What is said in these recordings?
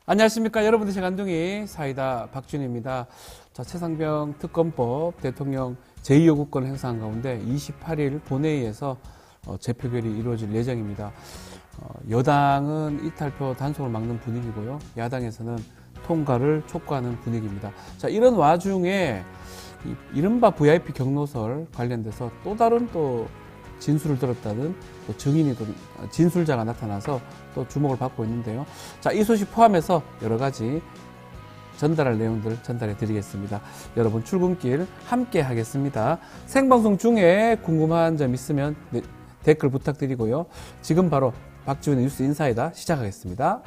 안녕하십니까. 여러분들 시간둥이 사이다 박준입니다. 자, 최상병 특검법 대통령 제2요구권 행사한 가운데 28일 본회의에서 재표결이 이루어질 예정입니다. 여당은 이탈표 단속을 막는 분위기고요. 야당에서는 통과를 촉구하는 분위기입니다. 자, 이런 와중에 이른바 VIP 경로설 관련돼서 또 다른 진술을 들었다는 증인이 진술자가 나타나서 또 주목을 받고 있는데요. 자, 이 소식 포함해서 여러 가지 전달할 내용들을 전달해 드리겠습니다. 여러분 출근길 함께 하겠습니다. 생방송 중에 궁금한 점 있으면 댓글 부탁드리고요. 지금 바로 박지훈의 뉴스 인사이다 시작하겠습니다.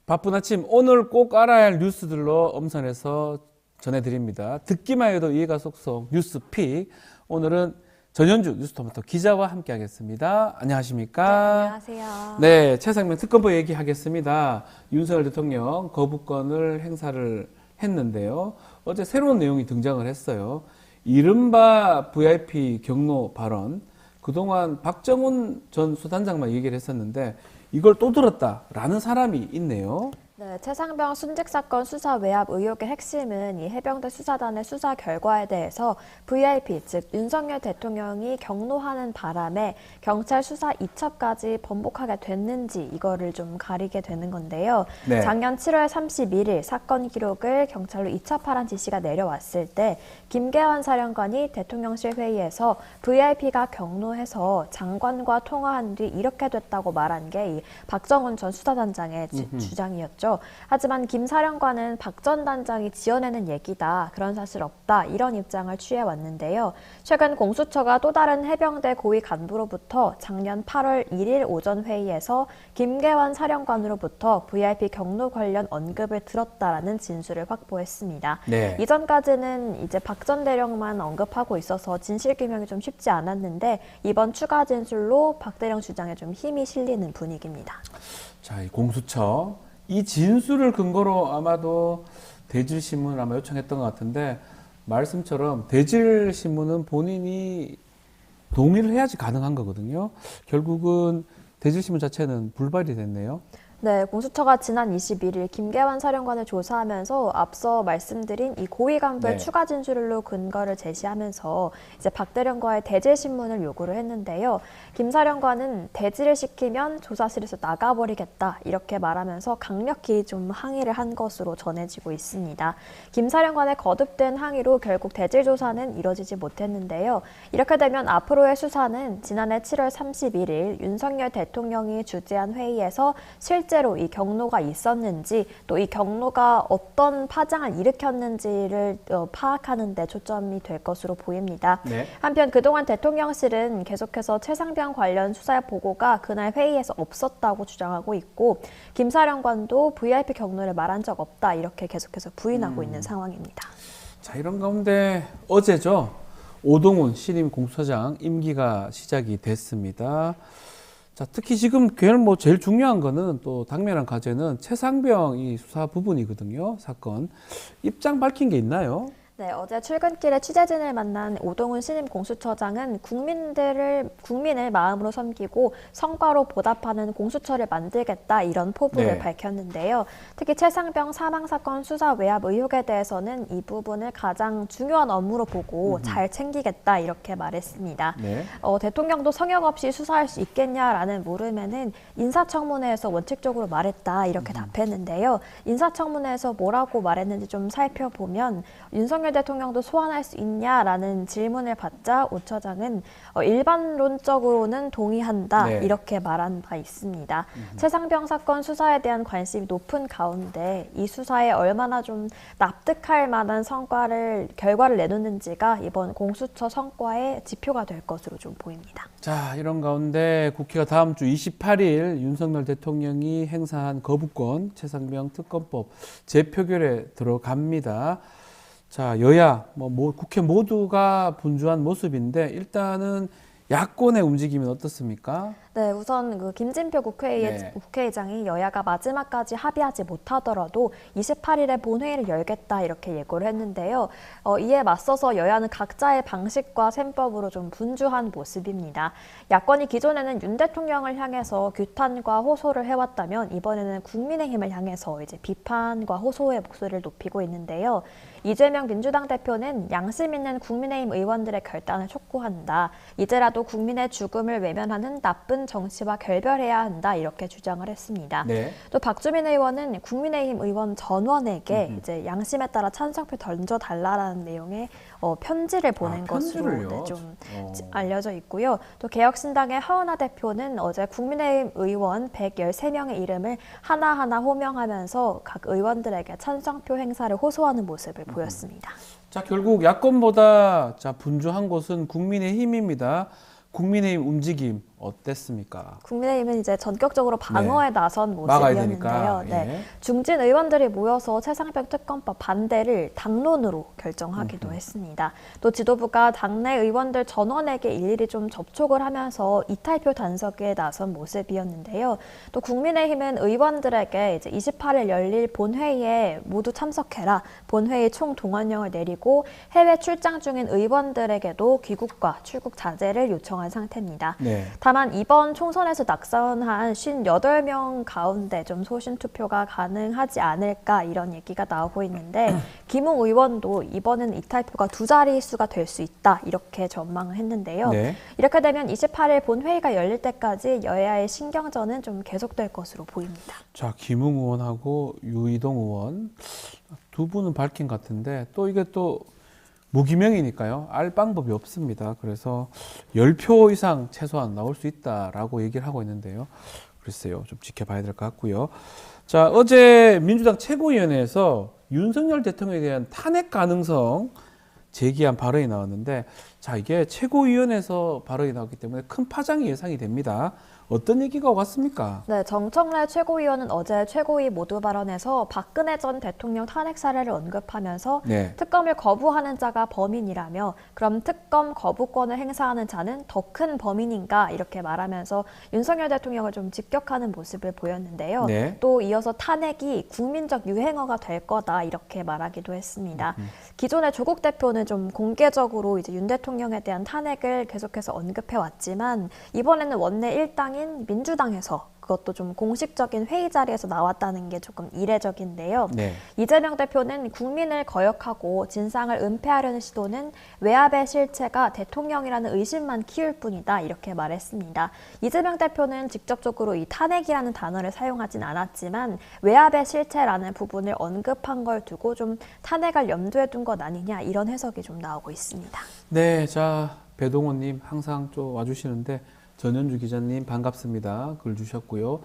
바쁜 아침 오늘 꼭 알아야 할 뉴스들로 엄선해서 전해드립니다. 듣기만 해도 이해가 쏙쏙 뉴스픽. 오늘은 전현주 뉴스토마토 기자와 함께 하겠습니다. 안녕하십니까? 네, 안녕하세요. 네, 최상병 특검법 얘기하겠습니다. 윤석열 대통령 거부권을 행사를 했는데요. 어제 새로운 내용이 등장을 했어요. 이른바 VIP 경로 발언. 그동안 박정훈 전 수단장만 얘기를 했었는데 이걸 또 들었다라는 사람이 있네요. 네, 최상병 순직 사건 수사 외압 의혹의 핵심은 이 해병대 수사단의 수사 결과에 대해서 VIP, 즉 윤석열 대통령이 경로하는 바람에 경찰 수사 이첩까지 번복하게 됐는지 이거를 좀 가리게 되는 건데요. 네. 작년 7월 31일 사건 기록을 경찰로 이첩하라는 지시가 내려왔을 때 김계환 사령관이 대통령실 회의에서 VIP가 경로해서 장관과 통화한 뒤 이렇게 됐다고 말한 게 이 박정훈 전 수사단장의 주장이었죠. 하지만 김 사령관은 박 전 단장이 지어내는 얘기다. 그런 사실 없다. 이런 입장을 취해왔는데요. 최근 공수처가 또 다른 해병대 고위 간부로부터 작년 8월 1일 오전 회의에서 김계환 사령관으로부터 VIP 경로 관련 언급을 들었다라는 진술을 확보했습니다. 네. 이전까지는 이제 박 전 대령만 언급하고 있어서 진실규명이 좀 쉽지 않았는데 이번 추가 진술로 박 대령 주장에 좀 힘이 실리는 분위기입니다. 자, 이 공수처. 이 진술을 근거로 아마도 대질신문을 아마 요청했던 것 같은데 말씀처럼 대질신문은 본인이 동의를 해야지 가능한 거거든요. 결국은 대질신문 자체는 불발이 됐네요. 네, 공수처가 지난 21일 김계환 사령관을 조사하면서 앞서 말씀드린 이 고위 간부의 추가 진술로 근거를 제시하면서 이제 박 대령과의 대질 신문을 요구를 했는데요. 김 사령관은 대질을 시키면 조사실에서 나가버리겠다 이렇게 말하면서 강력히 좀 항의를 한 것으로 전해지고 있습니다. 김 사령관의 거듭된 항의로 결국 대질 조사는 이뤄지지 못했는데요. 이렇게 되면 앞으로의 수사는 지난해 7월 31일 윤석열 대통령이 주재한 회의에서 실제로 이 경로가 있었는지 또 이 경로가 어떤 파장을 일으켰는지를 파악하는 데 초점이 될 것으로 보입니다. 네. 한편 그동안 대통령실은 계속해서 최상병 관련 수사 보고가 그날 회의에서 없었다고 주장하고 있고 김 사령관도 VIP 경로를 말한 적 없다 이렇게 계속해서 부인하고 있는 상황입니다. 자, 이런 가운데 어제죠. 오동훈 신임 공수처장 임기가 시작이 됐습니다. 자, 특히 지금 제일 중요한 거는 또 당면한 과제는 최상병 이 수사 부분이거든요. 사건. 입장 밝힌 게 있나요? 네, 어제 출근길에 취재진을 만난 오동훈 신임 공수처장은 국민을 마음으로 섬기고 성과로 보답하는 공수처를 만들겠다 이런 포부를 밝혔는데요. 특히 최상병 사망사건 수사 외압 의혹에 대해서는 이 부분을 가장 중요한 업무로 보고 잘 챙기겠다 이렇게 말했습니다. 네. 대통령도 성역 없이 수사할 수 있겠냐라는 물음에는 인사청문회에서 원칙적으로 말했다 이렇게 답했는데요. 인사청문회에서 뭐라고 말했는지 좀 살펴보면 윤석열 윤석열 대통령도 소환할 수 있냐라는 질문을 받자 오 처장은 일반론적으로는 동의한다 네. 이렇게 말한 바 있습니다. 최상병 사건 수사에 대한 관심이 높은 가운데 이 수사에 얼마나 좀 납득할 만한 결과를 내놓는지가 이번 공수처 성과의 지표가 될 것으로 좀 보입니다. 자, 이런 가운데 국회가 다음 주 28일 윤석열 대통령이 행사한 거부권 최상병 특검법 재표결에 들어갑니다. 자, 여야, 국회 모두가 분주한 모습인데 일단은 야권의 움직임은 어떻습니까? 네, 우선 김진표 국회의장이 여야가 마지막까지 합의하지 못하더라도 28일에 본회의를 열겠다 이렇게 예고를 했는데요. 이에 맞서서 여야는 각자의 방식과 셈법으로 좀 분주한 모습입니다. 야권이 기존에는 윤 대통령을 향해서 규탄과 호소를 해왔다면 이번에는 국민의힘을 향해서 이제 비판과 호소의 목소리를 높이고 있는데요. 이재명 민주당 대표는 양심 있는 국민의힘 의원들의 결단을 촉구한다. 이제라도 국민의 죽음을 외면하는 나쁜 정치와 결별해야 한다 이렇게 주장을 했습니다. 네. 또 박주민 의원은 국민의힘 의원 전원에게 이제 양심에 따라 찬성표 던져달라라는 내용의 편지를 보낸 것으로 좀 알려져 있고요. 또 개혁신당의 하은하 대표는 어제 국민의힘 의원 113명의 이름을 하나하나 호명하면서 각 의원들에게 찬성표 행사를 호소하는 모습을 보였습니다. 자, 결국 야권보다 분주한 곳은 국민의힘입니다. 국민의힘 움직임 어땠습니까? 국민의힘은 이제 전격적으로 방어에 나선 막아야 모습이었는데요. 되니까. 예. 네. 중진 의원들이 모여서 최상병 특검법 반대를 당론으로 결정하기도 했습니다. 또 지도부가 당내 의원들 전원에게 일일이 좀 접촉을 하면서 이탈표 단속에 나선 모습이었는데요. 또 국민의힘은 의원들에게 이제 28일 열릴 본회의에 모두 참석해라. 본회의 총 동원령을 내리고 해외 출장 중인 의원들에게도 귀국과 출국 자제를 요청한 상태입니다. 네. 다만 이번 총선에서 낙선한 58명 가운데 좀 소신 투표가 가능하지 않을까 이런 얘기가 나오고 있는데 김웅 의원도 이번에는 이탈표가 두 자릿수가 될 수 있다 이렇게 전망을 했는데요. 네. 이렇게 되면 28일 본회의가 열릴 때까지 여야의 신경전은 좀 계속될 것으로 보입니다. 자, 김웅 의원하고 유이동 의원 두 분은 밝힌 것 같은데 또 이게 또 무기명이니까요. 알 방법이 없습니다. 그래서 10표 이상 최소한 나올 수 있다라고 얘기를 하고 있는데요. 글쎄요. 좀 지켜봐야 될 것 같고요. 자, 어제 민주당 최고위원회에서 윤석열 대통령에 대한 탄핵 가능성 제기한 발언이 나왔는데 자, 이게 최고위원회에서 발언이 나왔기 때문에 큰 파장이 예상이 됩니다. 어떤 얘기가 왔습니까? 네, 정청래 최고위원은 어제 최고위 모두 발언에서 박근혜 전 대통령 탄핵 사례를 언급하면서 네. 특검을 거부하는 자가 범인이라며 그럼 특검 거부권을 행사하는 자는 더 큰 범인인가 이렇게 말하면서 윤석열 대통령을 좀 직격하는 모습을 보였는데요. 네. 또 이어서 탄핵이 국민적 유행어가 될 거다 이렇게 말하기도 했습니다. 기존의 조국 대표는 좀 공개적으로 이제 윤 대통령에 대한 탄핵을 계속해서 언급해 왔지만 이번에는 원내 일당인 민주당에서 그것도 좀 공식적인 회의 자리에서 나왔다는 게 조금 이례적인데요. 네. 이재명 대표는 국민을 거역하고 진상을 은폐하려는 시도는 외압의 실체가 대통령이라는 의심만 키울 뿐이다 이렇게 말했습니다. 이재명 대표는 직접적으로 이 탄핵이라는 단어를 사용하진 않았지만 외압의 실체라는 부분을 언급한 걸 두고 좀 탄핵을 염두에 둔 것 아니냐 이런 해석이 좀 나오고 있습니다. 네, 자, 배동원님 항상 좀 와주시는데 전현주 기자님 반갑습니다. 글 주셨고요.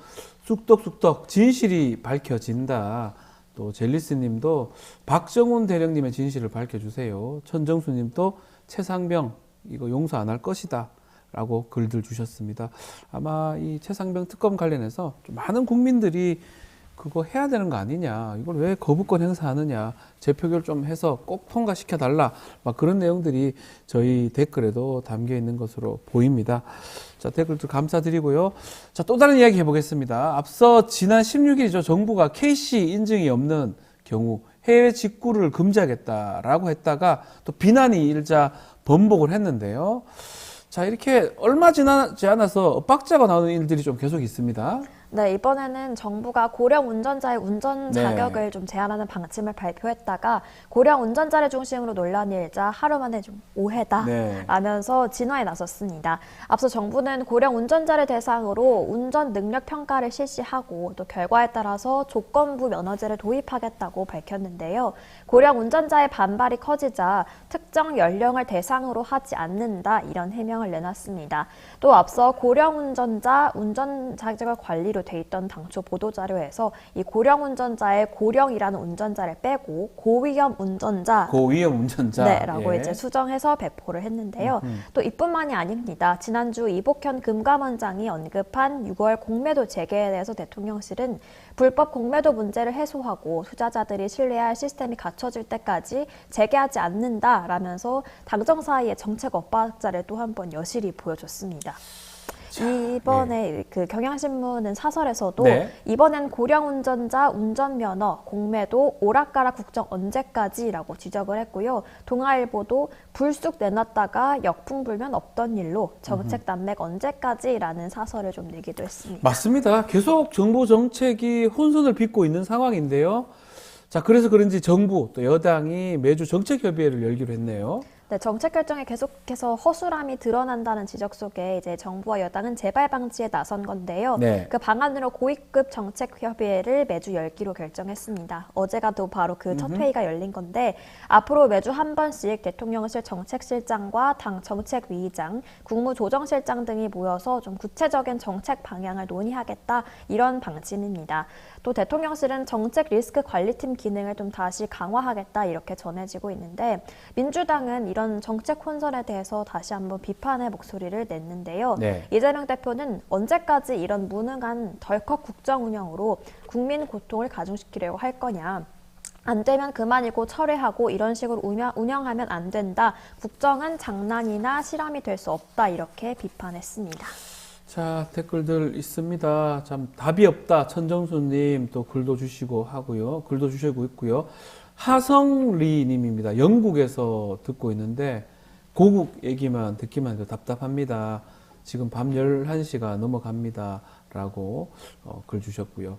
쑥떡쑥떡 진실이 밝혀진다. 또 젤리스님도 박정훈 대령님의 진실을 밝혀주세요. 천정수님도 최상병 이거 용서 안 할 것이다. 라고 글들 주셨습니다. 아마 이 최상병 특검 관련해서 좀 많은 국민들이 그거 해야 되는 거 아니냐, 이걸 왜 거부권 행사하느냐, 재표결 좀 해서 꼭 통과시켜달라, 막 그런 내용들이 저희 댓글에도 담겨 있는 것으로 보입니다. 자, 댓글도 감사드리고요. 자, 또 다른 이야기 해보겠습니다. 앞서 지난 16일이죠. 정부가 KC 인증이 없는 경우 해외 직구를 금지하겠다라고 했다가 또 비난이 일자 번복을 했는데요. 자, 이렇게 얼마 지나지 않아서 엇박자가 나오는 일들이 좀 계속 있습니다. 네, 이번에는 정부가 고령 운전자의 운전 네. 자격을 좀 제한하는 방침을 발표했다가 고령 운전자를 중심으로 논란이 일자 하루 만에 좀 오해다 네. 라면서 진화에 나섰습니다. 앞서 정부는 고령 운전자를 대상으로 운전 능력 평가를 실시하고 또 결과에 따라서 조건부 면허제를 도입하겠다고 밝혔는데요. 고령 운전자의 반발이 커지자 특정 연령을 대상으로 하지 않는다 이런 해명을 내놨습니다. 또 앞서 고령 운전자 운전 자격을 관리로 돼 있던 당초 보도자료에서 이 고령 운전자의 고령이라는 운전자를 빼고 고위험 운전자 고위험 운전자. 네, 라고 예. 이제 수정해서 배포를 했는데요. 또 이뿐만이 아닙니다. 지난주 이복현 금감원장이 언급한 6월 공매도 재개에 대해서 대통령실은 불법 공매도 문제를 해소하고 투자자들이 신뢰할 시스템이 갖춰질 때까지 재개하지 않는다라면서 당정 사이의 정책 엇박자를 또 한 번 여실히 보여줬습니다. 이번에 그 경향신문은 사설에서도 네. 이번엔 고령 운전자 운전면허 공매도 오락가락 국정 언제까지라고 지적을 했고요. 동아일보도 불쑥 내놨다가 역풍불면 없던 일로 정책 단맥 언제까지라는 사설을 좀 내기도 했습니다. 맞습니다. 계속 정부 정책이 혼선을 빚고 있는 상황인데요. 자, 그래서 그런지 정부 또 여당이 매주 정책 협의회를 열기로 했네요. 네, 정책 결정에 계속해서 허술함이 드러난다는 지적 속에 이제 정부와 여당은 재발 방지에 나선 건데요. 네. 그 방안으로 고위급 정책 협의회를 매주 열기로 결정했습니다. 어제가 또 바로 그 첫 회의가 열린 건데 앞으로 매주 한 번씩 대통령실 정책실장과 당 정책위의장, 국무조정실장 등이 모여서 좀 구체적인 정책 방향을 논의하겠다 이런 방침입니다. 또 대통령실은 정책 리스크 관리팀 기능을 좀 다시 강화하겠다 이렇게 전해지고 있는데 민주당은 이런 정책 혼선에 대해서 다시 한번 비판의 목소리를 냈는데요. 네. 이재명 대표는 언제까지 이런 무능한 덜컥 국정 운영으로 국민 고통을 가중시키려고 할 거냐. 안 되면 그만이고 철회하고 이런 식으로 운영하면 안 된다. 국정은 장난이나 실험이 될 수 없다. 이렇게 비판했습니다. 자, 댓글들 있습니다. 참 답이 없다. 천정수님 또 글도 주시고 하고요. 글도 주시고 있고요. 하성리 님입니다. 영국에서 듣고 있는데 고국 얘기만 듣기만 해도 답답합니다. 지금 밤 11시가 넘어갑니다. 라고 글 주셨고요.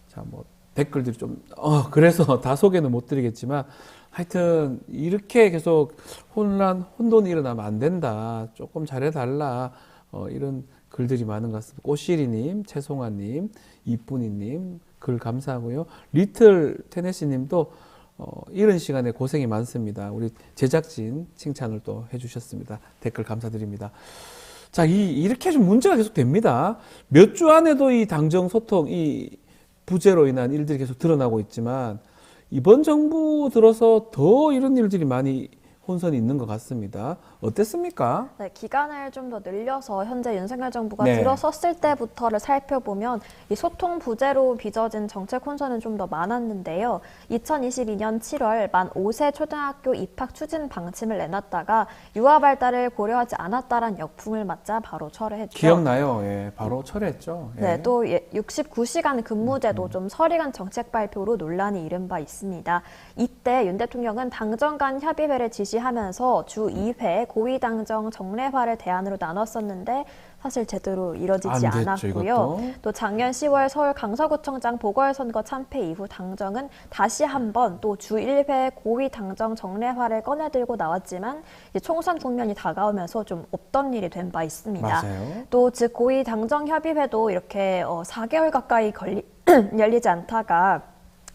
자, 뭐 댓글들이 좀 그래서 다 소개는 못 드리겠지만 하여튼 이렇게 계속 혼돈이 일어나면 안 된다. 조금 잘해달라. 이런 글들이 많은 것 같습니다. 꽃시리님, 최송아님, 이쁜이님 글 감사하고요. 리틀 테네시님도 이런 시간에 고생이 많습니다. 우리 제작진 칭찬을 또 해주셨습니다. 댓글 감사드립니다. 자, 이렇게 좀 문제가 계속 됩니다. 몇 주 안에도 이 당정 소통, 이 부재로 인한 일들이 계속 드러나고 있지만 이번 정부 들어서 더 이런 일들이 많이 혼선이 있는 것 같습니다. 어땠습니까? 네, 기간을 좀 더 늘려서 현재 윤석열 정부가 네. 들어섰을 때부터를 살펴보면 이 소통 부재로 빚어진 정책 혼선은 좀 더 많았는데요. 2022년 7월 만 5세 초등학교 입학 추진 방침을 내놨다가 유아 발달을 고려하지 않았다란 역풍을 맞자 바로 철회했죠. 기억나요? 예, 바로 철회했죠. 예. 네, 또 69시간 근무제도 좀 서리간 정책 발표로 논란이 일은 바 있습니다. 이때 윤 대통령은 당정 간 협의회를 지시하면서 주 2회 고위당정 정례화를 대안으로 나눴었는데 사실 제대로 이뤄지지 안 됐죠, 않았고요. 이것도. 또 작년 10월 서울 강서구청장 보궐선거 참패 이후 당정은 다시 한번 또 주 1회 고위당정 정례화를 꺼내들고 나왔지만 이제 총선 국면이 다가오면서 좀 없던 일이 된 바 있습니다. 맞아요. 또 즉 고위당정협의회도 이렇게 4개월 가까이 열리지 않다가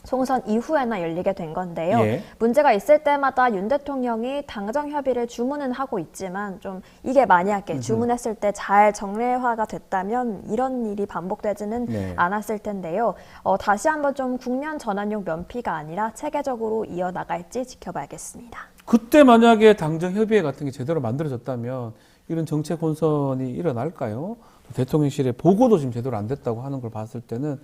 총선 이후에나 열리게 된 건데요. 예. 문제가 있을 때마다 윤 대통령이 당정 협의를 주문은 하고 있지만 좀 이게 만약에 주문했을 때 잘 정례화가 됐다면 이런 일이 반복되지는 네. 않았을 텐데요. 다시 한번 좀 국면 전환용 면피가 아니라 체계적으로 이어나갈지 지켜봐야겠습니다. 그때 만약에 당정협의회 같은 게 제대로 만들어졌다면 이런 정책 혼선이 일어날까요? 대통령실의 보고도 지금 제대로 안 됐다고 하는 걸 봤을 때는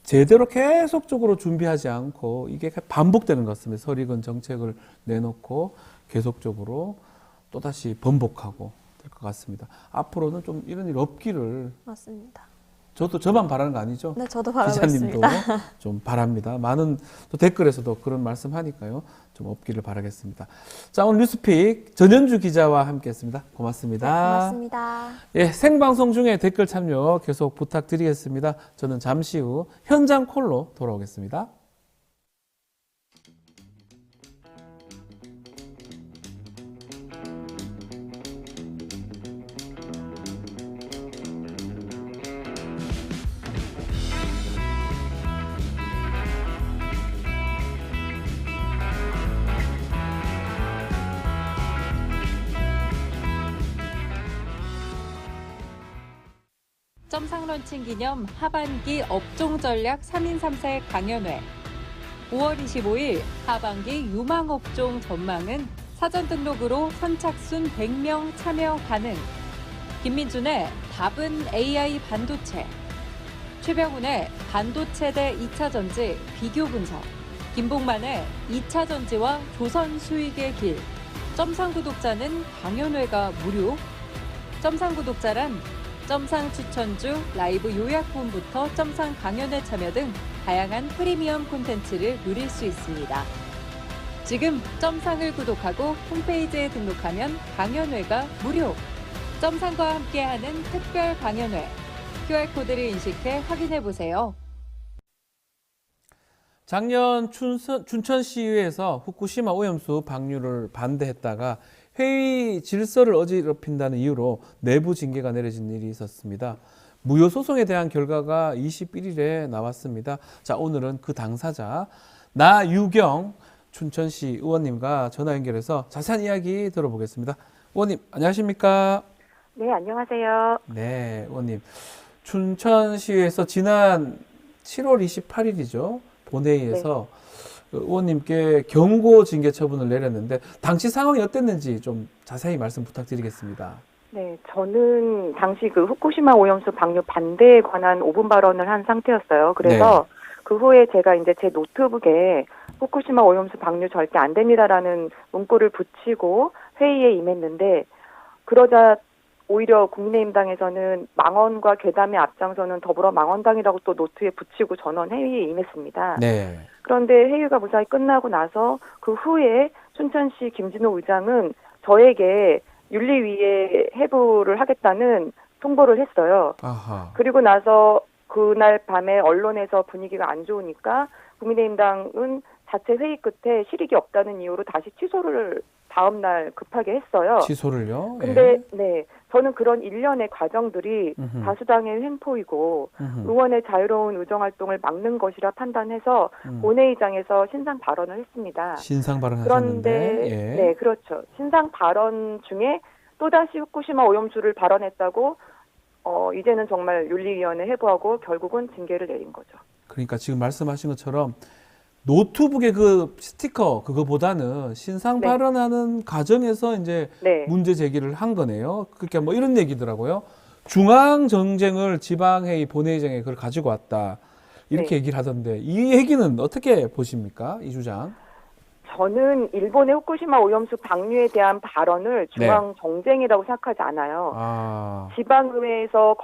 제대로 계속적으로 준비하지 않고 이게 반복되는 것 같습니다. 설익은 정책을 내놓고 계속적으로 또다시 번복하고 될 것 같습니다. 앞으로는 좀 이런 일 없기를 맞습니다. 저만 바라는 거 아니죠? 네, 저도 바라고 기자님도 있습니다. 좀 바랍니다. 많은 또 댓글에서도 그런 말씀하니까요. 좀 없기를 바라겠습니다. 자, 오늘 뉴스픽 전현주 기자와 함께했습니다. 고맙습니다. 네, 고맙습니다. 예, 생방송 중에 댓글 참여 계속 부탁드리겠습니다. 저는 잠시 후 현장 콜로 돌아오겠습니다. 점상 런칭 기념 하반기 업종 전략 3인 3색 강연회. 5월 25일 하반기 유망업종 전망은 사전 등록으로 선착순 100명 참여 가능. 김민준의 답은 AI 반도체. 최병훈의 반도체대 2차 전지 비교 분석. 김봉만의 2차 전지와 조선 수익의 길. 점상 구독자는 강연회가 무료. 점상 구독자란 점상 추천주, 라이브 요약본부터 점상 강연회 참여 등 다양한 프리미엄 콘텐츠를 누릴 수 있습니다. 지금 점상을 구독하고 홈페이지에 등록하면 강연회가 무료. 점상과 함께하는 특별 강연회. QR코드를 인식해 확인해보세요. 작년 춘천시의회에서 후쿠시마 오염수 방류를 반대했다가 회의 질서를 어지럽힌다는 이유로 내부 징계가 내려진 일이 있었습니다. 무효 소송에 대한 결과가 21일에 나왔습니다. 자, 오늘은 그 당사자 나유경 춘천시 의원님과 전화 연결해서 자세한 이야기 들어보겠습니다. 의원님, 안녕하십니까? 네, 안녕하세요. 네, 의원님. 춘천시에서 지난 7월 28일이죠. 본회의에서 의원님께 경고 징계 처분을 내렸는데 당시 상황이 어땠는지 좀 자세히 말씀 부탁드리겠습니다. 네, 저는 당시 그 후쿠시마 오염수 방류 반대에 관한 5분 발언을 한 상태였어요. 그래서 그 후에 제가 이제 제 노트북에 후쿠시마 오염수 방류 절대 안 됩니다라는 문구를 붙이고 회의에 임했는데 그러자 오히려 국민의힘당에서는 망언과 괴담에 앞장서는 더불어 망언당이라고 또 노트에 붙이고 전원 회의에 임했습니다. 네. 그런데 회의가 무사히 끝나고 나서 그 후에 춘천시 김진호 의장은 저에게 윤리위에 해부를 하겠다는 통보를 했어요. 아하. 그리고 나서 그날 밤에 언론에서 분위기가 안 좋으니까 국민의힘당은 자체 회의 끝에 실익이 없다는 이유로 다시 취소를 다음 날 급하게 했어요. 취소를요? 근데 네, 저는 그런 일련의 과정들이 음흠. 다수당의 횡포이고 음흠. 의원의 자유로운 의정활동을 막는 것이라 판단해서 본회의장에서 신상 발언을 했습니다. 신상 발언하셨는데. 그런데 예. 네, 그렇죠. 신상 발언 중에 또다시 후쿠시마 오염수를 발언했다고 이제는 정말 윤리위원회 해부하고 결국은 징계를 내린 거죠. 그러니까 지금 말씀하신 것처럼 노트북의 그 스티커 그거보다는 신상 네. 발언하는 과정에서 이제 네. 문제 제기를 한 거네요. 그러니까 뭐 이런 얘기더라고요. 중앙 정쟁을 지방회의 본회의장에 그걸 가지고 왔다. 이렇게 네. 얘기를 하던데 이 얘기는 어떻게 보십니까? 이 주장. 저는 일본의 후쿠시마 오염수 방류에 대한 발언을 중앙 정쟁이라고 생각하지 않아요. 아. 지방의회에서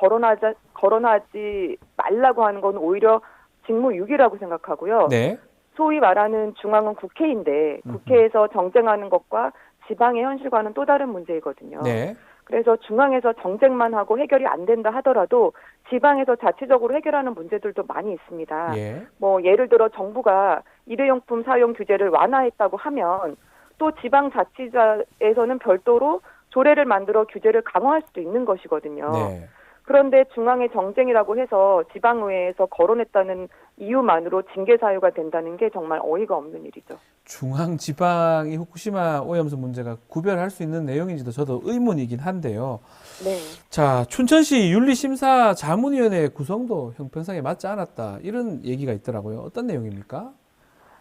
거론하지 말라고 하는 건 오히려 직무유기라고 생각하고요. 네. 소위 말하는 중앙은 국회인데 국회에서 정쟁하는 것과 지방의 현실과는 또 다른 문제이거든요. 네. 그래서 중앙에서 정쟁만 하고 해결이 안 된다 하더라도 지방에서 자체적으로 해결하는 문제들도 많이 있습니다. 예. 뭐 예를 들어 정부가 일회용품 사용 규제를 완화했다고 하면 또 지방자치제에서는 별도로 조례를 만들어 규제를 강화할 수도 있는 것이거든요. 네. 그런데 중앙의 정쟁이라고 해서 지방의회에서 거론했다는 이유만으로 징계 사유가 된다는 게 정말 어이가 없는 일이죠. 중앙 지방이 후쿠시마 오염수 문제가 구별할 수 있는 내용인지도 저도 의문이긴 한데요. 네. 자, 춘천시 윤리심사 자문위원회 구성도 형평성에 맞지 않았다. 이런 얘기가 있더라고요. 어떤 내용입니까?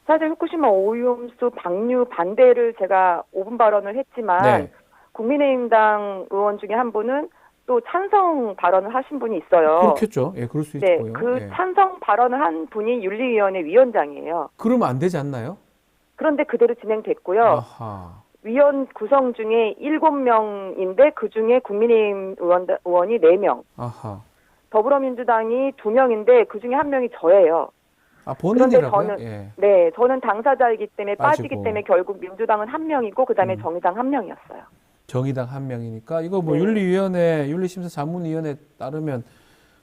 사실 후쿠시마 오염수 방류 반대를 제가 5분 발언을 했지만 네. 국민의힘당 의원 중에 한 분은 또 찬성 발언을 하신 분이 있어요. 그렇겠죠. 예, 그럴 수 네, 있고요. 그 예. 찬성 발언을 한 분이 윤리위원회 위원장이에요. 그러면 안 되지 않나요? 그런데 그대로 진행됐고요. 아하. 위원 구성 중에 7명인데 그중에 국민의힘 의원이 4명. 아하. 더불어민주당이 2명인데 그 중에 1명이 저예요. 아, 본인이라고요? 그런데 예. 네, 저는 당사자이기 때문에 빠지고. 빠지기 때문에 결국 민주당은 1명이고 그다음에 음. 정의당 1명이었어요. 정의당 1명이니까 이거 뭐 네. 윤리위원회, 윤리심사자문위원회 따르면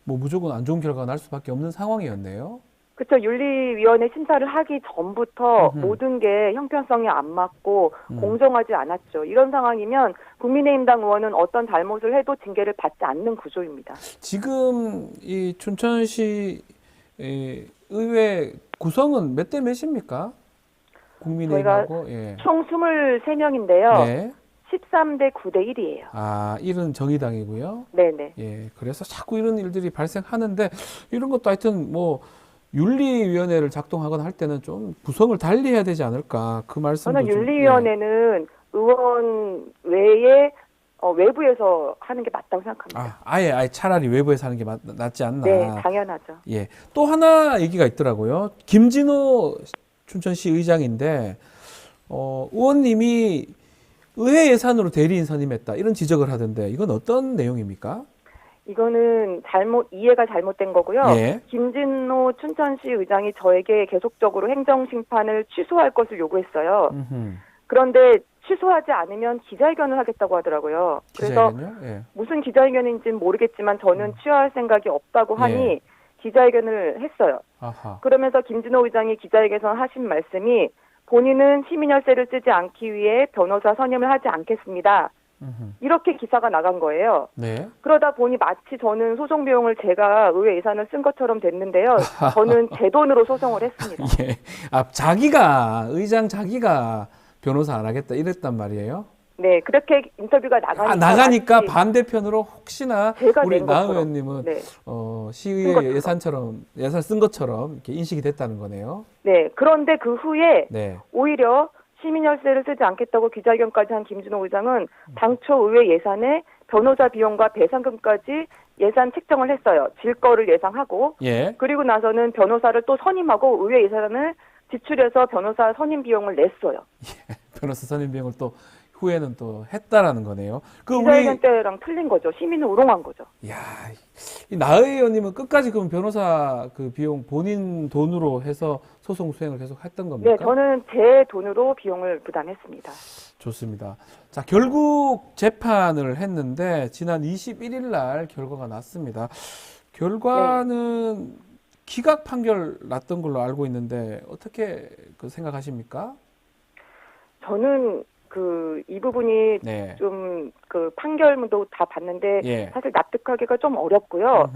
뭐 무조건 안 좋은 결과가 날 수밖에 없는 상황이었네요. 그렇죠. 윤리위원회 심사를 하기 전부터 음흠. 모든 게 형평성이 안 맞고 음. 공정하지 않았죠. 이런 상황이면 국민의힘당 의원은 어떤 잘못을 해도 징계를 받지 않는 구조입니다. 지금 이 춘천시 의회 구성은 몇 대 몇입니까? 국민의힘하고 예. 총 23명인데요. 네. 13대 9대 1이에요. 아, 일은 정의당이고요. 네네. 예. 그래서 자꾸 이런 일들이 발생하는데 이런 것도 하여튼 뭐 윤리위원회를 작동하거나 할 때는 좀 구성을 달리 해야 되지 않을까 그 말씀도 저는 좀, 윤리위원회는 의원 외에 외부에서 하는 게 맞다고 생각합니다. 아예 차라리 외부에서 하는 게 낫지 않나. 네, 당연하죠. 예. 또 하나 얘기가 있더라고요. 김진호 춘천시 의장인데, 의원님이 의회 예산으로 대리인 선임했다. 이런 지적을 하던데, 이건 어떤 내용입니까? 이거는 이해가 잘못된 거고요. 예. 김진노 춘천시 의장이 저에게 계속적으로 행정심판을 취소할 것을 요구했어요. 음흠. 그런데 취소하지 않으면 기자회견을 하겠다고 하더라고요. 그래서 기자회견요? 예. 무슨 기자회견인지는 모르겠지만 저는 취하할 생각이 없다고 하니 예. 기자회견을 했어요. 아하. 그러면서 김진호 의장이 기자회견에서 하신 말씀이 본인은 시민열세를 쓰지 않기 위해 변호사 선임을 하지 않겠습니다. 음흠. 이렇게 기사가 나간 거예요. 네. 그러다 보니 마치 저는 소송 비용을 제가 의회 예산을 쓴 것처럼 됐는데요. 저는 제 돈으로 소송을 했습니다. 예. 의장 자기가 변호사 안 하겠다 이랬단 말이에요? 네, 그렇게 인터뷰가 나가니까. 나가니까 마치 반대편으로 혹시나 제가 우리 낸 나 것처럼. 의원님은 네. 시의회 것처럼. 예산 쓴 것처럼 이렇게 인식이 됐다는 거네요. 네, 그런데 그 후에 네. 오히려 시민열세를 쓰지 않겠다고 기자회견까지 한 김진호 의장은 당초 의회 예산에 변호사 비용과 배상금까지 예산 책정을 했어요. 질 거를 예상하고. 예. 그리고 나서는 변호사를 또 선임하고 의회 예산을 지출해서 변호사 선임 비용을 냈어요. 변호사 선임 비용을 또 후에는 또 했다라는 거네요. 기자회견 때랑 틀린 거죠. 시민을 우롱한 거죠. 야, 이 나의 의원님은 끝까지 그럼 변호사 그 비용 본인 돈으로 해서 소송 수행을 계속 했던 겁니까? 네, 저는 제 돈으로 비용을 부담했습니다. 좋습니다. 자, 결국 재판을 했는데 지난 21일 날 결과가 났습니다. 결과는 기각 판결 났던 걸로 알고 있는데 어떻게 생각하십니까? 저는 이 부분이 네. 좀 판결문도 다 봤는데 예. 사실 납득하기가 좀 어렵고요.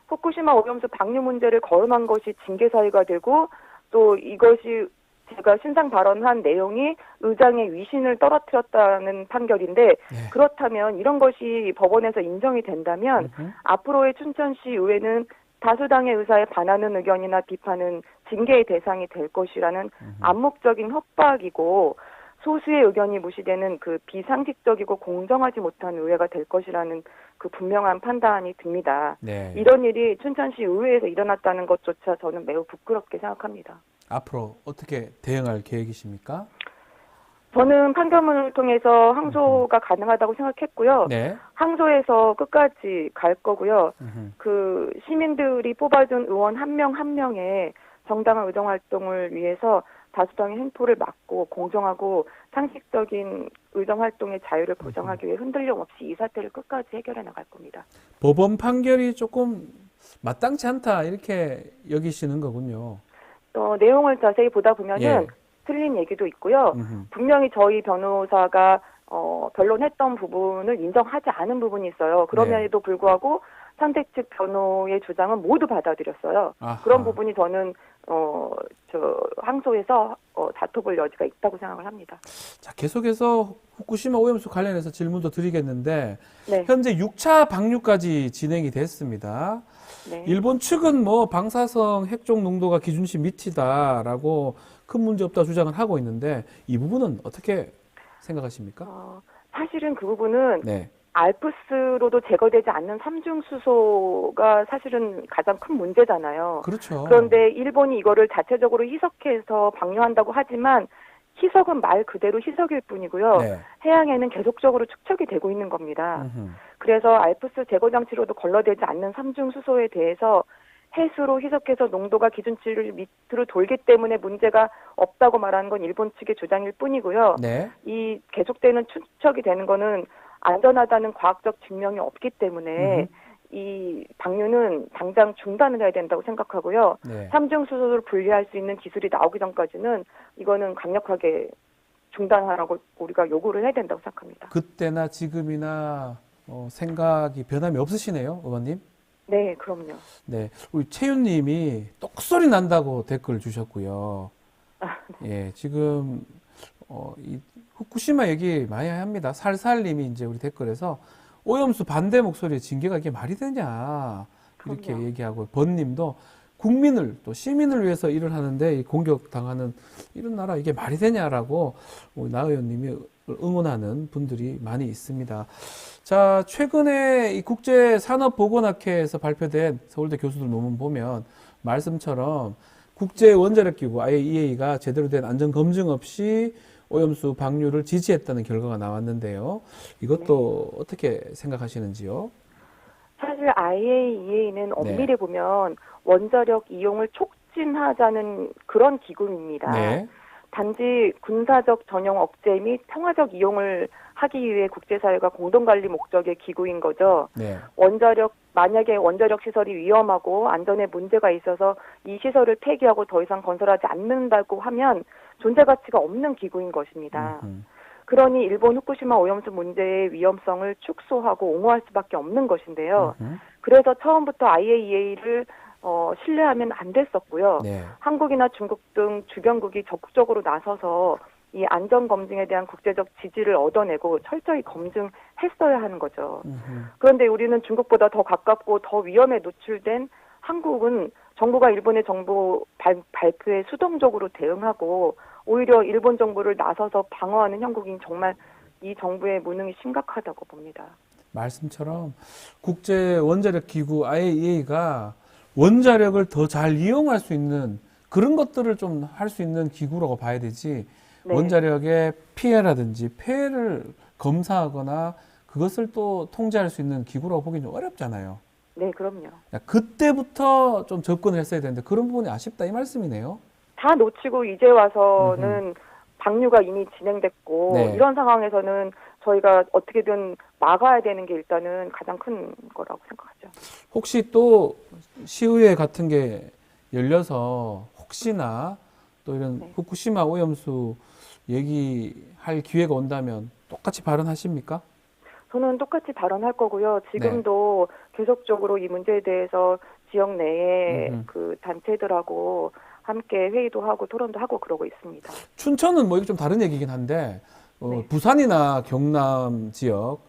후쿠시마 오염수 방류 문제를 거론한 것이 징계 사유가 되고 또 이것이 제가 신상 발언한 내용이 의장의 위신을 떨어뜨렸다는 판결인데 네. 그렇다면 이런 것이 법원에서 인정이 된다면 앞으로의 춘천시 의회는 다수당의 의사에 반하는 의견이나 비판은 징계의 대상이 될 것이라는 암묵적인 협박이고 소수의 의견이 무시되는 비상식적이고 공정하지 못한 의회가 될 것이라는 분명한 판단이 듭니다. 네. 이런 일이 춘천시 의회에서 일어났다는 것조차 저는 매우 부끄럽게 생각합니다. 앞으로 어떻게 대응할 계획이십니까? 저는 판결문을 통해서 항소가 가능하다고 생각했고요. 네. 항소에서 끝까지 갈 거고요. 시민들이 뽑아준 의원 한 명 한 명의 정당한 의정활동을 위해서 다수당의 횡포를 막고 공정하고 상식적인 의정활동의 자유를 보장하기 위해 흔들림 없이 이 사태를 끝까지 해결해 나갈 겁니다. 법원 판결이 조금 마땅치 않다 이렇게 여기시는 거군요. 내용을 자세히 보다 보면은 예. 틀린 얘기도 있고요. 분명히 저희 변호사가 변론했던 부분을 인정하지 않은 부분이 있어요. 그럼에도 불구하고 상대 측 변호의 주장은 모두 받아들였어요. 아하. 그런 부분이 저는 항소에서 다퉈볼 여지가 있다고 생각을 합니다. 자, 계속해서 후쿠시마 오염수 관련해서 질문도 드리겠는데 네. 현재 6차 방류까지 진행이 됐습니다. 네. 일본 측은 방사성 핵종 농도가 기준치 밑이다라고 큰 문제 없다 주장을 하고 있는데 이 부분은 어떻게 생각하십니까? 사실은 그 부분은 네. 알프스로도 제거되지 않는 삼중수소가 사실은 가장 큰 문제잖아요. 그렇죠. 그런데 일본이 이거를 자체적으로 희석해서 방류한다고 하지만 희석은 말 그대로 희석일 뿐이고요. 네. 해양에는 계속적으로 축적이 되고 있는 겁니다. 그래서 알프스 제거 장치로도 걸러내지 않는 삼중 수소에 대해서 해수로 희석해서 농도가 기준치를 밑으로 돌기 때문에 문제가 없다고 말하는 건 일본 측의 주장일 뿐이고요. 네. 이 계속되는 추측이 되는 거는 안전하다는 과학적 증명이 없기 때문에 이 방류는 당장 중단을 해야 된다고 생각하고요. 네. 삼중 수소를 분리할 수 있는 기술이 나오기 전까지는 이거는 강력하게 중단하라고 우리가 요구를 해야 된다고 생각합니다. 그때나 지금이나 생각이 변함이 없으시네요, 의원님. 네, 그럼요. 네, 우리 채윤님이 똑소리 난다고 댓글 주셨고요. 예, 지금 이 후쿠시마 얘기 많이 합니다. 살살님이 이제 우리 댓글에서 오염수 반대 목소리에 징계가 이게 말이 되냐 이렇게 그럼요. 얘기하고 번님도 국민을 또 시민을 위해서 일을 하는데 이 공격당하는 이런 나라 이게 말이 되냐라고 우리 나 의원님이 응원하는 분들이 많이 있습니다. 자, 최근에 이 국제산업보건학회에서 발표된 서울대 교수들 논문 보면 말씀처럼 국제원자력기구 IAEA가 제대로 된 안전검증 없이 오염수 방류를 지지했다는 결과가 나왔는데요. 이것도 어떻게 생각하시는지요? 사실 IAEA는 엄밀히 보면 원자력 이용을 촉진하자는 그런 기구입니다. 네. 단지 군사적 전용 억제 및 평화적 이용을 하기 위해 국제사회가 공동관리 목적의 기구인 거죠. 네. 만약에 원자력 시설이 위험하고 안전에 문제가 있어서 이 시설을 폐기하고 더 이상 건설하지 않는다고 하면 존재 가치가 없는 기구인 것입니다. 그러니 일본 후쿠시마 오염수 문제의 위험성을 축소하고 옹호할 수밖에 없는 것인데요. 그래서 처음부터 IAEA를 신뢰하면 안 됐었고요. 네. 한국이나 중국 등 주변국이 적극적으로 나서서 이 안전검증에 대한 국제적 지지를 얻어내고 철저히 검증했어야 하는 거죠. 그런데 우리는 중국보다 더 가깝고 더 위험에 노출된 한국은 정부가 일본의 정부 발표에 수동적으로 대응하고 오히려 일본 정부를 나서서 방어하는 형국인 정말 이 정부의 무능이 심각하다고 봅니다. 말씀처럼 국제원자력기구 IAEA가 원자력을 더 잘 이용할 수 있는 그런 것들을 좀 할 수 있는 기구라고 봐야 되지. 네. 원자력의 피해라든지 폐해를 검사하거나 그것을 또 통제할 수 있는 기구라고 보기는 좀 어렵잖아요. 네, 그럼요. 그때부터 좀 접근을 했어야 되는데 그런 부분이 아쉽다 이 말씀이네요. 다 놓치고 이제 와서는 방류가 이미 진행됐고 네. 이런 상황에서는 저희가 어떻게든 막아야 되는 게 일단은 가장 큰 거라고 생각하죠. 혹시 또 시의회 같은 게 열려서 혹시나 또 이런 네. 후쿠시마 오염수 얘기할 기회가 온다면 똑같이 발언하십니까? 저는 똑같이 발언할 거고요. 지금도 계속적으로 이 문제에 대해서 지역 내에 그 단체들하고 함께 회의도 하고 토론도 하고 그러고 있습니다. 춘천은 뭐 이게 좀 다른 얘기긴 한데 네. 부산이나 경남 지역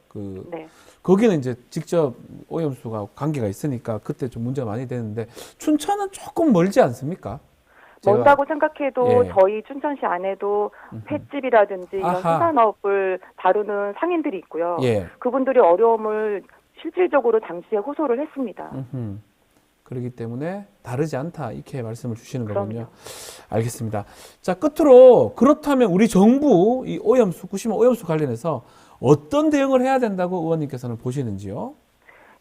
네. 거기는 이제 직접 오염수가 관계가 있으니까 그때 좀 문제가 많이 되는데 춘천은 조금 멀지 않습니까? 먼다고 생각해도 예. 저희 춘천시 안에도 횟집이라든지 이런 아하. 수산업을 다루는 상인들이 있고요. 예. 그분들이 어려움을 실질적으로 당시에 호소를 했습니다. 그렇기 때문에 다르지 않다 이렇게 말씀을 주시는 거군요. 그럼요. 알겠습니다. 자, 끝으로 그렇다면 우리 정부 이 오염수 후쿠시마 오염수 관련해서 어떤 대응을 해야 된다고 의원님께서는 보시는지요?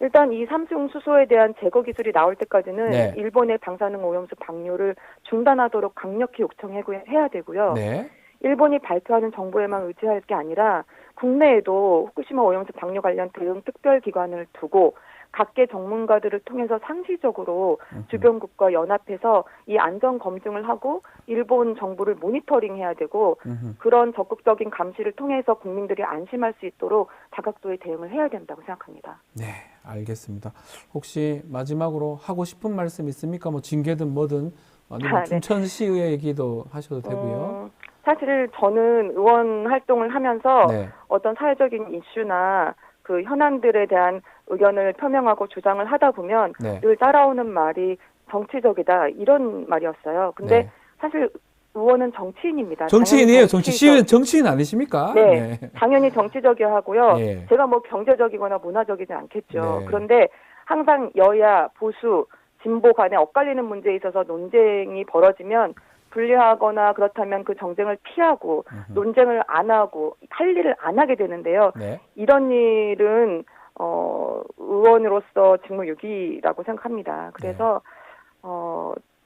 일단 이 삼중 수소에 대한 제거 기술이 나올 때까지는 네. 일본의 방사능 오염수 방류를 중단하도록 강력히 요청해야 되고요. 네. 일본이 발표하는 정보에만 의지할 게 아니라 국내에도 후쿠시마 오염수 방류 관련 대응 특별기관을 두고 각계 전문가들을 통해서 상시적으로 주변국과 연합해서 이 안전 검증을 하고 일본 정부를 모니터링해야 되고 그런 적극적인 감시를 통해서 국민들이 안심할 수 있도록 다각도의 대응을 해야 된다고 생각합니다. 네, 알겠습니다. 혹시 마지막으로 하고 싶은 말씀 있습니까? 뭐 징계든 뭐든 아니면 네. 춘천시의 얘기도 하셔도 되고요. 사실 저는 의원 활동을 하면서 네. 어떤 사회적인 이슈나 그 현안들에 대한 의견을 표명하고 주장을 하다 보면 네. 늘 따라오는 말이 정치적이다 이런 말이었어요. 근데 네. 사실 의원은 정치인입니다. 정치인이에요. 당연히 시의원 정치인 아니십니까? 네, 당연히 정치적이야 하고요. 예. 제가 뭐 경제적이거나 문화적이지 않겠죠. 네. 그런데 항상 여야, 보수, 진보 간에 엇갈리는 문제에 있어서 논쟁이 벌어지면 분리하거나 그렇다면 그 정쟁을 피하고 논쟁을 안 하고 할 일을 안 하게 되는데요. 네. 이런 일은 의원으로서 직무유기라고 생각합니다. 그래서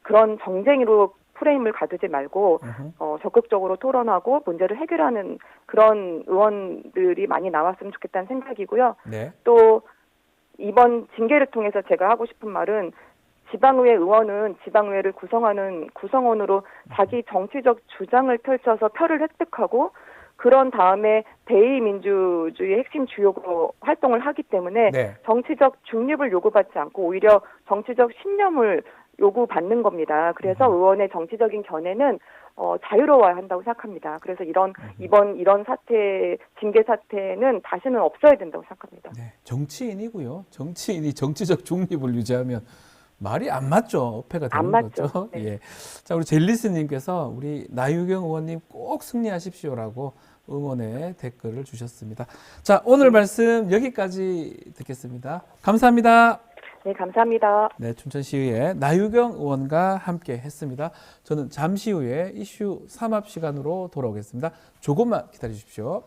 그런 정쟁으로 프레임을 가두지 말고 적극적으로 토론하고 문제를 해결하는 그런 의원들이 많이 나왔으면 좋겠다는 생각이고요. 네. 또 이번 징계를 통해서 제가 하고 싶은 말은 지방의회 의원은 지방의회를 구성하는 구성원으로 자기 정치적 주장을 펼쳐서 표를 획득하고 그런 다음에 대의민주주의의 핵심 주역으로 활동을 하기 때문에 네. 정치적 중립을 요구받지 않고 오히려 정치적 신념을 요구받는 겁니다. 그래서 의원의 정치적인 견해는 자유로워야 한다고 생각합니다. 그래서 이번 사태, 징계 사태는 다시는 없어야 된다고 생각합니다. 네. 정치인이고요. 정치인이 정치적 중립을 유지하면 말이 안 맞죠. 어폐가 되는 안 맞죠. 거죠. 네. 예. 자, 우리 젤리스님께서 우리 나유경 의원님 꼭 승리하십시오라고 응원의 댓글을 주셨습니다. 자, 오늘 말씀 여기까지 듣겠습니다. 감사합니다. 네, 감사합니다. 네, 춘천시의회 나유경 의원과 함께 했습니다. 저는 잠시 후에 이슈 3합 시간으로 돌아오겠습니다. 조금만 기다려 주십시오.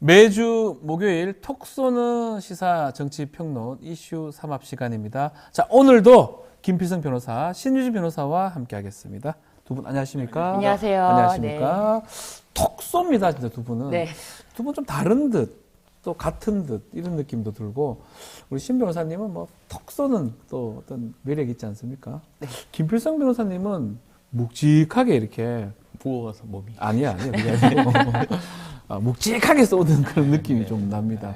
매주 목요일 톡 쏘는 시사 정치 평론 이슈 3합 시간입니다. 자, 오늘도 김필성 변호사, 신유진 변호사와 함께 하겠습니다. 두 분 안녕하십니까? 안녕하세요. 안녕하십니까? 톡 쏩니다, 진짜 두 분은. 네. 두 분 좀 다른 듯, 또 같은 듯 이런 느낌도 들고 우리 신 변호사님은 뭐 톡 쏘는 또 어떤 매력이 있지 않습니까? 네. 김필성 변호사님은 묵직하게 이렇게 무거워서 몸이. 아니야, 그게 아니고 묵직하게 쏘는 그런 느낌이 좀 납니다.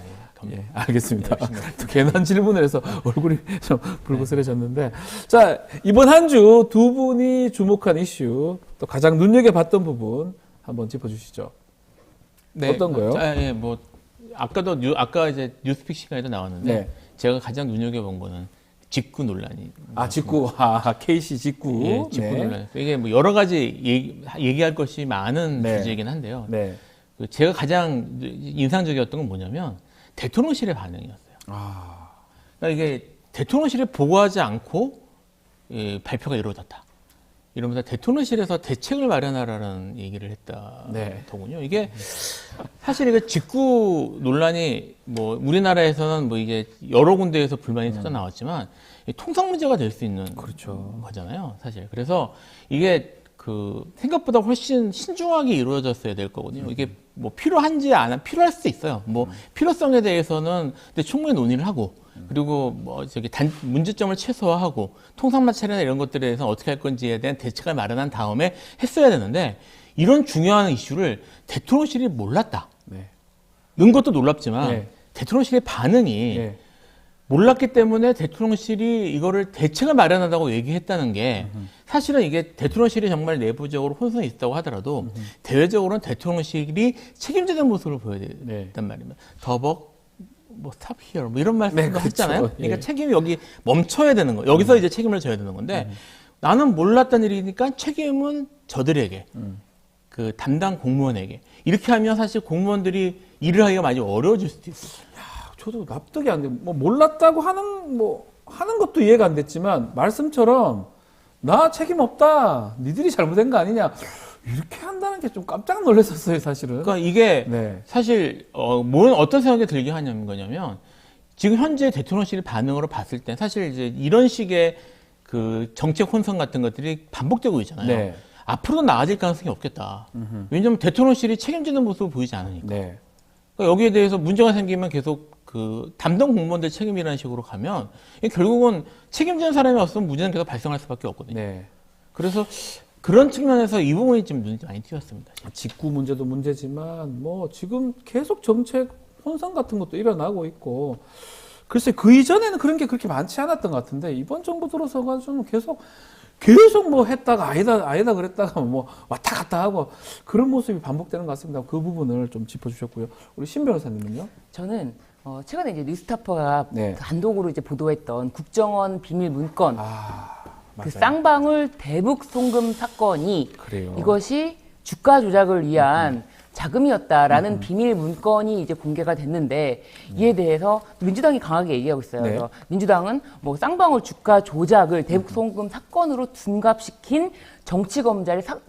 예, 알겠습니다. 또 괜한 질문을 해서 얼굴이 좀 붉어스러졌는데, 자, 이번 한 주 두 분이 주목한 이슈, 또 가장 눈여겨봤던 부분 한번 짚어주시죠. 네, 어떤 거요? 예, 뭐 아까 이제 뉴스픽 시간에도 나왔는데 네. 제가 가장 눈여겨본 거는 직구 논란이. 직구, KC 직구. 예, 직구 네. 논란. 이게 뭐 여러 가지 얘기할 것이 많은 네. 주제이긴 한데요. 네. 그 제가 가장 인상적이었던 건 뭐냐면 대통령실의 반응이었어요. 그러니까 이게 대통령실에 보고하지 않고 발표가 이루어졌다. 이러면서 대통령실에서 대책을 마련하라는 얘기를 했다더군요. 이게 사실 이거 직구 논란이 뭐 우리나라에서는 뭐 이게 여러 군데에서 불만이 터져 나왔지만 통상 문제가 될 수 있는 그렇죠. 거잖아요, 사실. 그래서 이게 그 생각보다 훨씬 신중하게 이루어졌어야 될 거거든요. 이게 뭐 필요한지 안 필요할 수 있어요. 뭐 필요성에 대해서는 근데 충분히 논의를 하고 그리고 뭐 저기 문제점을 최소화하고 통상 마찰이나 이런 것들에 대해서 어떻게 할 건지에 대한 대책을 마련한 다음에 했어야 되는데 이런 중요한 이슈를 대통령실이 몰랐다. 네. 는 것도 놀랍지만 네. 대통령실의 반응이 네. 몰랐기 때문에 대통령실이 이거를 대책을 마련한다고 얘기했다는 게 사실은 이게 대통령실이 정말 내부적으로 혼선이 있다고 하더라도 대외적으로는 대통령실이 책임지는 모습을 보여야 된단 말입니다. 더벅 뭐 스탑 히어 뭐 이런 말씀도 그렇죠. 했잖아요. 그러니까 예. 책임이 여기 멈춰야 되는 거. 여기서 이제 책임을 져야 되는 건데 나는 몰랐던 일이니까 책임은 저들에게 그 담당 공무원에게 이렇게 하면 사실 공무원들이 일을 하기가 많이 어려워질 수도 있어요. 저도 납득이 안 돼. 뭐 몰랐다고 하는 것도 이해가 안 됐지만 말씀처럼 나 책임 없다. 니들이 잘못된 거 아니냐. 이렇게 한다는 게 좀 깜짝 놀랐었어요, 사실은. 그러니까 이게 네. 사실 어떤 생각이 들게 하냐면 거냐면 지금 현재 대통령실의 반응으로 봤을 때 사실 이제 이런 식의 그 정책 혼선 같은 것들이 반복되고 있잖아요. 네. 앞으로도 나아질 가능성이 없겠다. 왜냐하면 대통령실이 책임지는 모습을 보이지 않으니까. 네. 그러니까 여기에 대해서 문제가 생기면 계속 그 담당 공무원들 책임이라는 식으로 가면 결국은 책임지는 사람이 없으면 문제는 계속 발생할 수밖에 없거든요. 네. 그래서 그런 측면에서 이 부분이 좀 눈이 많이 띄었습니다. 직구 문제도 문제지만 뭐 지금 계속 정책 혼선 같은 것도 일어나고 있고 글쎄 그 이전에는 그런 게 그렇게 많지 않았던 것 같은데 이번 정부 들어서가 좀 계속 뭐 했다가 아니다 그랬다가 뭐 왔다 갔다 하고 그런 모습이 반복되는 것 같습니다. 그 부분을 좀 짚어주셨고요. 우리 신 변호사님은요? 저는 최근에 이제 뉴스타파가 네. 단독으로 이제 보도했던 국정원 비밀 문건 맞아요. 그 쌍방울 대북 송금 사건이 그래요. 이것이 주가 조작을 위한 자금이었다라는 비밀 문건이 이제 공개가 됐는데 이에 대해서 민주당이 강하게 얘기하고 있어요. 네. 그래서 민주당은 뭐 쌍방울 주가 조작을 대북 송금 사건으로 둔갑시킨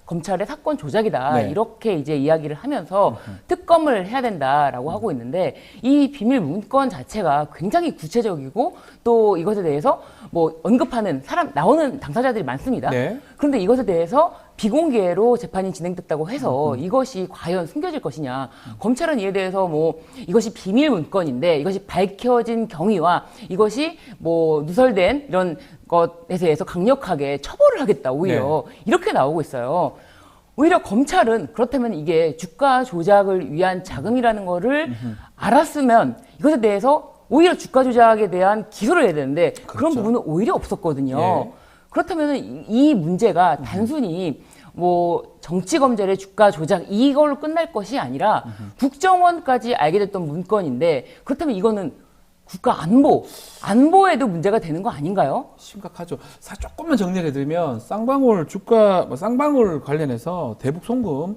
검찰의 사건 조작이다. 네. 이렇게 이제 이야기를 하면서 특검을 해야 된다라고 하고 있는데 이 비밀 문건 자체가 굉장히 구체적이고 또 이것에 대해서 뭐 언급하는 나오는 당사자들이 많습니다. 네. 그런데 이것에 대해서 비공개로 재판이 진행됐다고 해서 이것이 과연 숨겨질 것이냐. 검찰은 이에 대해서 뭐 이것이 비밀 문건인데 이것이 밝혀진 경위와 이것이 뭐 누설된 이런 것에 대해서 강력하게 처벌을 하겠다. 오히려 이렇게 나오고 있어요. 오히려 검찰은 그렇다면 이게 주가 조작을 위한 자금이라는 거를 알았으면 이것에 대해서 오히려 주가 조작에 대한 기소를 해야 되는데 그런 부분은 오히려 없었거든요. 예. 그렇다면 이 문제가 단순히 뭐 정치검찰의 주가 조작 이걸로 끝날 것이 아니라 국정원까지 알게 됐던 문건인데 그렇다면 이거는 국가 안보에도 문제가 되는 거 아닌가요? 심각하죠. 조금만 정리를 해드리면 쌍방울 관련해서 대북 송금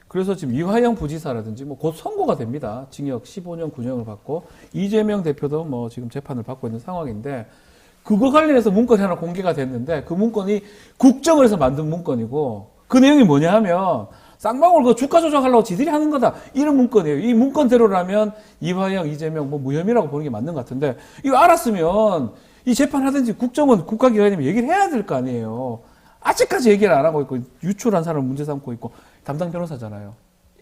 그래서 지금 이화영 부지사라든지 뭐 곧 선고가 됩니다. 징역 15년 9년을 받고 이재명 대표도 뭐 지금 재판을 받고 있는 상황인데 그거 관련해서 문건이 하나 공개가 됐는데 그 문건이 국정원에서 만든 문건이고 그 내용이 뭐냐 하면 쌍방울 그 주가 조작하려고 지들이 하는 거다. 이런 문건이에요. 이 문건대로라면 이화영, 이재명 뭐 무혐의라고 보는 게 맞는 것 같은데 이거 알았으면 이 재판하든지 국정원 국가기관이면 얘기를 해야 될 거 아니에요. 아직까지 얘기를 안 하고 있고 유출한 사람을 문제 삼고 있고 담당 변호사잖아요.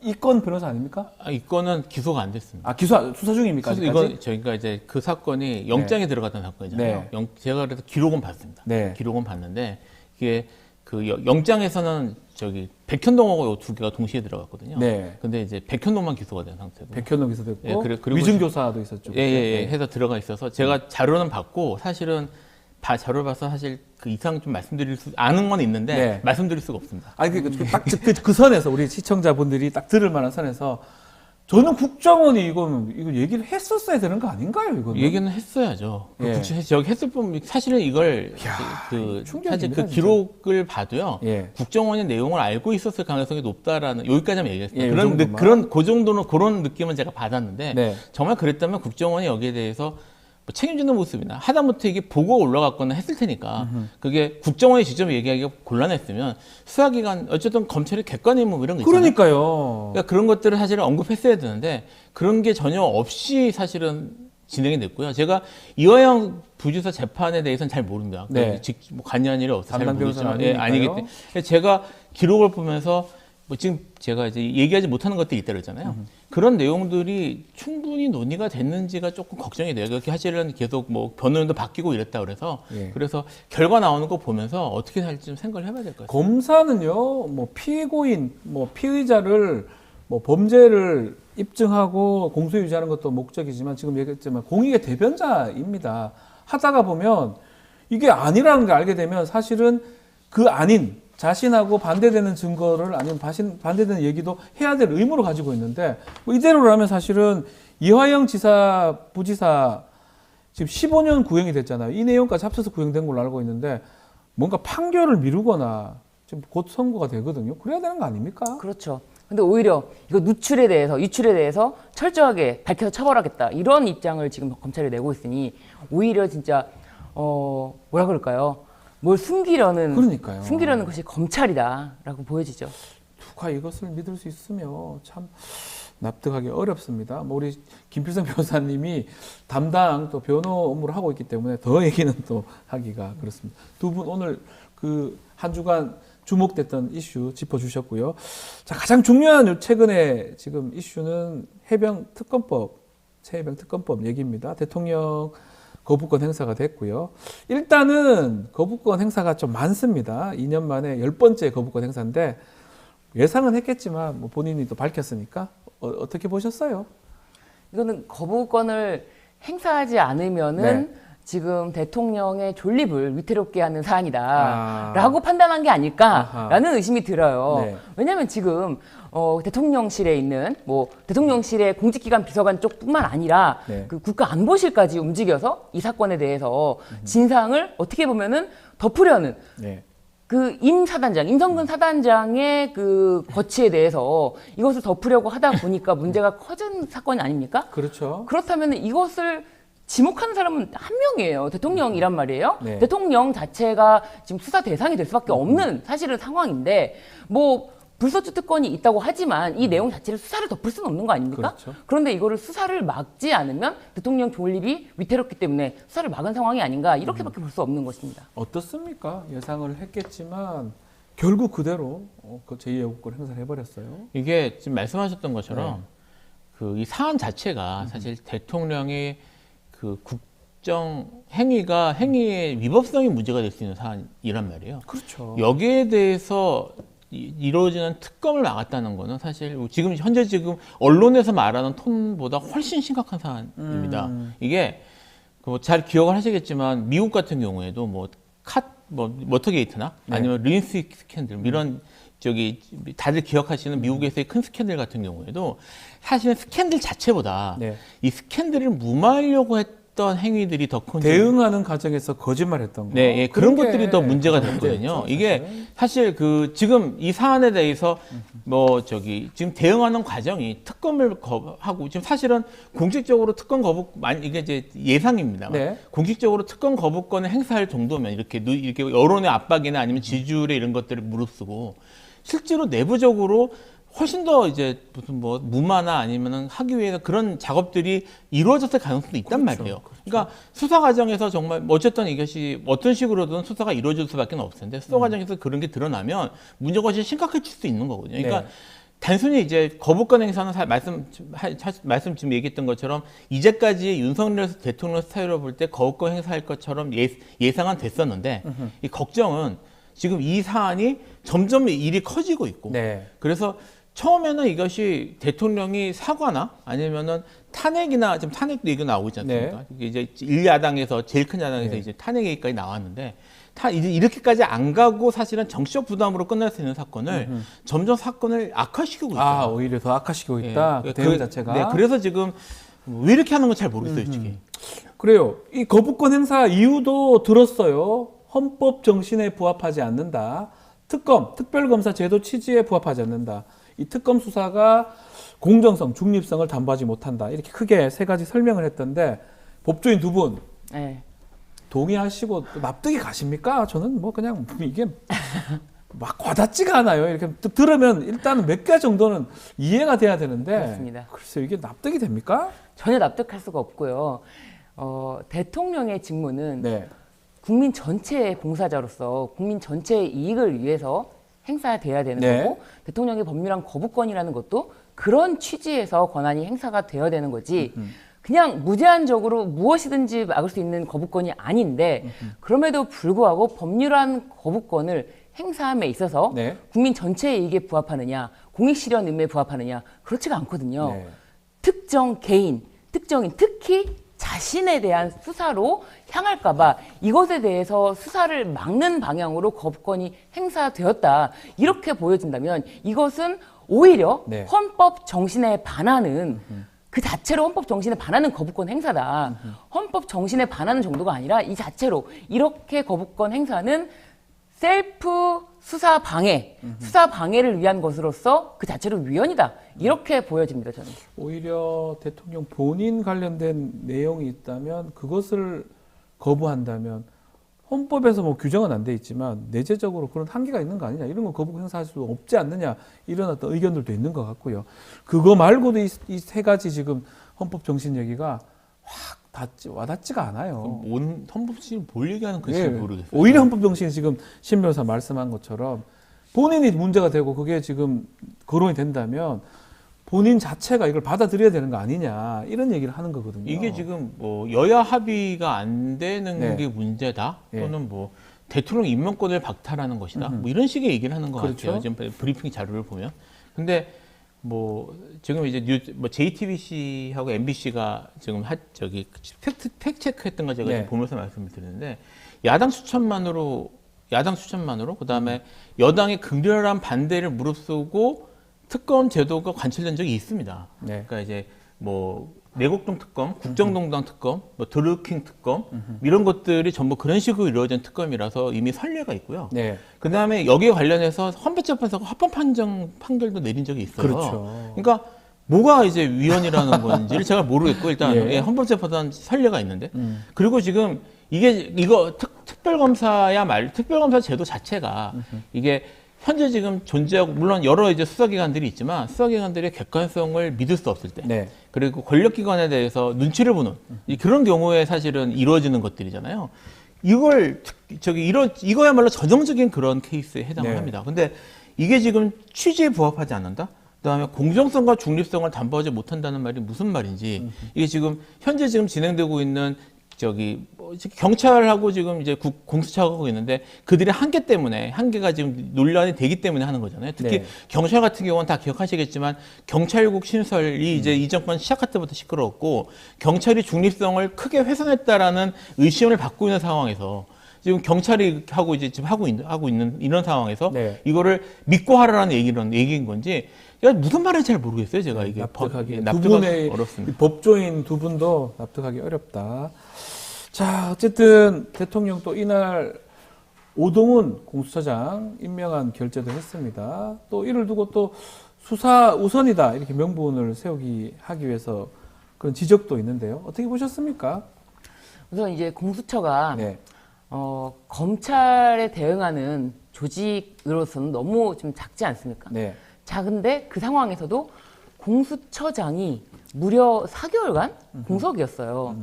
이 건 변호사 아닙니까? 이 건은 기소가 안 됐습니다. 수사 중입니까? 이건 저희가 이제 그 사건이 영장에 들어갔던 사건이잖아요. 네. 제가 그래서 기록은 봤습니다. 네. 기록은 봤는데 이게 그 영장에서는 저기 백현동하고 두 개가 동시에 들어갔거든요. 네. 근데 이제 백현동만 기소가 된 상태고. 백현동 기소됐고 예, 그리고 위증교사도 있었죠. 예, 해서 들어가 있어서 제가 자료는 받고 사실은 자료를 봐서 사실 그 이상 좀 아는 건 있는데 네. 말씀드릴 수가 없습니다. 아니 그 선에서 우리 시청자분들이 딱 들을 만한 선에서 저는 국정원이 이거 얘기를 했었어야 되는 거 아닌가요? 이거는 얘기는 했어야죠. 예. 저기 했을 뿐 사실은 이걸 충격입니다, 사실 그 진짜. 기록을 봐도요. 예. 국정원이 내용을 알고 있었을 가능성이 높다라는 여기까지만 얘기했습니다. 예, 그 정도만. 그런 느낌은 제가 받았는데 네. 정말 그랬다면 국정원이 여기에 대해서 뭐 책임지는 모습이나 하다못해 이게 보고가 올라갔거나 했을 테니까 그게 국정원이 직접 얘기하기가 곤란했으면 수사기관 어쨌든 검찰이 객관의무 뭐 이런 거 있잖아요. 그러니까요. 그러니까 그런 것들을 사실은 언급했어야 되는데 그런 게 전혀 없이 사실은 진행이 됐고요. 제가 이화영 부지사 재판에 대해서는 잘 모릅니다. 네. 뭐 관여한 일이 없어서 잘 담당 모르지만 변호사는 아니기 아니니까요. 때문에 제가 기록을 보면서 뭐 지금 제가 이제 얘기하지 못하는 것들이 있다 그랬잖아요. 그런 내용들이 충분히 논의가 됐는지가 조금 걱정이 돼요. 그렇게 사실은 계속 뭐 변호인도 바뀌고 이랬다 그래서 예. 그래서 결과 나오는 거 보면서 어떻게 할지 좀 생각을 해봐야 될 것 같아요. 검사는요, 뭐 피고인, 뭐 피의자를 뭐 범죄를 입증하고 공소 유지하는 것도 목적이지만 지금 얘기했지만 공익의 대변자입니다. 하다가 보면 이게 아니라는 걸 알게 되면 사실은 그 아닌 자신하고 반대되는 증거를 아니면 반대되는 얘기도 해야 될 의무를 가지고 있는데 뭐 이대로라면 사실은 이화영 지사, 부지사 지금 15년 구형이 됐잖아요. 이 내용까지 합쳐서 구형된 걸로 알고 있는데 뭔가 판결을 미루거나 지금 곧 선고가 되거든요. 그래야 되는 거 아닙니까? 그렇죠. 근데 오히려 이거 유출에 대해서 철저하게 밝혀서 처벌하겠다 이런 입장을 지금 검찰이 내고 있으니 오히려 진짜 뭐라 그럴까요? 뭘 숨기려는 것이 검찰이다라고 보여지죠. 누가 이것을 믿을 수 있으며 참 납득하기 어렵습니다. 뭐 우리 김필성 변호사님이 담당 또 변호 업무를 하고 있기 때문에 더 얘기는 또 하기가 그렇습니다. 두 분 오늘 그 한 주간 주목됐던 이슈 짚어주셨고요. 자, 가장 중요한 최근에 지금 이슈는 해병 특검법, 최해병 특검법 얘기입니다. 대통령 거부권 행사가 됐고요. 일단은 거부권 행사가 좀 많습니다. 2년 만에 10번째 거부권 행사인데 예상은 했겠지만 뭐 본인이 또 밝혔으니까 어떻게 보셨어요? 이거는 거부권을 행사하지 않으면은 지금 대통령의 존립을 위태롭게 하는 사안이다라고 판단한 게 아닐까라는 의심이 들어요. 네. 왜냐하면 지금 대통령실에 있는 뭐 대통령실의 공직기관 비서관 쪽뿐만 아니라 그 국가안보실까지 움직여서 이 사건에 대해서 진상을 어떻게 보면은 덮으려는 그 임성근 사단장의 그 거취에 대해서 이것을 덮으려고 하다 보니까 문제가 커진 사건이 아닙니까? 그렇죠. 그렇다면 이것을 지목하는 사람은 한 명이에요. 대통령이란 말이에요. 대통령 자체가 지금 수사 대상이 될 수밖에 없는 사실은 상황인데 뭐 불소추 특권이 있다고 하지만 이 내용 자체를 수사를 덮을 수는 없는 거 아닙니까? 그렇죠. 그런데 이거를 수사를 막지 않으면 대통령 존립이 위태롭기 때문에 수사를 막은 상황이 아닌가 이렇게밖에 볼 수 없는 것입니다. 어떻습니까? 예상을 했겠지만 결국 그대로 그 제2의혹권 행사를 해버렸어요. 이게 지금 말씀하셨던 것처럼 그 이 사안 자체가 사실 대통령의 그 국정 행위의 위법성이 문제가 될 수 있는 사안이란 말이에요. 그렇죠. 여기에 대해서 이루어지는 특검을 막았다는 거는 사실 현재 언론에서 말하는 톤보다 훨씬 심각한 사안입니다. 이게 잘 기억을 하시겠지만 미국 같은 경우에도 워터게이트나 아니면 린스 스캔들 이런 다들 기억하시는 미국에서의 큰 스캔들 같은 경우에도 사실은 스캔들 자체보다 이 스캔들을 무마하려고 했던 행위들이 더 큰 대응하는 과정에서 거짓말했던 거. 그런 것들이 더 문제가 됐거든요. 이게 사실 지금 이 사안에 대해서 지금 대응하는 과정이 특검을 하고 지금 사실은 공식적으로 특검 이게 이제 예상입니다. 공식적으로 특검 거부권을 행사할 정도면 이렇게 여론의 압박이나 아니면 지지율에 이런 것들을 무릅쓰고 실제로 내부적으로 훨씬 더 이제 무슨 무마나 아니면은 하기 위해서 그런 작업들이 이루어졌을 가능성도 있단 말이에요. 그러니까 수사 과정에서 정말 어쨌든 이것이 어떤 식으로든 수사가 이루어질 수밖에 없을 텐데 수사 과정에서 그런 게 드러나면 문제가 훨씬 심각해질 수 있는 거거든요. 그러니까 단순히 이제 거부권 행사는 말씀 지금 얘기했던 것처럼 이제까지 윤석열 대통령 스타일로 볼 때 거부권 행사할 것처럼 예상은 됐었는데 이 걱정은 지금 이 사안이 점점 일이 커지고 있고 그래서 처음에는 이것이 대통령이 사과나 아니면은 탄핵이나 지금 탄핵도 얘기가 나오고 있지 않습니까? 이제 1야당에서 제일 큰 야당에서 이제 탄핵 얘기까지 나왔는데 이제 이렇게까지 안 가고 사실은 정치적 부담으로 끝날 수 있는 사건을 점점 사건을 악화시키고 있다. 오히려 더 악화시키고 있다. 그 대응 자체가. 그래서 지금 왜 이렇게 하는 건 잘 모르겠어요, 솔직히. 그래요. 이 거부권 행사 이유도 들었어요. 헌법 정신에 부합하지 않는다. 특별검사 제도 취지에 부합하지 않는다. 이 특검 수사가 공정성, 중립성을 담보하지 못한다. 이렇게 크게 세 가지 설명을 했던데 법조인 두 분 동의하시고 납득이 가십니까? 저는 그냥 이게 막 와닿지가 않아요. 이렇게 들으면 일단은 몇 개 정도는 이해가 돼야 되는데 그렇습니다. 글쎄요, 이게 납득이 됩니까? 전혀 납득할 수가 없고요. 대통령의 직무는 국민 전체의 봉사자로서 국민 전체의 이익을 위해서 행사돼야 되는 거고 대통령의 법률안 거부권이라는 것도 그런 취지에서 권한이 행사가 되어야 되는 거지 그냥 무제한적으로 무엇이든지 막을 수 있는 거부권이 아닌데 그럼에도 불구하고 법률안 거부권을 행사함에 있어서 국민 전체의 이익에 부합하느냐 공익실현 의무에 부합하느냐 그렇지가 않거든요. 특정 개인, 특정인, 특히 자신에 대한 수사로 향할까봐 이것에 대해서 수사를 막는 방향으로 거부권이 행사되었다. 이렇게 보여진다면 이것은 오히려 네. 헌법 정신에 반하는 그 자체로 헌법 정신에 반하는 거부권 행사다. 헌법 정신에 반하는 정도가 아니라 이 자체로 이렇게 거부권 행사는 셀프 수사 방해, 수사 방해를 위한 것으로서 그 자체로 위헌이다. 이렇게 보여집니다, 저는. 오히려 대통령 본인 관련된 내용이 있다면 그것을 거부한다면 헌법에서 뭐 규정은 안 돼 있지만 내재적으로 그런 한계가 있는 거 아니냐, 이런 거 거부 행사할 수 없지 않느냐, 이런 어떤 의견들도 있는 것 같고요. 그거 말고도 이 세 가지 지금 헌법 정신 얘기가 확 와닿지가 않아요. 온 헌법심이 뭘 얘기하는 건지 예, 모르겠어요. 오히려 헌법 정신이 지금 신 변호사 말씀한 것처럼 본인이 문제가 되고 그게 지금 거론이 된다면 본인 자체가 이걸 받아들여야 되는 거 아니냐, 이런 얘기를 하는 거거든요. 이게 지금 뭐 여야 합의가 안 되는 네. 게 문제다, 예. 또는 뭐 대통령 임명권을 박탈하는 것이다, 뭐 이런 식의 얘기를 하는 것 그렇죠. 같아요. 지금 브리핑 자료를 보면. 근데 뭐 지금 이제 JTBC하고 MBC가 지금 저기 팩트 체크했던 거 제가 네. 지금 보면서 말씀을 드리는데, 야당 추천만으로 그다음에 여당의 극렬한 반대를 무릅쓰고 특검 제도가 관철된 적이 있습니다. 네. 그러니까 이제 뭐 내곡동 특검, 국정농단 특검, 뭐 드루킹 특검, 이런 것들이 전부 그런 식으로 이루어진 특검이라서 이미 선례가 있고요. 네. 그 다음에 여기에 관련해서 헌법재판소가 합헌 판결도 내린 적이 있어요. 그렇죠. 그러니까 뭐가 이제 위헌이라는 건지를 제가 모르겠고, 일단 예. 예, 헌법재판소 선례가 있는데, 그리고 지금 이거 특별검사 제도 자체가 이게 현재 지금 존재하고, 물론 여러 이제 수사기관들이 있지만 수사기관들의 객관성을 믿을 수 없을 때, 네. 그리고 권력기관에 대해서 눈치를 보는 그런 경우에 사실은 이루어지는 것들이잖아요. 이거야말로 전형적인 그런 케이스에 해당을 네. 합니다. 근데 이게 지금 취지에 부합하지 않는다? 그다음에 공정성과 중립성을 담보하지 못한다는 말이 무슨 말인지, 이게 지금 현재 지금 진행되고 있는 경찰하고 지금 이제 공수처가 하고 있는데 그들의 한계가 지금 논란이 되기 때문에 하는 거잖아요. 특히 네. 경찰 같은 경우는 다 기억하시겠지만 경찰국 신설이 이제 이 정권 시작할 때부터 시끄러웠고, 경찰이 중립성을 크게 훼손했다라는 의심을 받고 있는 상황에서 지금 경찰이 하고 있는 이런 상황에서 네. 이거를 믿고 하라는 얘기인 건지, 무슨 말인지 잘 모르겠어요. 제가 이게 납득하기 두 납득하기 분의 어렵습니다. 법조인 두 분도 납득하기 어렵다. 자, 어쨌든 대통령 또 이날 오동훈 공수처장 임명한 결재도 했습니다. 또 이를 두고 또 수사 우선이다, 이렇게 명분을 하기 위해서 그런 지적도 있는데요. 어떻게 보셨습니까? 우선 이제 공수처가 네. 검찰에 대응하는 조직으로서는 너무 좀 작지 않습니까? 네. 작은데 그 상황에서도 공수처장이 무려 4개월간 공석이었어요.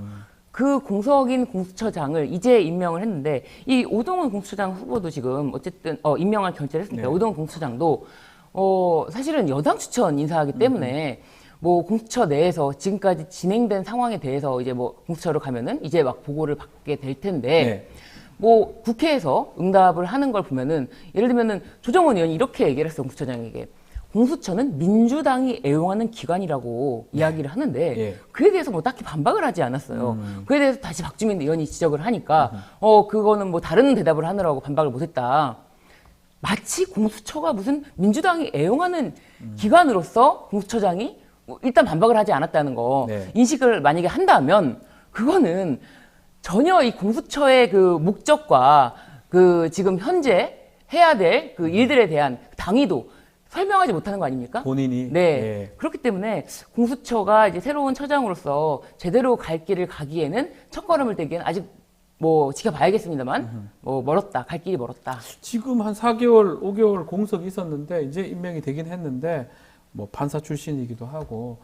그 공석인 공수처장을 이제 임명을 했는데, 이 오동훈 공수처장 후보도 지금 어쨌든 임명할 결재를 했으니까, 네. 오동훈 공수처장도 사실은 여당 추천 인사하기 때문에 뭐 공수처 내에서 지금까지 진행된 상황에 대해서 이제 뭐 공수처로 가면은 이제 막 보고를 받게 될 텐데, 네. 뭐 국회에서 응답을 하는 걸 보면은, 예를 들면은 조정원 의원이 이렇게 얘기를 했어, 공수처장에게. 공수처는 민주당이 애용하는 기관이라고 이야기를 하는데, 예. 그에 대해서 뭐 딱히 반박을 하지 않았어요. 그에 대해서 다시 박주민 의원이 지적을 하니까 그거는 뭐 다른 대답을 하느라고 반박을 못했다. 마치 공수처가 무슨 민주당이 애용하는 기관으로서 공수처장이 일단 반박을 하지 않았다는 거 네. 인식을 만약에 한다면, 그거는 전혀 이 공수처의 그 목적과 그 지금 현재 해야 될 그 일들에 대한 당위도 설명하지 못하는 거 아닙니까? 본인이. 네. 예. 그렇기 때문에 공수처가 이제 새로운 처장으로서 제대로 갈 길을 가기에는, 첫걸음을 떼기에는 아직 뭐 지켜봐야겠습니다만, 뭐 멀었다, 갈 길이 멀었다. 지금 한 4개월, 5개월 공석이 있었는데 이제 임명이 되긴 했는데, 뭐 판사 출신이기도 하고,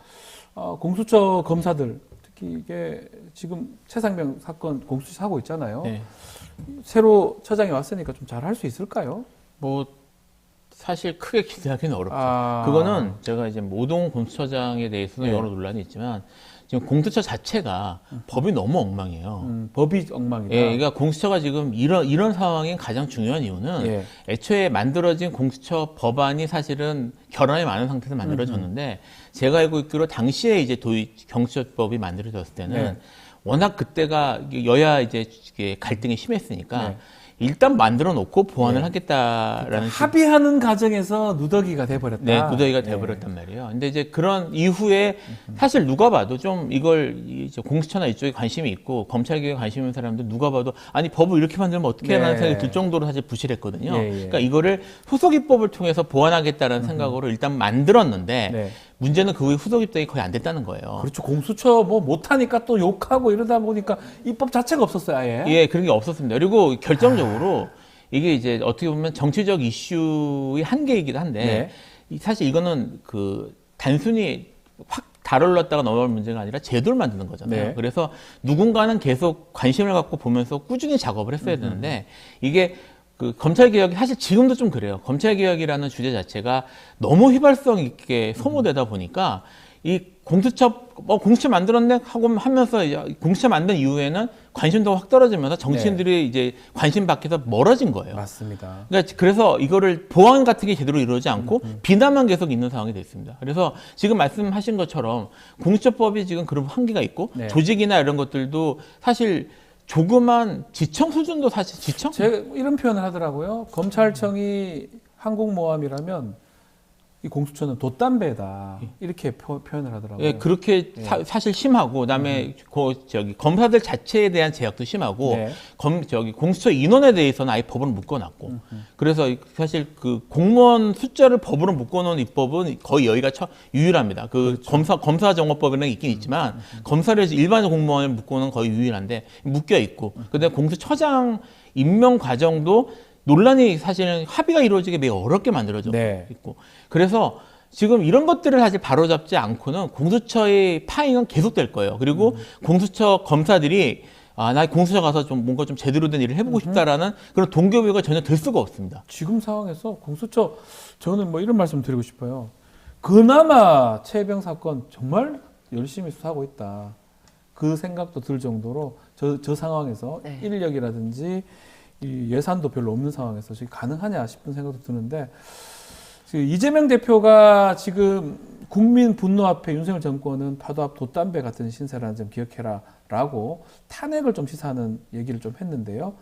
공수처 검사들, 특히 이게 지금 최상병 사건 공수처 하고 있잖아요. 네. 새로 처장이 왔으니까 좀 잘 할 수 있을까요? 뭐 사실 크게 기대하기는 어렵죠. 아. 그거는 제가 이제 오동훈 공수처장에 대해서는 네. 여러 논란이 있지만, 지금 공수처 자체가 법이 너무 엉망이에요. 법이 엉망이다. 예, 그러니까 공수처가 지금 이런 상황인 가장 중요한 이유는 예. 애초에 만들어진 공수처 법안이 사실은 결함이 많은 상태에서 만들어졌는데 제가 알고 있기로 당시에 이제 경수처법이 만들어졌을 때는 네. 워낙 그때가 여야 이제 갈등이 심했으니까 네. 일단 만들어 놓고 보완을 하겠다라는 합의하는 과정에서 누더기가 돼버렸다. 네, 무더기가 돼버렸단 말이에요. 근데 이제 그런 이후에 사실 누가 봐도 좀 이걸 이제 공수처나 이쪽에 관심이 있고 검찰개혁에 관심 있는 사람들 누가 봐도 아니 법을 이렇게 만들면 어떻게 하는 생각이 들 정도로 사실 부실했거든요. 예, 예. 그러니까 이거를 후속입법을 통해서 보완하겠다라는 생각으로 일단 만들었는데 네. 문제는 그 후에 후속 입법이 거의 안 됐다는 거예요. 그렇죠. 공수처 뭐 못하니까 또 욕하고 이러다 보니까 입법 자체가 없었어요, 아예. 예, 그런 게 없었습니다. 그리고 결정적으로 이게 이제 어떻게 보면 정치적 이슈의 한계이기도 한데 사실 이거는 그 단순히 확 다룰렀다가 넘어갈 문제가 아니라 제도를 만드는 거잖아요. 네. 그래서 누군가는 계속 관심을 갖고 보면서 꾸준히 작업을 했어야 되는데 이게 그 검찰개혁이 사실 지금도 좀 그래요. 검찰개혁이라는 주제 자체가 너무 휘발성 있게 소모되다 보니까 이 공수처 만들었네 하고 하면서 공수처 만든 이후에는 관심도가 확 떨어지면서 정치인들이 이제 관심 밖에서 멀어진 거예요. 맞습니다. 그러니까 그래서 이거를 보완 같은 게 제대로 이루어지지 않고 비난만 계속 있는 상황이 됐습니다. 그래서 지금 말씀하신 것처럼 공수처법이 지금 그런 한계가 있고 네. 조직이나 이런 것들도 사실 조그만 지청 수준도 사실 지청? 제가 이런 표현을 하더라고요. 검찰청이 항공모함이라면 이 공수처는 돛담배다. 이렇게 표현을 하더라고요. 예, 그렇게 사실 심하고 그다음에 검사들 자체에 대한 제약도 심하고 네. 공수처 인원에 대해서는 아예 법으로 묶어놨고 그래서 사실 그 공무원 숫자를 법으로 묶어놓은 입법은 거의 여기가 유일합니다. 그 그렇죠. 검사 정어법에는 있긴 있지만 검사를 일반 공무원을 묶고는 거의 유일한데 묶여 있고 그다음에 공수처장 임명 과정도 논란이 사실은 합의가 이루어지기 매우 어렵게 만들어져 있고 그래서 지금 이런 것들을 사실 바로잡지 않고는 공수처의 파행은 계속될 거예요. 그리고 공수처 검사들이 나 공수처 가서 좀 뭔가 좀 제대로 된 일을 해보고 싶다라는 그런 동기부여가 전혀 될 수가 없습니다. 지금 상황에서 공수처 저는 뭐 이런 말씀 드리고 싶어요. 그나마 최혜병 사건 정말 열심히 수사하고 있다. 그 생각도 들 정도로 저 상황에서 인력이라든지 이 예산도 별로 없는 상황에서 지금 가능하냐 싶은 생각도 드는데 지금 이재명 대표가 지금 국민 분노 앞에 윤석열 정권은 파도 앞 돛담배 같은 신세라는 점 기억해라라고 탄핵을 좀 시사하는 얘기를 좀 했는데요.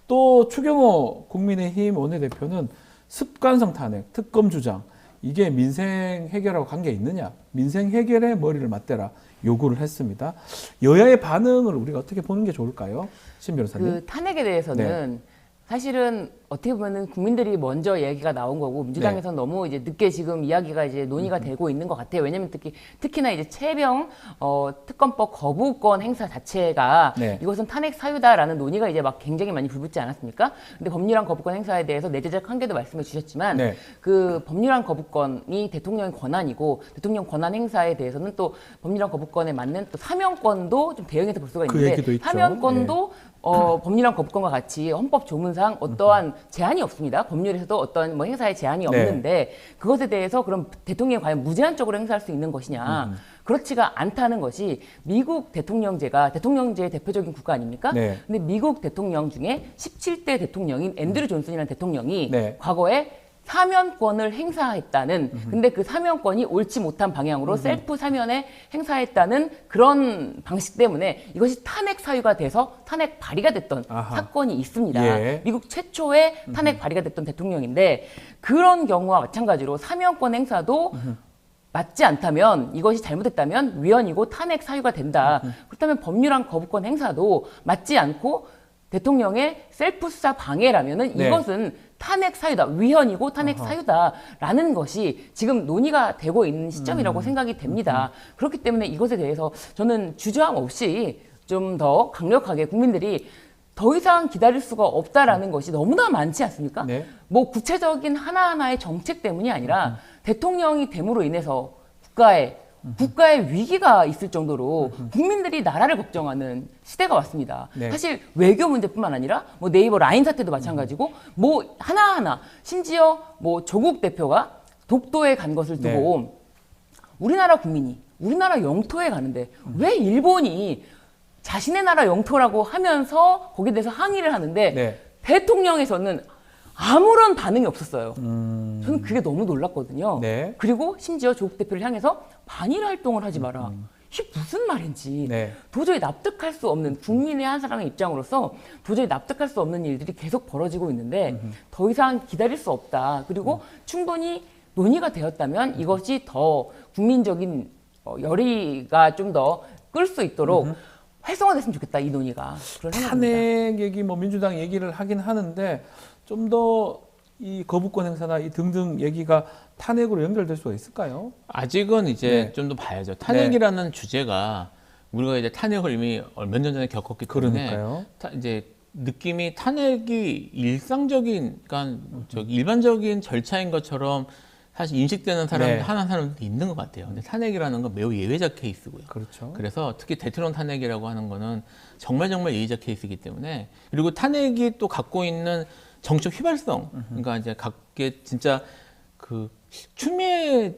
또 추경호 국민의힘 원내대표는 습관성 탄핵, 특검 주장 이게 민생 해결하고 관계 있느냐? 민생 해결에 머리를 맞대라 요구를 했습니다. 여야의 반응을 우리가 어떻게 보는 게 좋을까요? 신 변호사님. 그 탄핵에 대해서는 사실은 어떻게 보면은 국민들이 먼저 얘기가 나온 거고 민주당에서는 너무 이제 늦게 지금 이야기가 이제 논의가 되고 있는 것 같아요. 왜냐하면 특히나 이제 최병 특검법 거부권 행사 자체가 이것은 탄핵 사유다라는 논의가 이제 막 굉장히 많이 불붙지 않았습니까? 근데 법률안 거부권 행사에 대해서 내재적 한계도 말씀해 주셨지만 그 법률안 거부권이 대통령의 권한이고 대통령 권한 행사에 대해서는 또 법률안 거부권에 맞는 또 사면권도 좀 대응해서 볼 수가 있는데 사면권도 법률안 거부권과 같이 헌법 조문상 어떠한 제한이 없습니다. 법률에서도 어떤 뭐 행사에 제한이 없는데 그것에 대해서 그럼 대통령이 과연 무제한적으로 행사할 수 있는 것이냐. 그렇지가 않다는 것이 미국 대통령제가 대통령제의 대표적인 국가 아닙니까? 근데 미국 대통령 중에 17대 대통령인 앤드류 존슨이라는 대통령이 과거에 사면권을 행사했다는 근데 그 사면권이 옳지 못한 방향으로 셀프 사면에 행사했다는 그런 방식 때문에 이것이 탄핵 사유가 돼서 탄핵 발의가 됐던 사건이 있습니다. 미국 최초의 탄핵 발의가 됐던 대통령인데 그런 경우와 마찬가지로 사면권 행사도 맞지 않다면 이것이 잘못했다면 위헌이고 탄핵 사유가 된다. 그렇다면 법률안 거부권 행사도 맞지 않고 대통령의 셀프 수사 방해라면은 이것은 탄핵 사유다, 위헌이고 탄핵 사유다라는 것이 지금 논의가 되고 있는 시점이라고 생각이 됩니다. 그렇기 때문에 이것에 대해서 저는 주저함 없이 좀 더 강력하게 국민들이 더 이상 기다릴 수가 없다라는 것이 너무나 많지 않습니까? 뭐 구체적인 하나하나의 정책 때문이 아니라 대통령이 됨으로 인해서 국가의 위기가 있을 정도로 국민들이 나라를 걱정하는 시대가 왔습니다. 사실 외교 문제뿐만 아니라 뭐 네이버 라인 사태도 마찬가지고 뭐 하나하나 심지어 뭐 조국 대표가 독도에 간 것을 두고 우리나라 국민이 우리나라 영토에 가는데 왜 일본이 자신의 나라 영토라고 하면서 거기에 대해서 항의를 하는데 네. 대통령에서는 아무런 반응이 없었어요. 저는 그게 너무 놀랐거든요. 네. 그리고 심지어 조국 대표를 향해서 반일 활동을 하지 마라. 이게 무슨 말인지 네. 도저히 납득할 수 없는 국민의 한 사람의 입장으로서 도저히 납득할 수 없는 일들이 계속 벌어지고 있는데 더 이상 기다릴 수 없다. 그리고 충분히 논의가 되었다면 이것이 더 국민적인 열의가 좀 더 끌 수 있도록 활성화됐으면 좋겠다. 이 논의가. 그런 생각입니다. 탄핵 얘기, 뭐 민주당 얘기를 하긴 하는데 좀 더 이 거부권 행사나 이 등등 얘기가 탄핵으로 연결될 수가 있을까요? 아직은 이제 네. 좀 더 봐야죠. 탄핵이라는 주제가 우리가 이제 탄핵을 이미 몇 년 전에 겪었기 때문에 그러니까요. 이제 느낌이 탄핵이 일상적인, 그러니까 저기 일반적인 절차인 것처럼 사실 인식되는 사람 네. 하는 사람도 있는 것 같아요. 근데 탄핵이라는 건 매우 예외적 케이스고요. 그렇죠. 그래서 특히 대통령 탄핵이라고 하는 거는 정말 예외적 케이스이기 때문에, 그리고 탄핵이 또 갖고 있는 정책 휘발성, 그러니까 이제 각계 진짜 그 추미애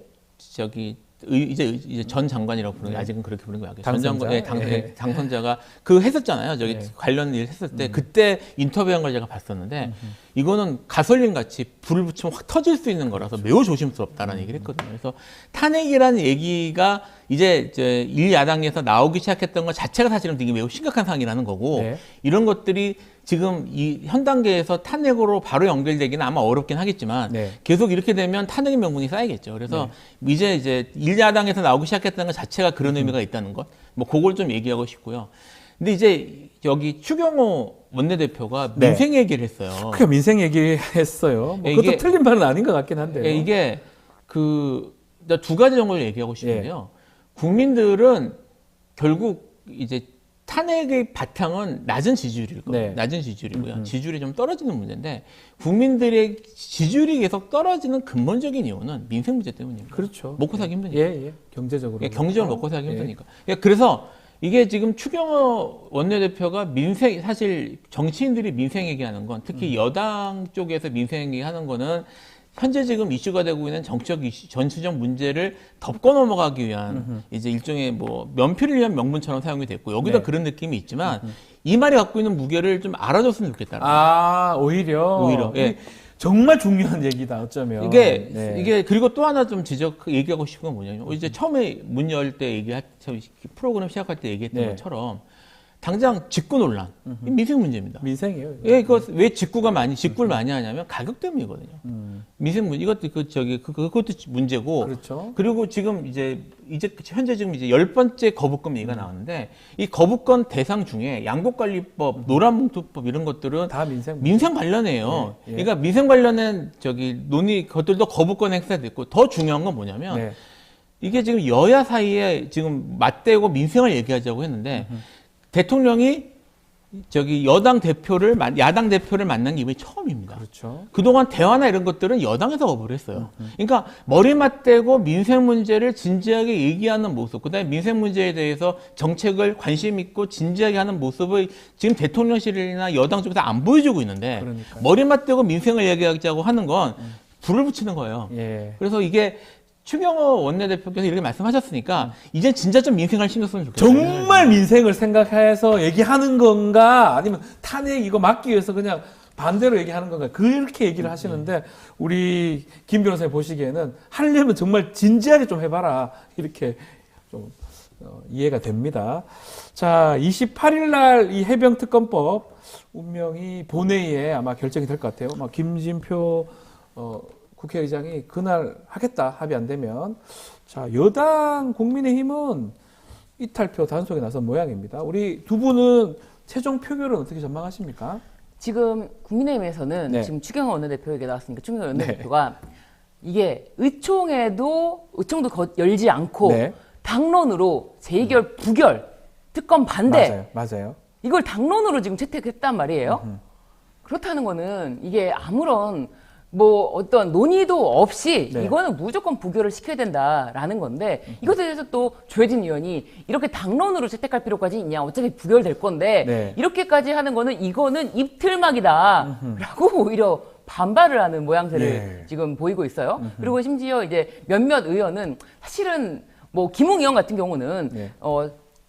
이제 전 장관이라고 부르는 게 아직은 그렇게 부르는 거예요. 전 장관, 당선자가 그 했었잖아요. 저기 관련 일 했을 때 그때 인터뷰한 걸 제가 봤었는데 이거는 가솔린 같이 불을 붙이면 확 터질 수 있는 거라서 매우 조심스럽다라는 얘기를 했거든요. 그래서 탄핵이라는 얘기가 이제 일야당에서 나오기 시작했던 것 자체가 사실은 되게 매우 심각한 상황이라는 거고 네. 이런 것들이 지금 이 현 단계에서 탄핵으로 바로 연결되기는 아마 어렵긴 하겠지만 네. 계속 이렇게 되면 탄핵의 명분이 쌓이겠죠. 그래서 이제 일야당에서 나오기 시작했다는 것 자체가 그런 의미가 있다는 것, 뭐 그걸 좀 얘기하고 싶고요. 근데 이제 여기 추경호 원내대표가 네. 민생 얘기를 했어요. 그게 민생 얘기했어요. 뭐 그것도 이게- 틀린 말은 아닌 것 같긴 한데요. 이게 두 가지 정도를 얘기하고 싶은데요. 국민들은 결국 이제 탄핵의 바탕은 낮은 지지율일 거예요. 네. 낮은 지지율이고요. 지지율이 좀 떨어지는 문제인데 국민들의 지지율이 계속 떨어지는 근본적인 이유는 민생 문제 때문입니다. 그렇죠. 먹고 살기 힘드니까. 예. 경제적으로. 경제적으로 먹고 살기 예. 힘드니까. 그래서 이게 지금 추경호 원내대표가 민생, 사실 정치인들이 민생 얘기하는 건 특히 여당 쪽에서 민생 얘기하는 거는 현재 지금 이슈가 되고 있는 정치적 이슈, 전수적 문제를 덮고 넘어가기 위한 이제 일종의 뭐 면피를 위한 명분처럼 사용이 됐고 여기다 네. 그런 느낌이 있지만 이 말이 갖고 있는 무게를 좀 알아줬으면 좋겠다. 오히려. 예. 정말 중요한 얘기다, 어쩌면. 이게 네. 그리고 또 하나 좀 얘기하고 싶은 건 뭐냐면 이제 처음에 문 열 때 프로그램 시작할 때 얘기했던 네. 것처럼 당장 직구 논란, 이 민생 문제입니다. 민생이에요. 이거. 예, 왜 직구를 많이 하냐면 가격 때문이거든요. 민생 문제, 이것도 그것도 문제고. 그렇죠. 그리고 지금 이제 현재 지금 이제 10번째 거부권 얘기가 나왔는데 이 거부권 대상 중에 양곡관리법, 노란봉투법 이런 것들은 다 민생. 민생 관련해요. 예. 그러니까 민생 관련된 논의 그것들도 거부권 행사됐고 더 중요한 건 뭐냐면 네. 이게 지금 여야 사이에 지금 맞대고 민생을 얘기하자고 했는데 대통령이 야당 대표를 만난 게 이번이 처음입니다. 그렇죠. 그동안 대화나 이런 것들은 여당에서 거부를 했어요. 그러니까 머리 맞대고 민생 문제를 진지하게 얘기하는 모습, 그다음에 민생 문제에 대해서 정책을 관심 있고 진지하게 하는 모습을 지금 대통령실이나 여당 쪽에서 안 보여주고 있는데 그러니까요. 머리 맞대고 민생을 얘기하자고 하는 건 불을 붙이는 거예요. 예. 그래서 이게 추경호 원내대표께서 이렇게 말씀하셨으니까 이제 진짜 좀 민생을 신경 쓰면 좋겠다. 정말 민생을 생각해서 얘기하는 건가? 아니면 탄핵 이거 막기 위해서 그냥 반대로 얘기하는 건가? 그렇게 얘기를 하시는데 우리 김 변호사님 보시기에는 하려면 정말 진지하게 좀 해봐라. 이렇게 좀 이해가 됩니다. 자, 28일 날 이 해병특검법 운명이 본회의에 아마 결정이 될 것 같아요. 김진표 국회의장이 그날 하겠다, 합의 안 되면. 자, 여당 국민의힘은 이탈표 단속에 나선 모양입니다. 우리 두 분은 최종 표결은 어떻게 전망하십니까? 지금 국민의힘에서는 네. 지금 추경호 원내대표에게 나왔으니까 추경호 원내대표가 이게 의총도 열지 않고 네. 당론으로 재의결 부결 특검 반대 맞아요. 이걸 당론으로 지금 채택했단 말이에요. 그렇다는 거는 이게 아무런 뭐 어떤 논의도 없이 네. 이거는 무조건 부결을 시켜야 된다라는 건데 이것에 대해서 또 조혜진 의원이 이렇게 당론으로 채택할 필요까지 있냐, 어차피 부결될 건데 네. 이렇게까지 하는 거는 이거는 입틀막이다라고 오히려 반발을 하는 모양새를 예. 지금 보이고 있어요. 그리고 심지어 이제 몇몇 의원은 사실은 뭐 김웅 의원 같은 경우는 네.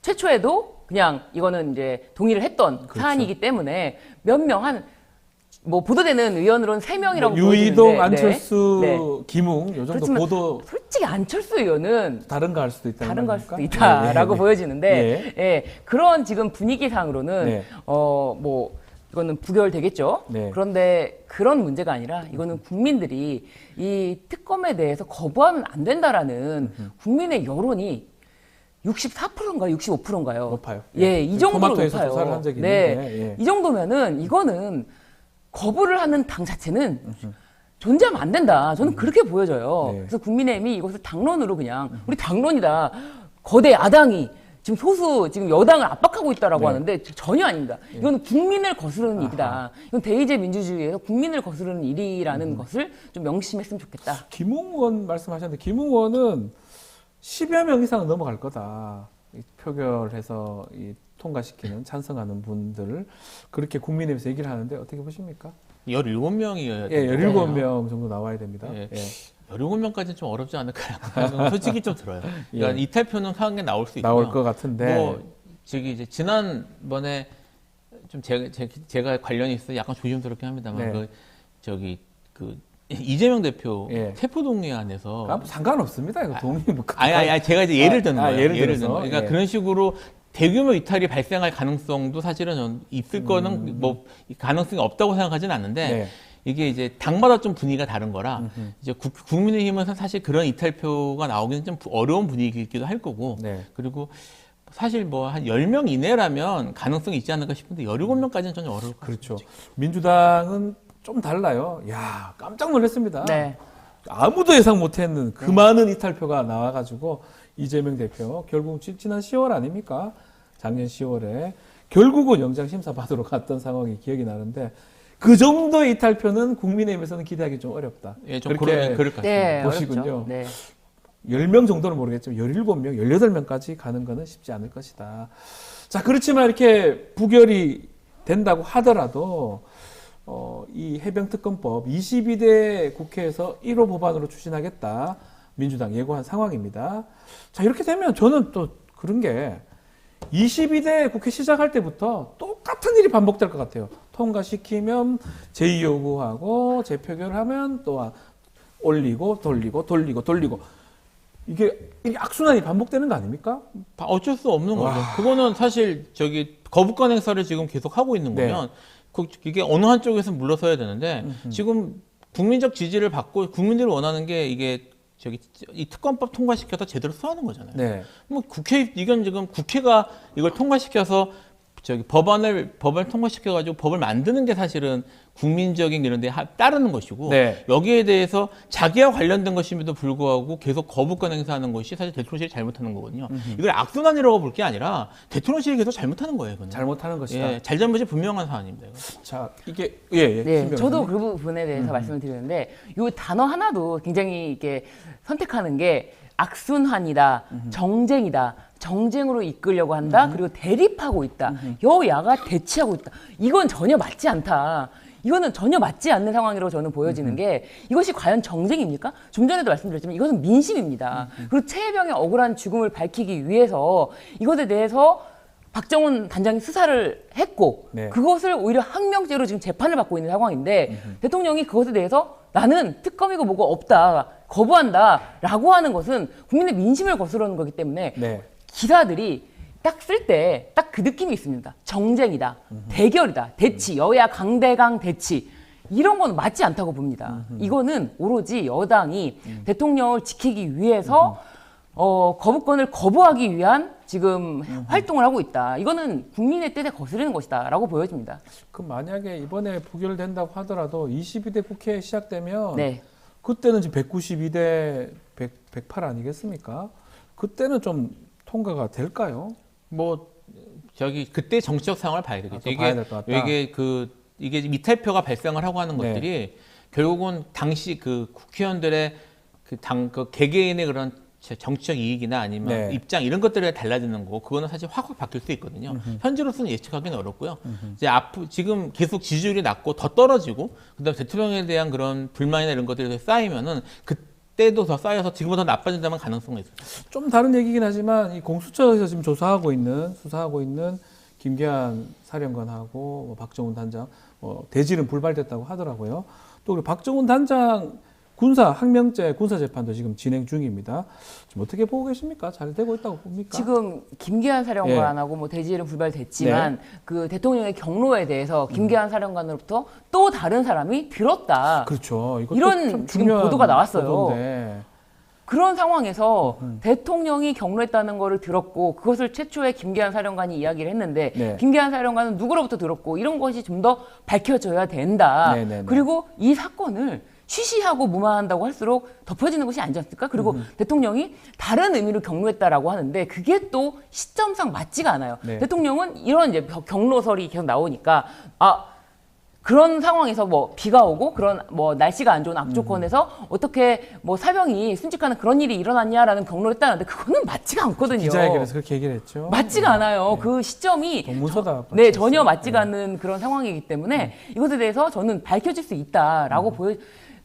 최초에도 그냥 이거는 이제 동의를 했던 그렇죠. 사안이기 때문에 몇 명 뭐 보도되는 의원으로는 3명이라고 뭐 유이동, 보여지는데 안철수, 네. 김웅 요 정도 그렇지만 보도 솔직히 안철수 의원은 다른가 할 수도 있다. 다른 걸 수도 있다라고 보여지는데 예. 예, 그런 지금 분위기상으로는 네. 뭐 이거는 부결되겠죠. 네. 그런데 그런 문제가 아니라 이거는 국민들이 이 특검에 대해서 거부하면 안 된다라는 국민의 여론이 64%인가요? 65%인가요? 높아요. 예, 이 정도로 토마토에서 높아요. 조사를 한 적이 네, 있는데, 예. 이 정도면은 이거는 거부를 하는 당 자체는 존재하면 안 된다. 저는 그렇게 보여져요. 네. 그래서 국민의힘이 이것을 당론으로 그냥 우리 당론이다. 거대 야당이 지금 소수 지금 여당을 압박하고 있다라고 네. 하는데 전혀 아닙니다. 이건 국민을 거스르는 일이다. 이건 대의제 민주주의에서 국민을 거스르는 일이라는 것을 좀 명심했으면 좋겠다. 김웅 의원 말씀하셨는데 김웅 의원은 10여 명 이상은 넘어갈 거다. 이 표결해서 이 통과시키는 찬성하는 분들을 그렇게 국민의힘에서 얘기를 하는데 어떻게 보십니까? 17명이어야 예, 돼요. 17명 정도 나와야 됩니다. 예. 예. 17명까지는 좀 어렵지 않을까요? 솔직히 좀 들어요. 그러니까 예. 이탈표는 상하게 나올 수 있고요. 나올 것 같은데. 뭐 저기 이제 지난번에 좀 제가 관련이 있어 약간 조심스럽긴 합니다만 네. 그 이재명 대표 예. 체포동의안에서 아, 뭐 상관없습니다. 이거 동의 뭐 아니 제가 이제 예를 드는 거예요. 예를 예를 들어서. 드는 거. 그러니까 예. 그런 식으로 대규모 이탈이 발생할 가능성도 사실은 저는 있을 거는 뭐 가능성이 없다고 생각하지는 않는데 네. 이게 이제 당마다 좀 분위기가 다른 거라 이제 국민의힘은 사실 그런 이탈표가 나오기는 좀 어려운 분위기이기도 할 거고 네. 그리고 사실 뭐 한 10명 이내라면 가능성이 있지 않을까 싶은데 17명까지는 전혀 어려울 것 같아요. 그렇죠. 민주당은 좀 달라요. 야, 깜짝 놀랐습니다. 네. 아무도 예상 못했는 그 많은 이탈표가 나와가지고 이재명 대표 결국 지난 10월 아닙니까? 작년 10월에 결국은 영장 심사 받으러 갔던 상황이 기억이 나는데 그 정도의 이탈표는 국민의힘에서는 기대하기 좀 어렵다. 예, 좀 그렇게 그럴 것 같습니다. 네, 보시군요. 어렵죠. 네. 10명 정도는 모르겠지만 17명, 18명까지 가는 거는 쉽지 않을 것이다. 자, 그렇지만 이렇게 부결이 된다고 하더라도 이 해병특검법 22대 국회에서 1호 법안으로 추진하겠다. 민주당 예고한 상황입니다. 자, 이렇게 되면 저는 또 그런 게 22대 국회 시작할 때부터 똑같은 일이 반복될 것 같아요. 통과시키면 제2 요구하고 재표결하면 또 올리고 돌리고 이게 악순환이 반복되는 거 아닙니까? 어쩔 수 없는 거죠. 그거는 사실 거부권 행사를 지금 계속 하고 있는 네. 거면 이게 어느 한쪽에서 물러서야 되는데 지금 국민적 지지를 받고 국민들이 원하는 게 이게 이 특검법 통과시켜서 제대로 수하는 거잖아요. 네. 뭐 이건 지금 국회가 이걸 통과시켜서 법을 통과시켜가지고 법을 만드는 게 사실은 국민적인 이런 데 따르는 것이고 네. 여기에 대해서 자기와 관련된 것임에도 불구하고 계속 거부권 행사하는 것이 사실 대통령실이 잘못하는 거거든요. 이걸 악순환이라고 볼 게 아니라 대통령실이 계속 잘못하는 거예요. 이거는. 잘못하는 것이다. 예, 잘잘못이 분명한 사안입니다. 이거. 자, 이게 예. 네, 김 저도 변호사님. 그 부분에 대해서 말씀을 드리는데 이 단어 하나도 굉장히 이렇게 선택하는 게 악순환이다, 정쟁이다, 정쟁으로 이끌려고 한다, 그리고 대립하고 있다, 여야가 대치하고 있다. 이건 전혀 맞지 않다. 이거는 전혀 맞지 않는 상황이라고 저는 보여지는 게 이것이 과연 정쟁입니까? 좀 전에도 말씀드렸지만 이것은 민심입니다. 그리고 최혜병의 억울한 죽음을 밝히기 위해서 이것에 대해서 박정훈 단장이 수사를 했고 네. 그것을 오히려 항명죄로 지금 재판을 받고 있는 상황인데 대통령이 그것에 대해서 나는 특검이고 뭐고 없다, 거부한다라고 하는 것은 국민의 민심을 거스르는 거기 때문에 네. 기사들이 딱 쓸 때 딱 그 느낌이 있습니다. 정쟁이다, 대결이다, 대치, 여야 강대강 대치. 이런 건 맞지 않다고 봅니다. 이거는 오로지 여당이 대통령을 지키기 위해서 거부권을 거부하기 위한 지금 활동을 하고 있다. 이거는 국민의 뜻에 거스르는 것이다라고 보여집니다. 그 만약에 이번에 부결된다고 하더라도 22대 국회 시작되면 네. 그때는 지금 192대 108 아니겠습니까? 그때는 좀 통과가 될까요? 뭐 그때 정치적 상황을 봐야 되겠죠. 또 봐야 될것 같다. 이게 이탈표가 발생을 하고 하는 네. 것들이 결국은 당시 국회의원들의 개개인의 그런 정치적 이익이나 아니면 네. 입장 이런 것들에 달라지는 거고 그거는 사실 확 바뀔 수 있거든요. 현재로서는 예측하기는 어렵고요. 이제 지금 계속 지지율이 낮고 더 떨어지고 그다음에 대통령에 대한 그런 불만이나 이런 것들이 쌓이면은 때도 더 쌓여서 지금보다 나빠진다면 가능성이 있어요. 좀 다른 얘기긴 하지만 이 공수처에서 지금 수사하고 있는 김계한 사령관하고 뭐 박정훈 단장 대질은 불발됐다고 하더라고요. 또 그리고 박정훈 단장 항명죄 군사 재판도 지금 진행 중입니다. 지금 어떻게 보고 계십니까? 잘 되고 있다고 봅니까? 지금 김계한 사령관하고 뭐 대지일은 불발됐지만 그 대통령의 경로에 대해서 김계한 사령관으로부터 또 다른 사람이 들었다. 그렇죠. 이것도 이런 참 지금 중요한 보도가 나왔어요. 보도인데. 그런 상황에서 대통령이 경로했다는 거를 들었고 그것을 최초에 김계한 사령관이 이야기를 했는데 네. 김계한 사령관은 누구로부터 들었고 이런 것이 좀 더 밝혀져야 된다. 네네네. 그리고 이 사건을 쉬쉬하고 무마한다고 할수록 덮어지는 것이 아니지 않습니까? 그리고 대통령이 다른 의미로 경로했다라고 하는데 그게 또 시점상 맞지가 않아요. 네. 대통령은 이런 이제 경로설이 계속 나오니까 그런 상황에서 뭐 비가 오고 그런 뭐 날씨가 안 좋은 악조건에서 어떻게 뭐 사병이 순직하는 그런 일이 일어났냐라는 경로를 했다는데 그거는 맞지가 않거든요. 기자회견에서 그렇게 얘기를 했죠. 맞지가 않아요. 그 시점이 동문서다. 네, 전혀 맞지가 않는 그런 상황이기 때문에 이것에 대해서 저는 밝혀질 수 있다라고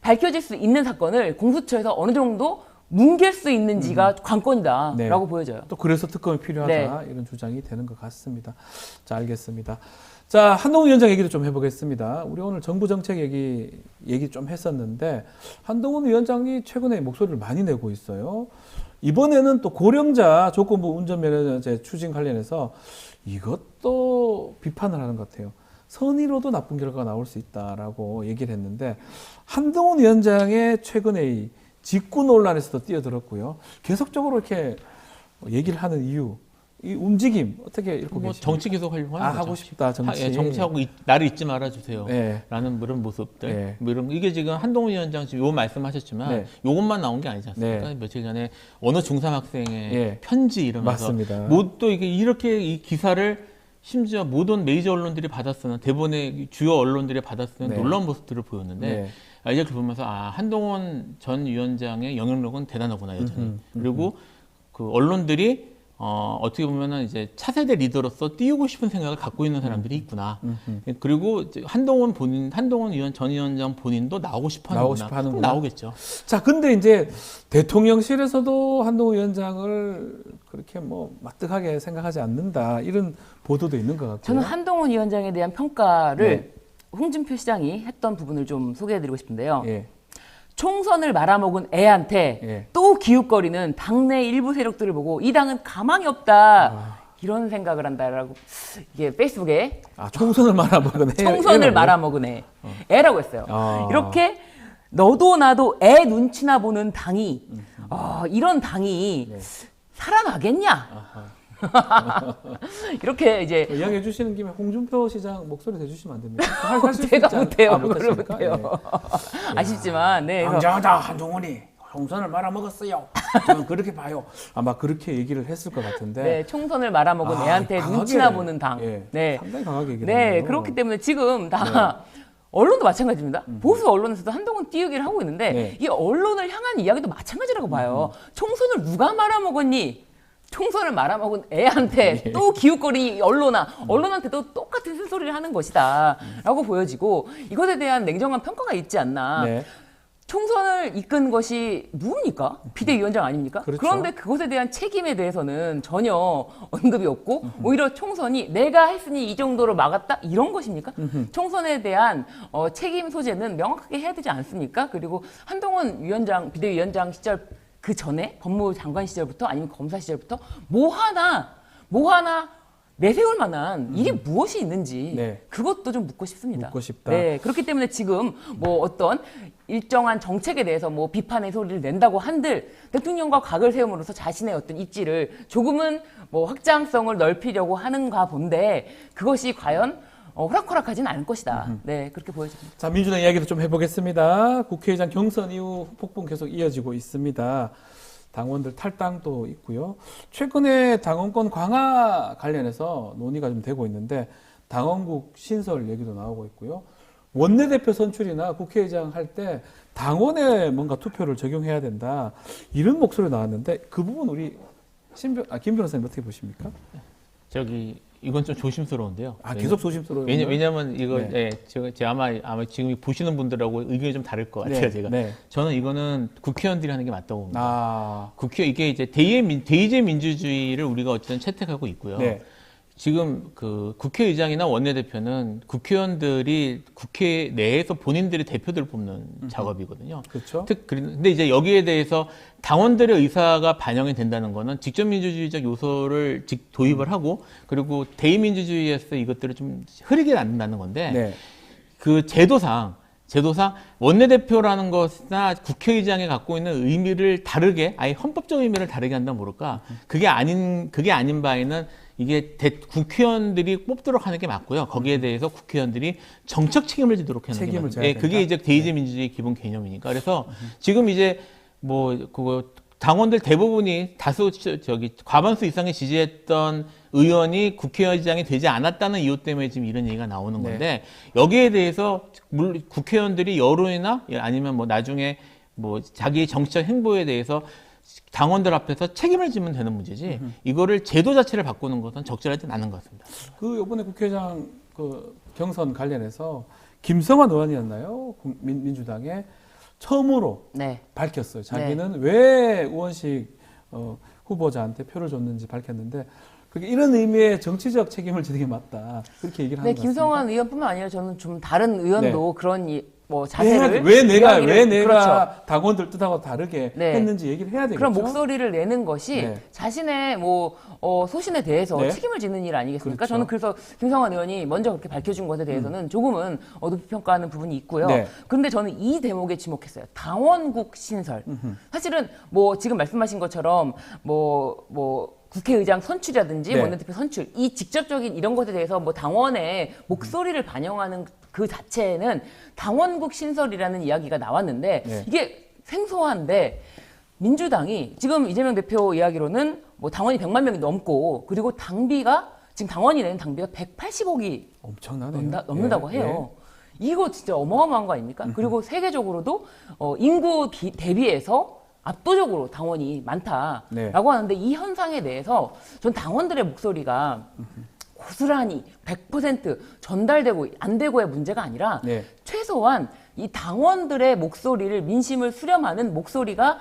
밝혀질 수 있는 사건을 공수처에서 어느 정도 뭉갤 수 있는지가 관건이다라고 네. 보여져요. 또 그래서 특검이 필요하다 네. 이런 주장이 되는 것 같습니다. 자, 알겠습니다. 자, 한동훈 위원장 얘기도 좀 해보겠습니다. 우리 오늘 정부 정책 얘기 좀 했었는데 한동훈 위원장이 최근에 목소리를 많이 내고 있어요. 이번에는 또 고령자 조건부 운전면허제 추진 관련해서 이것도 비판을 하는 것 같아요. 선의로도 나쁜 결과가 나올 수 있다라고 얘기를 했는데 한동훈 위원장의 최근에 이 직구 논란에서도 뛰어들었고요. 계속적으로 이렇게 얘기를 하는 이유, 이 움직임 어떻게 읽고 뭐 계십니까? 정치 계속 하려고 하는 거죠. 하고 싶다 정치. 예, 정치하고 나를 잊지 말아주세요. 네. 라는 그런 모습들. 네. 뭐 이런 이게 지금 한동훈 위원장 지금 요 말씀하셨지만 네. 요것만 나온 게 아니지 않습니까? 네. 며칠 전에 어느 중3 학생의 예. 편지 이러면서 맞습니다. 또 이게 이렇게 이 기사를 심지어 모든 메이저 언론들이 받아쓰는 대부분의 주요 언론들이 받아쓰는 네. 놀라운 모습들을 보였는데 네. 이제 보면서 한동훈 전 위원장의 영향력은 대단하구나 여전히. 그리고 그 언론들이 어떻게 보면은 이제 차세대 리더로서 띄우고 싶은 생각을 갖고 있는 사람들이 있구나. 그리고 이제 한동훈 전 위원장 본인도 나오고 싶어 하는구나. 나오겠죠. 자, 근데 이제 대통령실에서도 한동훈 위원장을 그렇게 뭐 마뜩하게 생각하지 않는다 이런 보도도 있는 것 같고요. 저는 한동훈 위원장에 대한 평가를 네. 홍준표 시장이 했던 부분을 좀 소개해드리고 싶은데요. 예. 총선을 말아먹은 애한테 예. 또 기웃거리는 당내 일부 세력들을 보고 이 당은 가망이 없다. 이런 생각을 한다라고 이게 페이스북에 총선을 말아먹은 총선을 말아먹은 애라고 했어요. 아. 이렇게 너도 나도 애 눈치나 보는 당이 이런 당이 네. 살아나겠냐? 이렇게 이제 이야기해 주시는 김에 홍준표 시장 목소리 대주시면 안 됩니까? 하실 수 제가 있지 않- 못해요. 못하십니까? 그걸 못해요. 예. 아쉽지만 네. 그래서 당장하다 한동훈이 총선을 말아먹었어요. 저는 그렇게 봐요. 아마 그렇게 얘기를 했을 것 같은데. 네, 총선을 말아먹은 애한테 강하게, 눈치나 보는 당. 예, 네. 상당히 강하게 얘기를 네, 했네요. 그렇기 때문에 지금 다 언론도 마찬가지입니다. 보수 언론에서도 한동훈 띄우기를 하고 있는데 네. 이 언론을 향한 이야기도 마찬가지라고 봐요. 총선을 누가 말아먹었니? 총선을 말아먹은 애한테 또 기웃거리 언론한테도 똑같은 쓴소리를 하는 것이다 라고 보여지고 이것에 대한 냉정한 평가가 있지 않나. 네. 총선을 이끈 것이 누굽니까? 비대위원장 아닙니까? 그렇죠. 그런데 그것에 대한 책임에 대해서는 전혀 언급이 없고 오히려 총선이 내가 했으니 이 정도로 막았다? 이런 것입니까? 총선에 대한 책임 소재는 명확하게 해야 되지 않습니까? 그리고 한동훈 위원장, 비대위원장 시절 그 전에 법무부 장관 시절부터 아니면 검사 시절부터 뭐 하나 내세울 만한 일이 무엇이 있는지 네. 그것도 좀 묻고 싶습니다. 묻고 싶다. 네, 그렇기 때문에 지금 뭐 어떤 일정한 정책에 대해서 뭐 비판의 소리를 낸다고 한들 대통령과 각을 세움으로써 자신의 어떤 입지를 조금은 뭐 확장성을 넓히려고 하는가 본데 그것이 과연 호락호락하지는 않을 것이다. 네, 그렇게 보여집니다. 자, 민주당 이야기도 좀 해보겠습니다. 국회의장 경선 이후 폭풍 계속 이어지고 있습니다. 당원들 탈당도 있고요. 최근에 당원권 강화 관련해서 논의가 좀 되고 있는데 당원국 신설 얘기도 나오고 있고요. 원내대표 선출이나 국회의장 할 때 당원에 뭔가 투표를 적용해야 된다. 이런 목소리 나왔는데 그 부분 우리 김 변호사님 어떻게 보십니까? 이건 좀 조심스러운데요. 계속 조심스러워요. 왜냐하면 이거 네. 제가 아마 지금 보시는 분들하고 의견이 좀 다를 것 같아요. 네. 제가 네. 저는 이거는 국회의원들이 하는 게 맞다고 봅니다. 이게 이제 대의제 민주주의를 우리가 어쨌든 채택하고 있고요. 네. 지금 그 국회의장이나 원내대표는 국회의원들이 국회 내에서 본인들이 대표들 뽑는 작업이거든요. 그렇죠. 근데 이제 여기에 대해서 당원들의 의사가 반영이 된다는 거는 직접 민주주의적 요소를 도입을 하고 그리고 대의민주주의에서 이것들을 좀 흐리게 만든다는 건데 네. 그 제도상 원내대표라는 것이나 국회의장이 갖고 있는 의미를 다르게 아예 헌법적 의미를 다르게 한다면 모를까 그게 아닌 바에는 이게 국회의원들이 뽑도록 하는 게 맞고요. 거기에 대해서 국회의원들이 정책 책임을 지도록 하는 게 맞습니다. 예, 그게 이제 대의제 민주주의 기본 개념이니까. 그래서 지금 이제 당원들 대부분이 과반수 이상의 지지했던 의원이 국회의장이 되지 않았다는 이유 때문에 지금 이런 얘기가 나오는 건데 여기에 대해서 물론 국회의원들이 여론이나 아니면 나중에 자기의 정치적 행보에 대해서 당원들 앞에서 책임을 지면 되는 문제지 이거를 제도 자체를 바꾸는 것은 적절하지 않은 것 같습니다. 이번에 국회의장 경선 관련해서 김성환 의원이었나요? 민주당에 처음으로 밝혔어요. 자기는 왜 우원식 후보자한테 표를 줬는지 밝혔는데 이런 의미의 정치적 책임을 지는 게 맞다. 그렇게 얘기를 하는 것 같습니다. 김성환 의원뿐만 아니라 저는 좀 다른 의원도 그런 자세를 왜 내가 그렇죠. 당원들 뜻하고 다르게 했는지 얘기를 해야 되겠죠. 그런 목소리를 내는 것이 자신의 소신에 대해서 책임을 지는 일 아니겠습니까? 그렇죠. 저는 그래서 김성환 의원이 먼저 그렇게 밝혀준 것에 대해서는 조금은 높이 평가하는 부분이 있고요. 그런데 저는 이 대목에 지목했어요. 당원국 신설. 사실은 지금 말씀하신 것처럼 국회의장 선출이라든지 원내대표 선출, 이 직접적인 이런 것에 대해서 당원의 목소리를 반영하는 그 자체는 당원국 신설이라는 이야기가 나왔는데 이게 생소한데 민주당이 지금 이재명 대표 이야기로는 당원이 100만 명이 넘고 그리고 지금 당원이 내는 당비가 180억이 넘는다고 해요. 이거 진짜 어마어마한 거 아닙니까? 그리고 세계적으로도 인구 대비해서 압도적으로 당원이 많다라고 하는데 이 현상에 대해서 전 당원들의 목소리가 고스란히 100% 전달되고 안 되고의 문제가 아니라 최소한 이 당원들의 목소리를 민심을 수렴하는 목소리가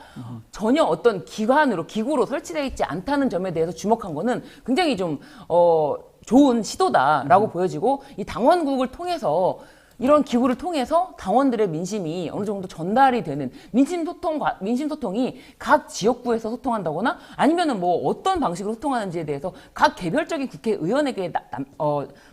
전혀 어떤 기구로 설치되어 있지 않다는 점에 대해서 주목한 거는 굉장히 좀 좋은 시도다라고 보여지고 이 당원국을 통해서 이런 기구를 통해서 당원들의 민심이 어느 정도 전달이 되는 민심 소통이 각 지역구에서 소통한다거나 아니면은 어떤 방식으로 소통하는지에 대해서 각 개별적인 국회의원에게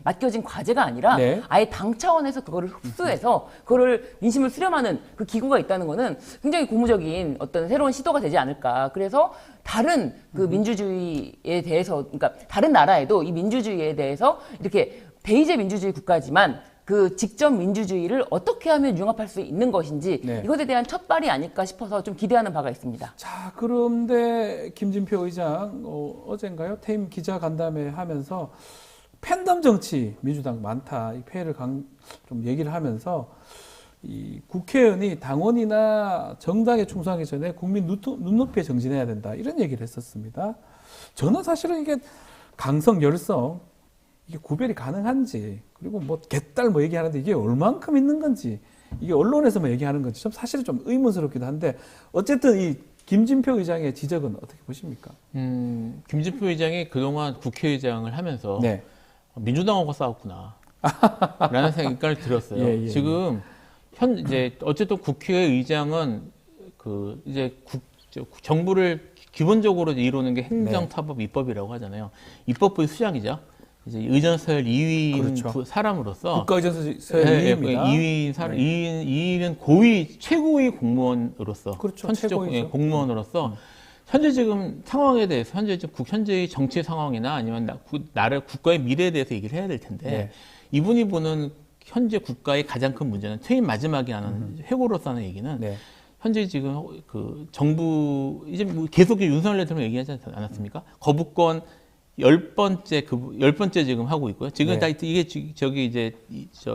맡겨진 과제가 아니라 아예 당 차원에서 그거를 흡수해서 그거를 민심을 수렴하는 그 기구가 있다는 거는 굉장히 고무적인 어떤 새로운 시도가 되지 않을까. 그래서 다른 그 민주주의에 대해서, 그러니까 다른 나라에도 이 민주주의에 대해서 이렇게 대의제 민주주의 국가지만 그 직접 민주주의를 어떻게 하면 융합할 수 있는 것인지 이것에 대한 첫발이 아닐까 싶어서 좀 기대하는 바가 있습니다. 자, 그런데 김진표 의장 어젠가요? 퇴임 기자간담회 하면서 팬덤 정치 민주당 많다. 이 폐해를 좀 얘기를 하면서 이 국회의원이 당원이나 정당에 충성하기 전에 국민 눈높이에 정진해야 된다. 이런 얘기를 했었습니다. 저는 사실은 이게 강성, 열성 이게 구별이 가능한지 그리고 개딸 얘기하는데 이게 얼만큼 있는 건지 이게 언론에서만 얘기하는 건지 좀 사실은 좀 의문스럽기도 한데 어쨌든 이 김진표 의장의 지적은 어떻게 보십니까? 김진표 의장이 그동안 국회의장을 하면서 민주당하고 싸웠구나 라는 생각을 들었어요. 지금 이제 어쨌든 국회의장은 정부를 기본적으로 이루는 게 행정사법 입법이라고 하잖아요. 입법부의 수장이죠. 이제 의전서열 2위인 사람으로서 국가의전서열 2위입니다. 2위는 고위 최고위 공무원으로서 현실적 공무원으로서 현재 지금 상황에 대해서 현재의 정치 상황이나 아니면 나라 국가의 미래에 대해서 얘기를 해야 될 텐데 이분이 보는 현재 국가의 가장 큰 문제는 퇴임 마지막에 하는 회고로서 하는 얘기는 현재 지금 그 정부 이제 계속 윤석열 대통령 얘기하지 않았습니까? 거부권 10번째 지금 하고 있고요. 지금 다 이게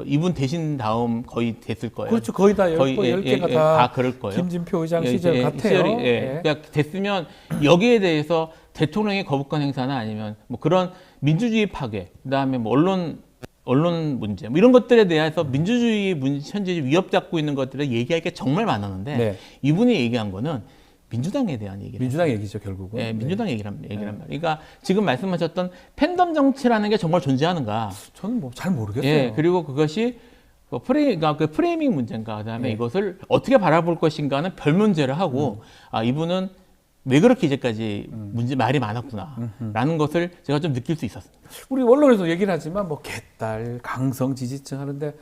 이분 되신 다음 거의 됐을 거예요. 그렇죠. 거의 다 10개가 다 그럴 거예요. 김진표 의장 시절 같아요. 그러니까 됐으면 여기에 대해서 대통령의 거부권 행사나 아니면 그런 민주주의 파괴, 그다음에 뭐 언론 문제, 뭐 이런 것들에 대해서 민주주의 현재 위협받고 있는 것들을 얘기할 게 정말 많았는데 네. 이분이 얘기한 거는 민주당에 대한 얘기를. 민주당 얘기죠, 결국은. 네, 민주당 얘기란 말이에요. 그러니까 지금 말씀하셨던 팬덤 정치라는 게 정말 존재하는가? 저는 뭐 잘 모르겠어요. 예, 그리고 그것이 그 프레이밍 문제인가, 그다음에 네. 이것을 어떻게 바라볼 것인가는 별 문제를 하고, 아, 이분은 왜 그렇게 이제까지 말이 많았구나라는 것을 제가 좀 느낄 수 있었습니다. 우리 언론에서 얘기를 하지만 뭐 개딸, 강성, 지지층 하는데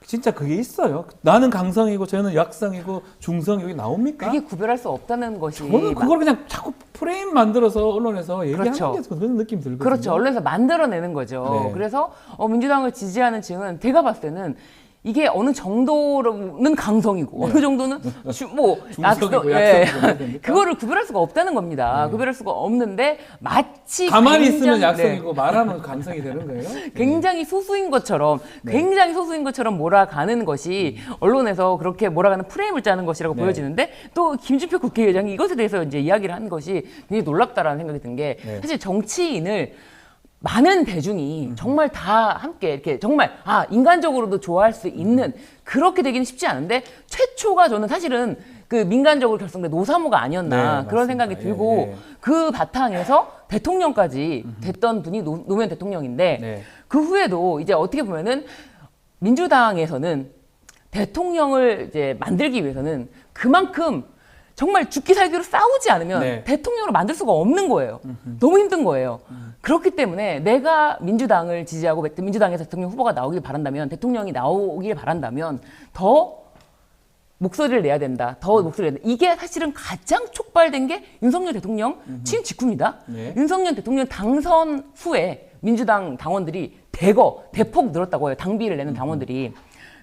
진짜 그게 있어요. 나는 강성이고 저는 약성이고 중성 여기 나옵니까? 그게 구별할 수 없다는 것이 저는 그걸 그냥 자꾸 프레임 만들어서 언론에서 얘기하는 그렇죠. 게 그런 느낌 들거든요. 그렇죠. 언론에서 만들어내는 거죠. 네. 그래서 민주당을 지지하는 층은 제가 봤을 때는 이게 어느 정도는 강성이고 어느 정도는 중성이고 약성이고 약성이고 됩니까? 그거를 구별할 수가 없다는 겁니다. 구별할 수가 없는데 마치 가만히 굉장히- 있으면 네. 약성이고 말하면 강성이 되는 거예요. 굉장히 소수인 것처럼 굉장히 소수인 것처럼 몰아가는 것이 언론에서 그렇게 몰아가는 프레임을 짜는 것이라고 네. 보여지는데 또 김진표 국회의장이 이것에 대해서 이제 이야기를 한 것이 굉장히 놀랍다라는 생각이 든 게 네. 사실 정치인을 많은 대중이 정말 다 함께 이렇게 정말 인간적으로도 좋아할 수 있는 그렇게 되기는 쉽지 않은데 최초가 저는 사실은 그 민간적으로 결성된 노사모가 아니었나 네, 그런 맞습니다. 생각이 들고 예, 예. 그 바탕에서 대통령까지 됐던 분이 노무현 대통령인데 네. 그 후에도 이제 어떻게 보면은 민주당에서는 대통령을 이제 만들기 위해서는 그만큼 정말 죽기 살기로 싸우지 않으면 네. 대통령을 만들 수가 없는 거예요. 너무 힘든 거예요. 그렇기 때문에 내가 민주당을 지지하고 민주당에서 대통령 후보가 나오길 바란다면 대통령이 나오길 바란다면 더 목소리를 내야 된다. 더 목소리를 내야 된다. 이게 사실은 가장 촉발된 게 윤석열 대통령 취임 직후입니다. 네. 윤석열 대통령 당선 후에 민주당 당원들이 대폭 늘었다고 해요. 당비를 내는 당원들이.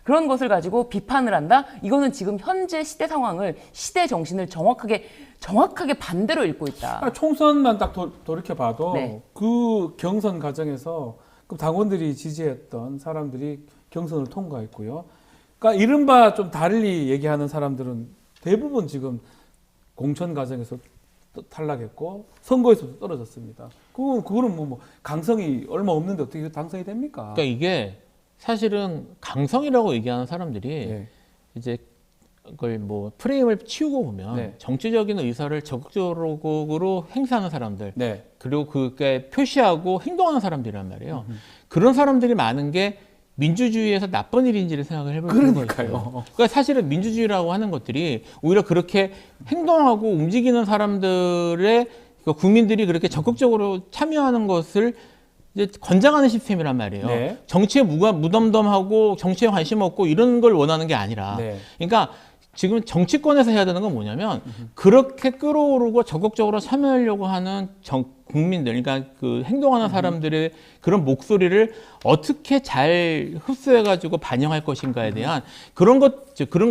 그런 것을 가지고 비판을 한다? 이거는 지금 현재 시대 상황을, 시대 정신을 정확하게 반대로 읽고 있다. 총선만 딱 돌이켜 봐도 네. 그 경선 과정에서 그 당원들이 지지했던 사람들이 경선을 통과했고요. 그러니까 이른바 좀 달리 얘기하는 사람들은 대부분 지금 공천 과정에서 탈락했고 선거에서도 떨어졌습니다. 그거는 뭐 강성이 얼마 없는데 어떻게 당선이 됩니까? 그러니까 이게 사실은 강성이라고 얘기하는 사람들이 네. 이제 그걸 뭐 프레임을 치우고 보면 네. 정치적인 의사를 적극적으로 행사하는 사람들, 네. 그리고 그게 표시하고 행동하는 사람들이란 말이에요. 그런 사람들이 많은 게 민주주의에서 나쁜 일인지를 생각을 해볼 필요가 그러니까요. 있어요. 그러니까 사실은 민주주의라고 하는 것들이 오히려 그렇게 행동하고 움직이는 사람들의 그 국민들이 그렇게 적극적으로 참여하는 것을 이제 권장하는 시스템이란 말이에요. 네. 정치에 무덤덤하고 정치에 관심 없고 이런 걸 원하는 게 아니라, 네. 그러니까 지금 정치권에서 해야 되는 건 뭐냐면 그렇게 끌어오르고 적극적으로 참여하려고 하는 국민들, 그러니까 그 행동하는 사람들의 그런 목소리를 어떻게 잘 흡수해가지고 반영할 것인가에 대한 그런 거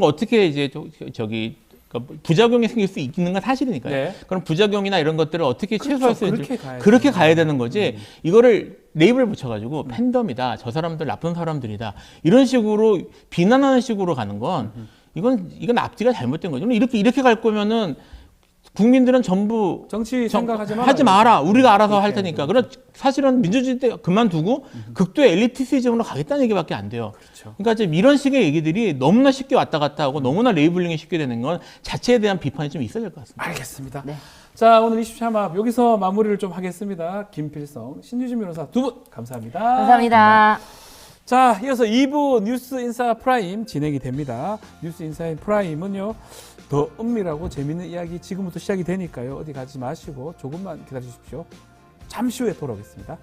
어떻게 이제 부작용이 생길 수 있는 건 사실이니까요. 네. 그럼 부작용이나 이런 것들을 어떻게 그렇죠. 최소화할 수 있는지 그렇게 가야죠. 그렇게 가야 되는 거지. 이거를 레이블 붙여가지고 팬덤이다, 저 사람들 나쁜 사람들이다 이런 식으로 비난하는 식으로 가는 건 이건 앞뒤가 잘못된 거죠. 이렇게 갈 거면은 국민들은 전부 정치 생각하지 마라. 하지 마라. 우리가 알아서 할 테니까. 그럼 사실은 민주주의 때 그만두고 극도의 엘리티시즘으로 가겠다는 얘기밖에 안 돼요. 그렇죠. 그러니까 지금 이런 식의 얘기들이 너무나 쉽게 왔다 갔다 하고 너무나 레이블링이 쉽게 되는 건 자체에 대한 비판이 좀 있어야 될 것 같습니다. 알겠습니다. 네. 자, 오늘 이슈 참합 여기서 마무리를 좀 하겠습니다. 김필성, 신유진 변호사 두 분 감사합니다. 감사합니다. 자, 이어서 2부 뉴스 인사 프라임 진행이 됩니다. 뉴스 인사 프라임은요, 더 은밀하고 재밌는 이야기 지금부터 시작이 되니까요. 어디 가지 마시고 조금만 기다려 주십시오. 잠시 후에 돌아오겠습니다.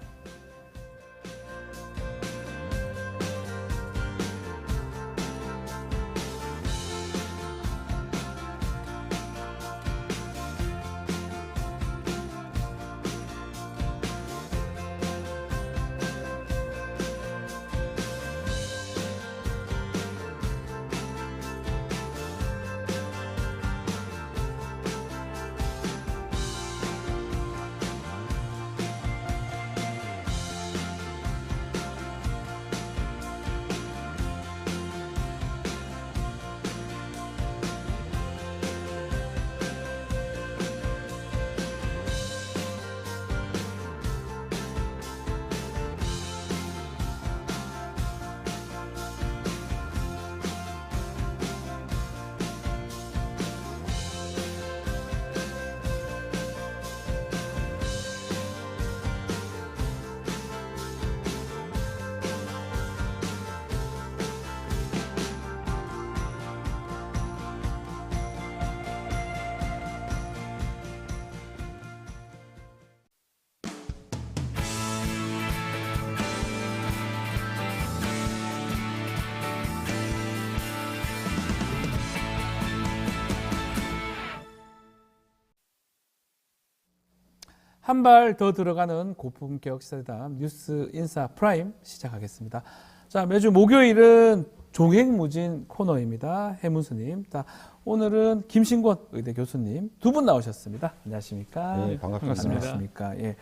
한 발 더 들어가는 고품격 시사대담 뉴스 인사 프라임 시작하겠습니다. 자, 매주 목요일은 종횡무진 코너입니다. 해문수님. 자, 오늘은 김신권 의대 교수님 두 분 나오셨습니다. 안녕하십니까? 네, 반갑습니다. 안녕하십니까? 예.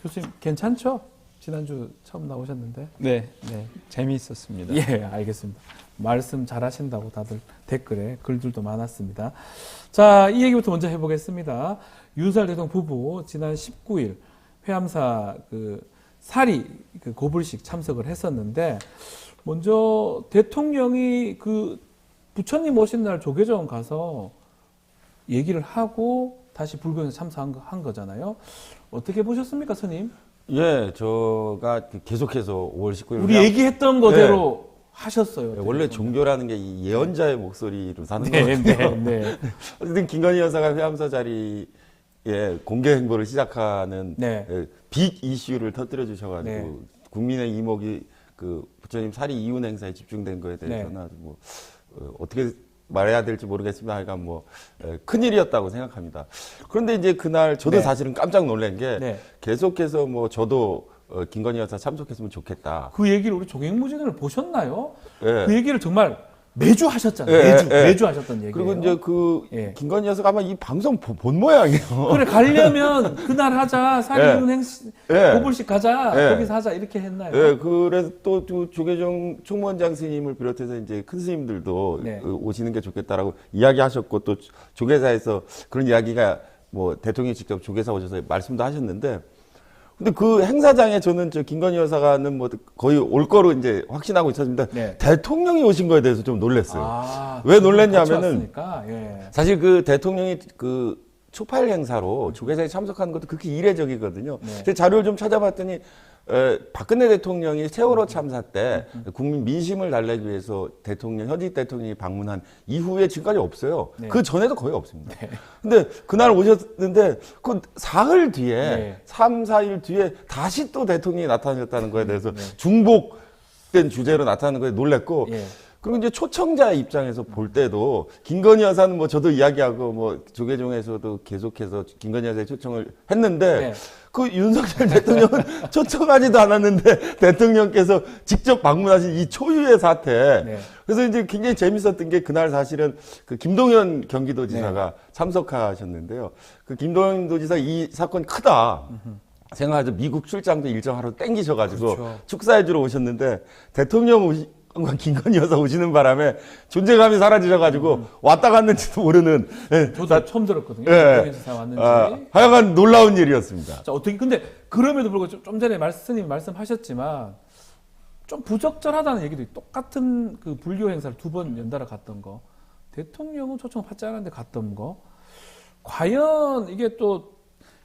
교수님 괜찮죠? 지난주 처음 나오셨는데. 네, 네. 재미있었습니다. 예, 알겠습니다. 말씀 잘하신다고 다들 댓글에 글들도 많았습니다. 자, 이 얘기부터 먼저 해보겠습니다. 윤석열 대통령 부부 지난 19일 회암사 사리 고불식 참석을 했었는데, 먼저 대통령이 부처님 오신 날 조계종 가서 얘기를 하고 다시 불교에 참석한 거잖아요. 어떻게 보셨습니까, 스님? 예, 제가 계속해서 5월 19일 우리 얘기했던 거대로 하셨어요. 네, 원래 종교라는 게 이 예언자의 목소리로 사는 네, 거거든요. 네. 어쨌든 김건희 여사가 회암사 자리에 공개 행보를 시작하는 네. 빅 이슈를 터뜨려 주셔가지고 네. 국민의 이목이 부처님 사리 이혼 행사에 집중된 거에 대해서는 네. 아주 어떻게 말해야 될지 모르겠습니다. 하여간 큰일이었다고 생각합니다. 그런데 이제 그날 저도 네. 사실은 깜짝 놀란 게 네. 계속해서 저도 김건희 여사 참석했으면 좋겠다. 그 얘기를 우리 종횡무진을 보셨나요? 예. 그 얘기를 정말 매주 하셨잖아요. 예, 매주 하셨던 얘기예요. 그리고 이제 예. 김건희 여사가 아마 이 방송 본 모양이에요. 그래, 가려면 그날 하자. 사리운 예. 고불식 가자. 예. 거기서 하자. 이렇게 했나요? 예, 그래서 또 조계종 총무원장 스님을 비롯해서 이제 큰 스님들도 네. 오시는 게 좋겠다라고 이야기하셨고, 또 조계사에서 그런 이야기가 대통령이 직접 조계사 오셔서 말씀도 하셨는데, 근데 그 행사장에 저는 김건희 여사가는 거의 올 거로 이제 확신하고 있었습니다. 네. 대통령이 오신 거에 대해서 좀 놀랐어요. 아, 왜 놀랐냐면은 같이 왔으니까. 예. 사실 대통령이 초파일 행사로 조계사에 참석하는 것도 그렇게 이례적이거든요. 네. 제가 자료를 좀 찾아봤더니 박근혜 대통령이 세월호 참사 때 국민 민심을 달래기 위해서 현직 대통령이 방문한 이후에 지금까지 없어요. 네. 그 전에도 거의 없습니다. 근데 그날 오셨는데 그 사흘 뒤에 네. 3, 4일 뒤에 다시 또 대통령이 나타나셨다는 거에 대해서 중복된 주제로 나타나는 거에 놀랐고, 예. 그리고 이제 초청자 입장에서 볼 때도 김건희 여사는 저도 이야기하고 조계종에서도 계속해서 김건희 여사의 초청을 했는데 네. 그 윤석열 대통령은 초청하지도 않았는데 대통령께서 직접 방문하신 이 초유의 사태. 네. 그래서 이제 굉장히 재밌었던 게 그날 사실은 김동연 경기도지사가 참석하셨는데요. 김동연 도지사 이 사건 크다. 생각하죠. 미국 출장도 일정 하루 땡기셔가지고 그렇죠. 축사해주러 오셨는데 대통령 김건희 여사 오시는 바람에 존재감이 사라지셔가지고 왔다 갔는지도 모르는. 예, 저도 처음 들었거든요. 예. 김건희 왔는지. 하여간 놀라운 일이었습니다. 자, 근데 그럼에도 불구하고 좀 전에 스님 말씀하셨지만 좀 부적절하다는 얘기도 똑같은 불교 행사를 2번 연달아 갔던 거. 대통령은 초청 받지 않았는데 갔던 거. 과연 이게 또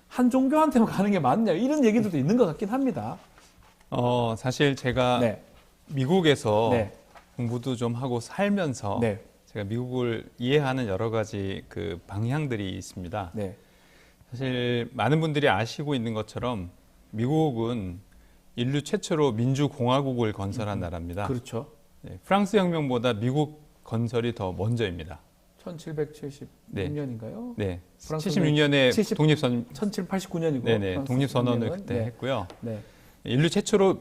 한 종교한테만 가는 게 맞냐, 이런 얘기들도 있는 것 같긴 합니다. 사실 제가 네. 미국에서 네. 공부도 좀 하고 살면서 네. 제가 미국을 이해하는 여러 가지 방향들이 있습니다. 네. 사실 많은 분들이 아시고 있는 것처럼 미국은 인류 최초로 민주공화국을 건설한 나라입니다. 그렇죠. 네, 프랑스 혁명보다 미국 건설이 더 먼저입니다. 1776년인가요? 네, 프랑스 76년에 70 독립선 1789년이고. 네네, 독립선언을 그때 네. 했고요. 네. 인류 최초로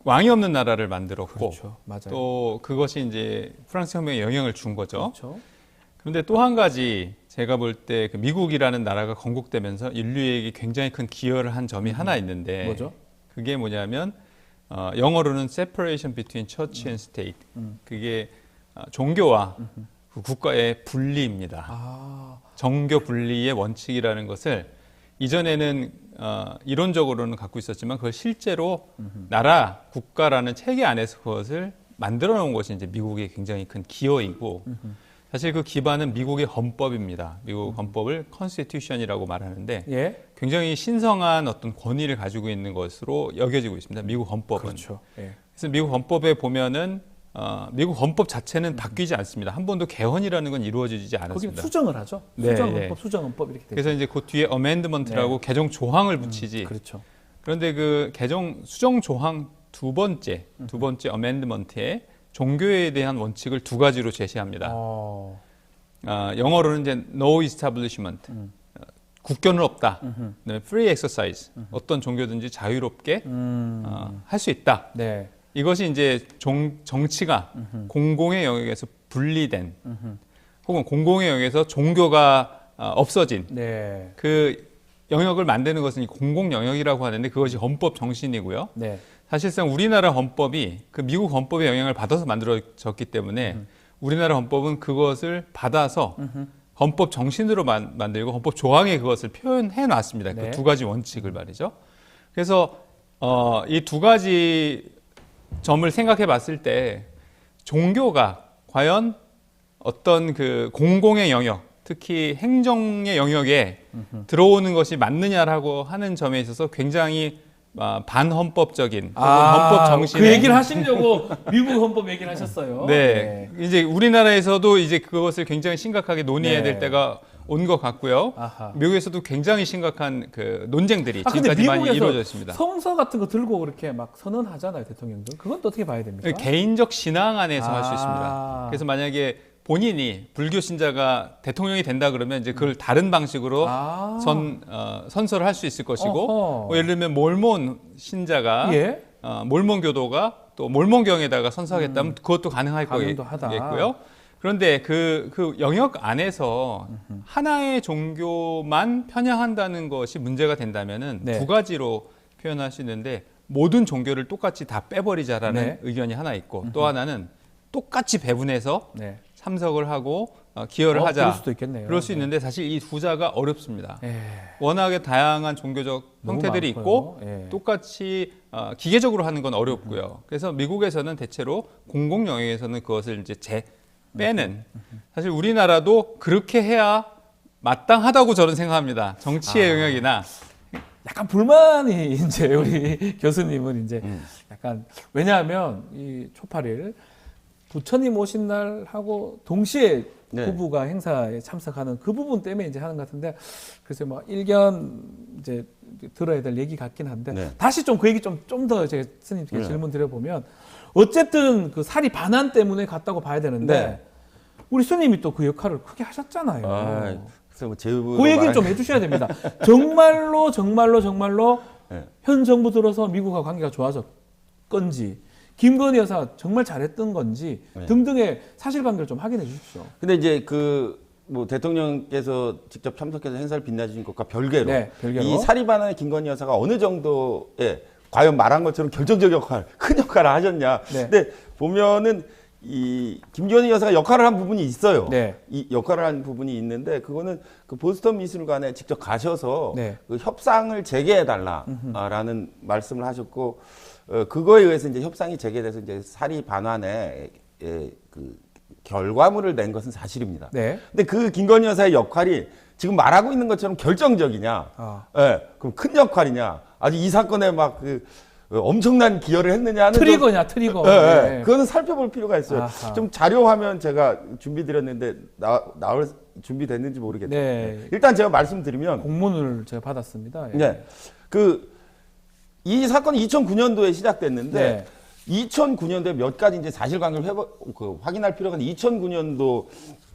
왕이 없는 나라를 만들었고, 그렇죠. 맞아요. 또 그것이 이제 프랑스 혁명에 영향을 준 거죠. 그렇죠. 그런데 또 한 가지 제가 볼 때 미국이라는 나라가 건국되면서 인류에게 굉장히 큰 기여를 한 점이 하나 있는데, 뭐죠? 그게 뭐냐면 영어로는 separation between church and state. 그게 종교와 그 국가의 분리입니다. 아, 정교 분리의 원칙이라는 것을 이전에는 이론적으로는 갖고 있었지만 그걸 실제로 나라, 국가라는 체계 안에서 그것을 만들어 놓은 것이 이제 미국의 굉장히 큰 기여이고, 사실 그 기반은 미국의 헌법입니다. 미국 헌법을 constitution이라고 말하는데 예. 굉장히 신성한 어떤 권위를 가지고 있는 것으로 여겨지고 있습니다. 미국 헌법은. 그렇죠. 예. 그래서 미국 헌법에 보면은 미국 헌법 자체는 바뀌지 않습니다. 한 번도 개헌이라는 건 이루어지지 거기는 않았습니다. 수정을 하죠. 네, 수정헌법, 네. 수정헌법 이렇게 되죠. 그래서 이제 그 뒤에 어멘드먼트라고 개정 조항을 붙이지. 그렇죠. 그런데 그 수정 조항 두 번째 어멘드먼트에 종교에 대한 원칙을 2가지로 제시합니다. 영어로는 이제 no establishment, 국교는 없다. 그다음에 free exercise. 어떤 종교든지 자유롭게 할 수 있다. 네. 이것이 이제 정치가 공공의 영역에서 분리된 혹은 공공의 영역에서 종교가 없어진 네. 그 영역을 만드는 것은 공공 영역이라고 하는데 그것이 헌법 정신이고요. 네. 사실상 우리나라 헌법이 그 미국 헌법의 영향을 받아서 만들어졌기 때문에 우리나라 헌법은 그것을 받아서 헌법 정신으로 만들고 헌법 조항에 그것을 표현해 놨습니다. 네. 그 두 가지 원칙을 말이죠. 그래서 이 두 가지 점을 생각해 봤을 때 종교가 과연 어떤 그 공공의 영역, 특히 행정의 영역에 들어오는 것이 맞느냐라고 하는 점에 있어서 굉장히 반헌법적인 혹은 헌법 정신의 그 얘기를 하시려고 미국 헌법 얘기를 하셨어요. 네. 이제 우리나라에서도 이제 그것을 굉장히 심각하게 논의해야 될 네. 때가 온 것 같고요. 아하. 미국에서도 굉장히 심각한 그 논쟁들이 근데 지금까지 많이 미국에서 이루어져 있습니다. 성서 같은 거 들고 그렇게 막 선언하잖아요, 대통령들. 그건 또 어떻게 봐야 됩니까? 개인적 신앙 안에서 할 수 아. 있습니다. 그래서 만약에 본인이 불교 신자가 대통령이 된다 그러면 이제 그걸 다른 방식으로 선서를 할 수 있을 것이고, 예를 들면 몰몬 신자가 예? 몰몬 교도가 또 몰몬경에다가 선서하겠다면 그것도 가능할 가능도 하다. 거겠고요. 그런데 그 영역 안에서 하나의 종교만 편향한다는 것이 문제가 된다면은 네. 두 가지로 표현할 수 있는데 모든 종교를 똑같이 다 빼버리자라는 네. 의견이 하나 있고 또 하나는 똑같이 배분해서 네. 참석을 하고 기여를 하자. 그럴 수도 있겠네요. 그럴 수 있는데 사실 이 후자가 어렵습니다. 예. 워낙에 다양한 종교적 너무 형태들이 많고요. 있고 예. 똑같이 기계적으로 하는 건 어렵고요. 그래서 미국에서는 대체로 공공 영역에서는 그것을 이제 빼는 사실 우리나라도 그렇게 해야 마땅하다고 저는 생각합니다. 정치의 영역이나 약간 불만이 이제 우리 교수님은 이제 약간 왜냐하면 이 초파일 부처님 오신 날하고 동시에 네. 부부가 행사에 참석하는 그 부분 때문에 이제 하는 것 같은데 글쎄 뭐 일견 이제 들어야 될 얘기 같긴 한데 네. 다시 좀 그 얘기 좀 더 제가 스님께 네. 질문 드려보면 어쨌든 그 사리 반환 때문에 갔다고 봐야 되는데 네. 우리 스님이 또 그 역할을 크게 하셨잖아요. 그래서 뭐 제부 그 얘기는 좀 해주셔야 됩니다. 정말로 네. 현 정부 들어서 미국과 관계가 좋아졌건지 김건희 여사 정말 잘했던 건지 네. 등등의 사실관계를 좀 확인해 주십시오. 근데 이제 뭐 대통령께서 직접 참석해서 행사를 빛내주신 것과 별개로, 네, 별개로. 이 사리반환의 김건희 여사가 어느 정도의 과연 말한 것처럼 결정적 역할, 큰 역할을 하셨냐. 네. 근데 보면은 이 김건희 여사가 역할을 한 부분이 있어요. 네. 이 역할을 한 부분이 있는데 그거는 그 보스턴 미술관에 직접 가셔서 네. 그 협상을 재개해 달라라는 말씀을 하셨고 그거에 의해서 이제 협상이 재개돼서 이제 사리 반환에 그 결과물을 낸 것은 사실입니다. 네. 근데 그 김건희 여사의 역할이 지금 말하고 있는 것처럼 결정적이냐, 그럼 큰 역할이냐, 아주 이 사건에 막 그 엄청난 기여를 했느냐는 트리거냐 트리거. 네. 그거는 살펴볼 필요가 있어요. 아하. 좀 자료 화면 제가 준비 드렸는데 나올 준비됐는지 모르겠네요. 네. 일단 제가 말씀드리면 공문을 제가 받았습니다. 예. 네. 이 사건이 2009년도에 시작됐는데 네. 2009년도에 몇 가지 이제 사실관계를 확인할 필요가 있는데 2009년도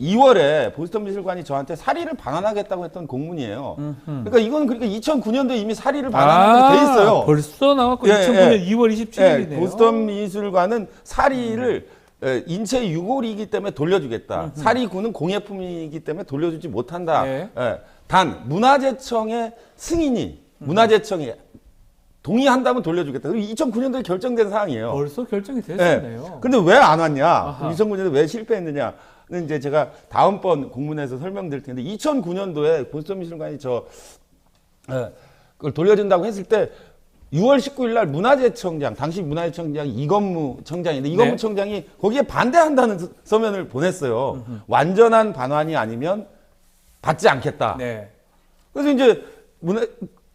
2월에 보스턴 미술관이 저한테 사리를 반환하겠다고 했던 공문이에요. 그러니까 이건 2009년도에 이미 사리를 반환하게 돼 있어요. 벌써 나왔고 예, 2009년 2월 27일이네요. 보스턴 미술관은 사리를 인체 유골이기 때문에 돌려주겠다. 사리구는 공예품이기 때문에 돌려주지 못한다. 네. 단 문화재청의 승인이 문화재청이 동의한다면 돌려주겠다. 2009년도에 결정된 사항이에요. 벌써 결정이 됐었네요. 근데 왜 안 왔냐? 아하. 2009년도에 왜 실패했느냐는 이제 제가 다음번 공문에서 설명드릴 텐데 2009년도에 보스턴 미술관이 그걸 돌려준다고 했을 때 6월 19일 날 문화재청장, 당시 문화재청장 이건무 청장인데 이건무 네. 청장이 거기에 반대한다는 서면을 보냈어요. 완전한 반환이 아니면 받지 않겠다. 네. 그래서 이제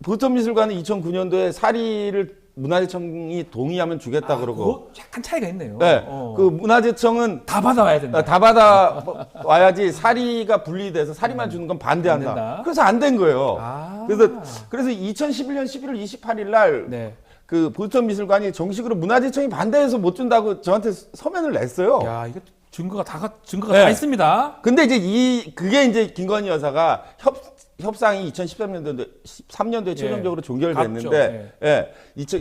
보스턴 미술관은 2009년도에 사리를 문화재청이 동의하면 주겠다 그러고. 그거 약간 차이가 있네요. 네. 그 문화재청은 다 받아와야 된다. 다 받아 와야지 사리가 분리돼서 사리만 주는 건 반대한다. 안 된다. 그래서 안 된 거예요. 아. 그래서 2011년 11월 28일 날 네. 그 보스턴 미술관이 정식으로 문화재청이 반대해서 못 준다고 저한테 서면을 냈어요. 야, 이거 증거가 네. 다 있습니다. 근데 이제 그게 이제 김건희 여사가 협상이 2013년도에 최종적으로 종결됐는데, 갔죠. 예,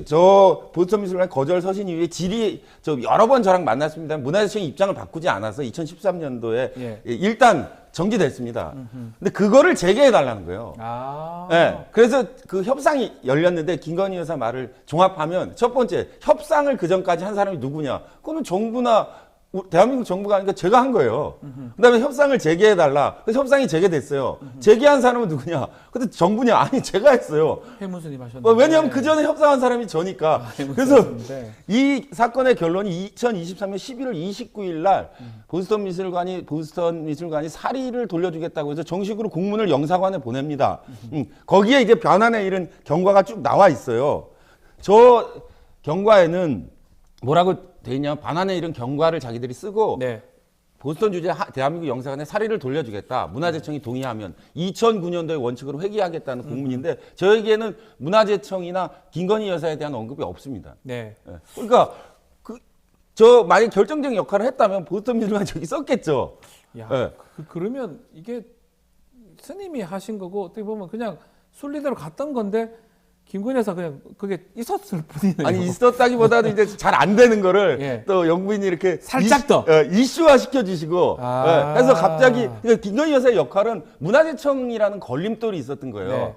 저 보스턴 미술관 거절 서신 이후에 질의 여러 번 저랑 만났습니다. 문화재청이 입장을 바꾸지 않아서 2013년도에 예. 일단 정지됐습니다. 근데 그거를 재개해 달라는 거예요. 아. 예. 그래서 그 협상이 열렸는데 김건희 여사 말을 종합하면 첫 번째 협상을 그 전까지 한 사람이 누구냐? 그거는 정부나 대한민국 정부가 아니니까 제가 한 거예요. 그다음에 협상을 재개해 달라. 그래서 협상이 재개됐어요. 재개한 사람은 누구냐? 근데 정부냐? 아니 제가 했어요. 해문스님 하셨는데. 왜냐하면 그 전에 협상한 사람이 저니까. 그래서 이 사건의 결론이 2023년 11월 29일 날 보스턴 미술관이 사리를 돌려주겠다고 해서 정식으로 공문을 영사관에 보냅니다. 거기에 이제 변환에 이른 경과가 쭉 나와 있어요. 저 경과에는 뭐라고 돼 있냐면 반환에 이른 경과를 자기들이 쓰고 네. 보스턴 주재 대한민국 영사관에 사리를 돌려주겠다. 문화재청이 동의하면 2009년도에 원칙으로 회귀하겠다는 공문인데 저에게는 문화재청이나 김건희 여사에 대한 언급이 없습니다. 네. 예. 그러니까 저 만약 결정적인 역할을 했다면 보스턴 미술관이 저기 썼겠죠. 야, 예. 그러면 이게 스님이 하신 거고 어떻게 보면 그냥 순리대로 갔던 건데 김건희 여사 그냥 그게 있었을 뿐이네요. 아니 있었다기보다도 이제 잘 안 되는 거를 예. 또 영부인이 이렇게 살짝 더 이슈화 시켜주시고 아. 그래서 갑자기 그러니까 김건희 여사의 역할은 문화재청이라는 걸림돌이 있었던 거예요. 네.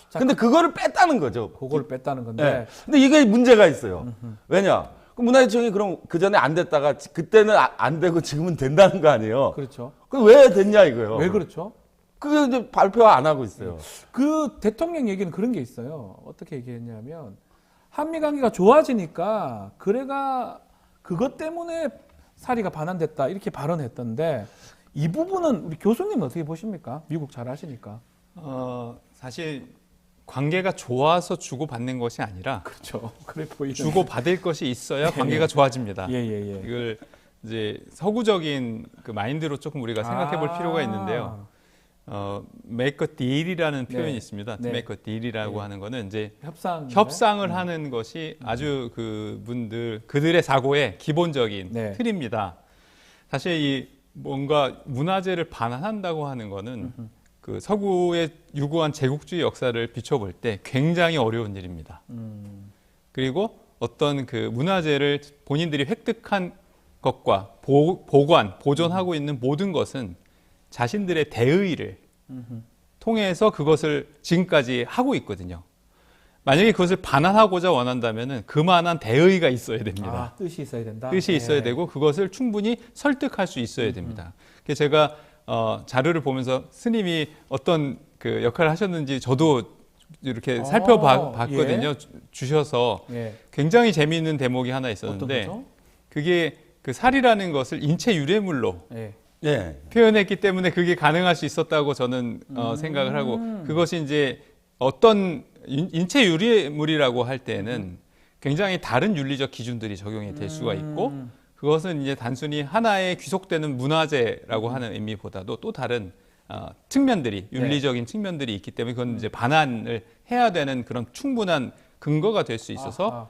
자, 근데 그거를 뺐다는 거죠. 그걸 뺐다는 건데. 네. 근데 이게 문제가 있어요. 왜냐? 그 문화재청이 그럼 그 전에 안 됐다가 그때는 안 되고 지금은 된다는 거 아니에요? 그렇죠. 그 왜 됐냐 이거예요. 왜 그렇죠? 그게 이제 발표 안 하고 있어요. 그 대통령 얘기는 그런 게 있어요. 어떻게 얘기했냐면 한미 관계가 좋아지니까 그래가 그것 때문에 사리가 반환됐다 이렇게 발언했던데 이 부분은 우리 교수님 어떻게 보십니까? 미국 잘 아시니까. 사실 관계가 좋아서 주고받는 것이 아니라 그렇죠. 그래 보이는. 주고받을 것이 있어야 관계가 좋아집니다. 예. 이걸 이제 서구적인 그 마인드로 조금 우리가 생각해 볼 필요가 있는데요. make a deal이라는 표현이 있습니다. 네. make a deal이라고 하는 거는 이제 협상을 하는 것이 아주 그들의 사고의 기본적인 네. 틀입니다. 사실 이 뭔가 문화재를 반환한다고 하는 거는 그 서구의 유구한 제국주의 역사를 비춰볼 때 굉장히 어려운 일입니다. 그리고 어떤 그 문화재를 본인들이 획득한 것과 보존하고 있는 모든 것은 자신들의 대의를 통해서 그것을 지금까지 하고 있거든요. 만약에 그것을 반환하고자 원한다면은 그만한 대의가 있어야 됩니다. 뜻이 있어야 된다. 뜻이 있어야 되고 그것을 충분히 설득할 수 있어야 됩니다. 그래서 제가 자료를 보면서 스님이 어떤 그 역할을 하셨는지 저도 이렇게 살펴봤거든요. 주셔서 굉장히 재미있는 대목이 하나 있었는데 그게 그 살이라는 것을 인체 유래물로 표현했기 때문에 그게 가능할 수 있었다고 저는 생각을 하고 그것이 이제 어떤 인체 유래물이라고 할 때는 굉장히 다른 윤리적 기준들이 적용이 될 수가 있고 그것은 이제 단순히 하나의 귀속되는 문화재라고 하는 의미보다도 또 다른 측면들이 윤리적인 측면들이 있기 때문에 그건 이제 반환을 해야 되는 그런 충분한 근거가 될 수 있어서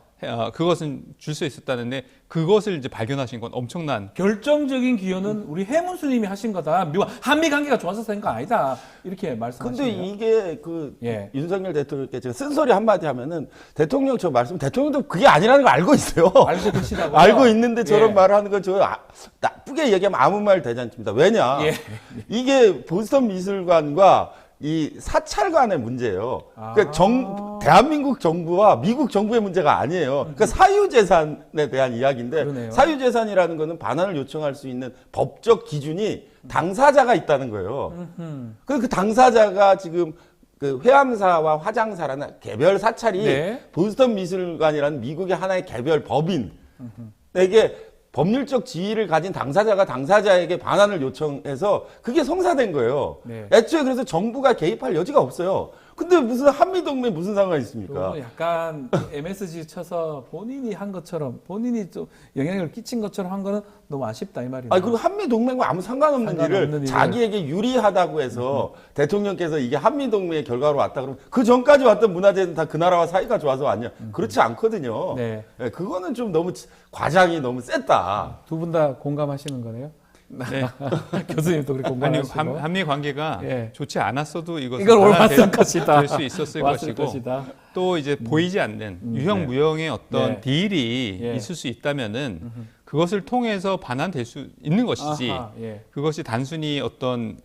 그것은 줄 수 있었다는데 그것을 이제 발견하신 건 엄청난 결정적인 기여는 우리 해문 스님이 하신 거다. 한미 관계가 좋아서 된 거 아니다. 이렇게 말씀하시네요. 근데 이게 윤석열 대통령께 제가 쓴소리 한마디 하면은 대통령 저 말씀 대통령도 그게 아니라는 걸 알고 있어요. 알고 계시다고요? 알고 있는데 저런 말을 하는 건 저 나쁘게 얘기하면 아무 말 대잔치입니다. 왜냐? 이게 보스턴 미술관과 이 사찰관의 문제예요. 그러니까 대한민국 정부와 미국 정부의 문제가 아니에요. 그러니까 사유재산에 대한 이야기인데 그러네요. 사유재산이라는 거는 반환을 요청할 수 있는 법적 기준이 당사자가 있다는 거예요. 그 당사자가 지금 그 회암사와 화장사라는 개별 사찰이 보스턴 미술관이라는 미국의 하나의 개별 법인에게 법률적 지위를 가진 당사자가 당사자에게 반환을 요청해서 그게 성사된 거예요. 애초에 그래서 정부가 개입할 여지가 없어요. 근데 무슨 한미동맹 무슨 상관이 있습니까? 약간 MSG 쳐서 본인이 한 것처럼 본인이 좀 영향을 끼친 것처럼 한 거는 너무 아쉽다 이 말이에요. 아니 그리고 한미동맹과 아무 상관없는 일을 자기에게 유리하다고 해서 대통령께서 이게 한미동맹의 결과로 왔다 그러면 그 전까지 왔던 문화재는 다 그 나라와 사이가 좋아서 왔냐? 그렇지 않거든요. 그거는 좀 너무 과장이 너무 셌다. 두 분 다 공감하시는 거네요? 네. 교수님도 그렇게 아니 공감하시고. 한미 관계가 예. 좋지 않았어도 이걸 이것을 왔을 것이다. 될 수 있었을 왔을 것이고 것이다. 또 이제 보이지 않는 유형 네. 무형의 어떤 네. 딜이 예. 있을 수 있다면은 그것을 통해서 반환될 수 있는 것이지 아하, 예. 그것이 단순히 어떤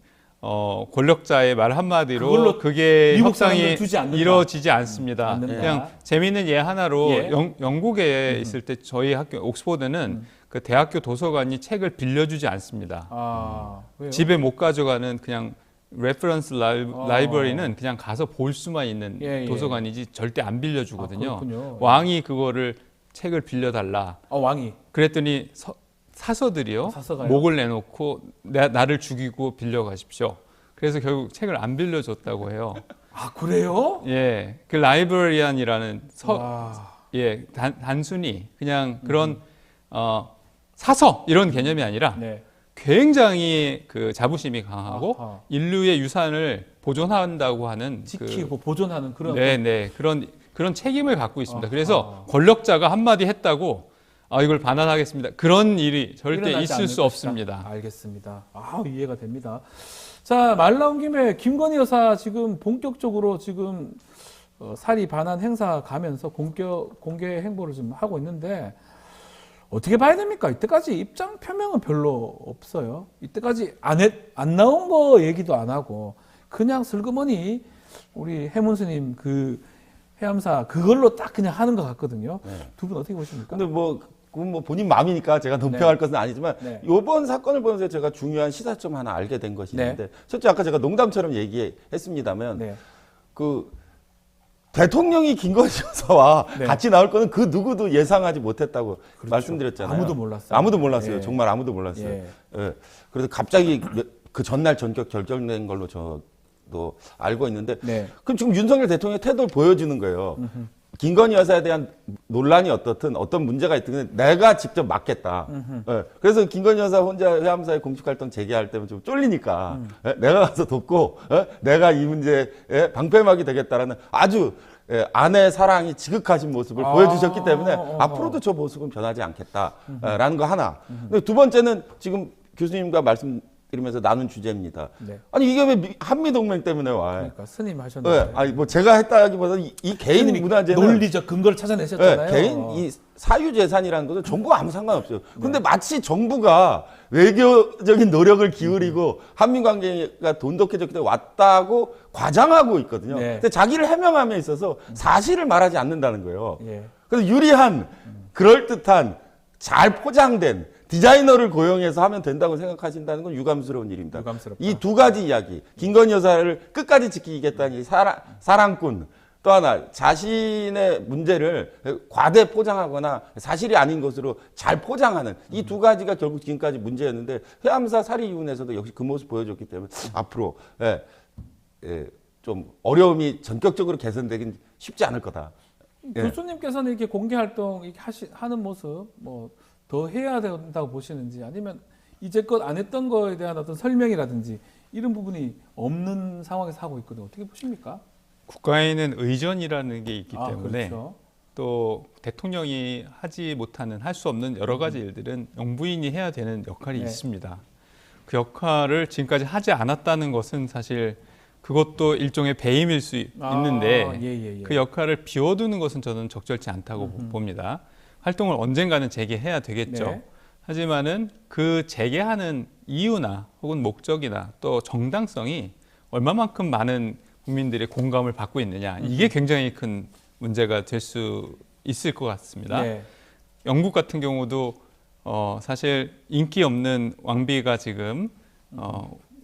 권력자의 말 한마디로 그걸로 그게 미국 협상이 사람들 두지 않는다. 이루어지지 않습니다. 않는다. 그냥 재미있는 예 하나로 예. 영국에 있을 때 저희 학교 옥스포드는 그 대학교 도서관이 책을 빌려주지 않습니다. 왜요? 집에 못 가져가는 그냥 레퍼런스 라이브러리는 그냥 가서 볼 수만 있는 예, 예. 도서관이지 절대 안 빌려주거든요. 그렇군요. 왕이 그거를 책을 빌려달라. 왕이. 그랬더니 사서들이요. 사서가요? 목을 내놓고 나를 죽이고 빌려가십시오. 그래서 결국 책을 안 빌려줬다고 해요. 그래요? 예, 그 라이브러리안이라는 와. 예, 단순히 그냥 그런 사서 이런 개념이 아니라 네. 굉장히 그 자부심이 강하고 아하. 인류의 유산을 보존한다고 하는 지키고 보존하는 그런. 네네 그런 책임을 갖고 있습니다. 아하. 그래서 권력자가 한마디 했다고 이걸 반환하겠습니다. 그런 일이 절대 일어나지 있을 않을 수 것이다. 없습니다. 알겠습니다. 이해가 됩니다. 자, 말 나온 김에 김건희 여사 지금 본격적으로 지금 사리 반환 행사 가면서 공개 행보를 좀 하고 있는데 어떻게 봐야 됩니까? 이때까지 입장 표명은 별로 없어요. 이때까지 안 나온 거 얘기도 안 하고 그냥 슬그머니 우리 해문스님 그 해암사 그걸로 딱 그냥 하는 것 같거든요. 네. 두 분 어떻게 보십니까? 근데 그건 본인 마음이니까 제가 논평할 것은 아니지만 네. 이번 사건을 보면서 제가 중요한 시사점 하나 알게 된 것이 네. 있는데 실제 아까 제가 농담처럼 얘기했습니다만 네. 그 대통령이 김건희 여사와 네. 같이 나올 거는 그 누구도 예상하지 못했다고 말씀드렸잖아요. 아무도 몰랐어요. 아무도 몰랐어요. 예. 정말 아무도 몰랐어요. 예. 예. 그래서 갑자기 그 전날 전격 결정된 걸로 저도 알고 있는데 네. 그럼 지금 윤석열 대통령의 태도를 보여주는 거예요. 김건희 여사에 대한 논란이 어떻든 어떤 문제가 있든 내가 직접 맡겠다. 예. 그래서 김건희 여사 혼자 회암사의 공식 활동 재개할 때면 좀 쫄리니까 예. 내가 가서 돕고 내가 이 문제에 방패막이 되겠다라는 아주 아내 사랑이 지극하신 모습을 보여주셨기 때문에 앞으로도 저 모습은 변하지 않겠다라는 거 하나. 근데 두 번째는 지금 교수님과 말씀드리면서 나눈 주제입니다. 네. 아니 이게 왜 한미동맹 때문에 와? 그러니까 스님 하셨는데. 네, 아니 뭐 제가 했다기보다 이 개인 문화재는 논리적 근거를 찾아내셨잖아요. 개인 이 사유 재산이라는 것은 정부와 아무 상관없어요. 근데 마치 정부가 외교적인 노력을 기울이고 한미 관계가 돈독해졌기 때문에 왔다고 과장하고 있거든요. 네. 근데 자기를 해명함에 있어서 사실을 말하지 않는다는 거예요. 예. 그래서 유리한 그럴듯한 잘 포장된 디자이너를 고용해서 하면 된다고 생각하신다는 건 유감스러운 일입니다. 유감스럽다. 이 두 가지 이야기, 김건희 여사를 끝까지 지키겠다는 이 사랑꾼, 또 하나 자신의 문제를 과대 포장하거나 사실이 아닌 것으로 잘 포장하는 이 두 가지가 결국 지금까지 문제였는데 회암사 사리 이혼에서도 역시 그 모습 보여줬기 때문에 앞으로 좀 어려움이 전격적으로 개선되긴 쉽지 않을 거다. 교수님께서는 이렇게 공개 활동 이렇게 하는 모습 뭐 더 해야 된다고 보시는지 아니면 이제껏 안 했던 거에 대한 어떤 설명이라든지 이런 부분이 없는 상황에서 하고 있거든요. 어떻게 보십니까? 국가에는 의전이라는 게 있기 때문에 그렇죠. 또 대통령이 하지 못하는 할 수 없는 여러 가지 일들은 영부인이 해야 되는 역할이 네. 있습니다. 그 역할을 지금까지 하지 않았다는 것은 사실 그것도 일종의 배임일 수 있는데 예. 그 역할을 비워두는 것은 저는 적절치 않다고 봅니다. 활동을 언젠가는 재개해야 되겠죠. 네. 하지만은 그 재개하는 이유나 혹은 목적이나 또 정당성이 얼마만큼 많은 국민들의 공감을 받고 있느냐 이게 굉장히 큰 문제가 될 수 있을 것 같습니다. 네. 영국 같은 경우도 사실 인기 없는 왕비가 지금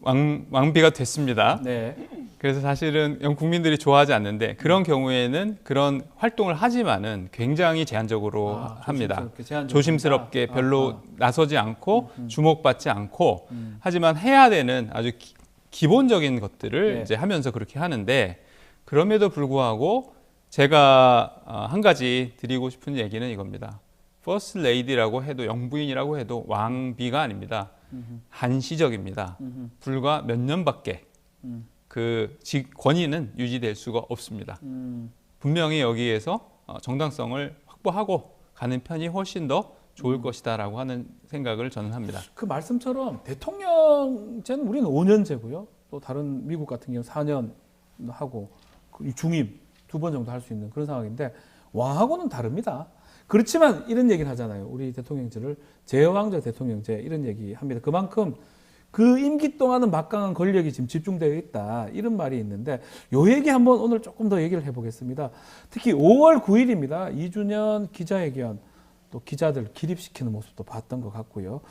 왕비가 됐습니다. 네. 그래서 사실은 영국 국민들이 좋아하지 않는데 그런 경우에는 그런 활동을 하지만은 굉장히 제한적으로 합니다. 조심스럽게 별로 나서지 않고 주목받지 않고 하지만 해야 되는 아주 기본적인 것들을 네. 이제 하면서 그렇게 하는데 그럼에도 불구하고 제가 한 가지 드리고 싶은 얘기는 이겁니다. 퍼스트 레이디라고 해도 영부인이라고 해도 왕비가 아닙니다. 한시적입니다. 불과 몇 년밖에 그 권위는 유지될 수가 없습니다. 분명히 여기에서 정당성을 확보하고 가는 편이 훨씬 더 좋을 것이다라고 하는 생각을 저는 합니다. 그 말씀처럼 대통령제는 우리는 5년제고요. 또 다른 미국 같은 경우는 4년 하고 중임 2번 정도 할 수 있는 그런 상황인데 왕하고는 다릅니다. 그렇지만 이런 얘기를 하잖아요. 우리 대통령제를 제왕적 대통령제 이런 얘기 합니다. 그만큼 그 임기 동안은 막강한 권력이 지금 집중되어 있다. 이런 말이 있는데 요 얘기 한번 오늘 조금 더 얘기를 해보겠습니다. 특히 5월 9일입니다. 2주년 기자회견 또 기자들 기립시키는 모습도 봤던 것 같고요.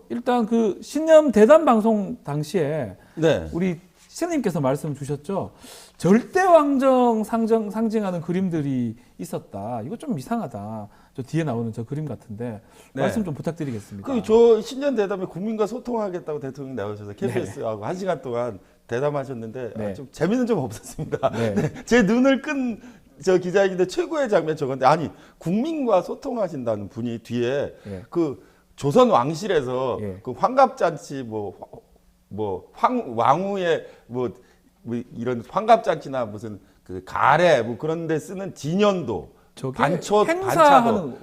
일단 그 신년 대담 방송 당시에 네. 우리 시장님께서 말씀 주셨죠. 절대 왕정 상징하는 그림들이 있었다. 이거 좀 이상하다. 저 뒤에 나오는 저 그림 같은데 네. 말씀 좀 부탁드리겠습니다. 저 신년 대담에 국민과 소통하겠다고 대통령이 나오셔서 KBS하고 1시간 동안 대담하셨는데 네. 좀 재미는 좀 없었습니다. 네. 네. 제 눈을 끈 저 기자이긴데 최고의 장면 저건데 아니 국민과 소통하신다는 분이 뒤에 예. 그 조선 왕실에서 예. 그 환갑잔치 왕후의 이런 환갑잔치나 무슨 그 가래 뭐 그런 데 쓰는 진연도 저게 반차도 행사하는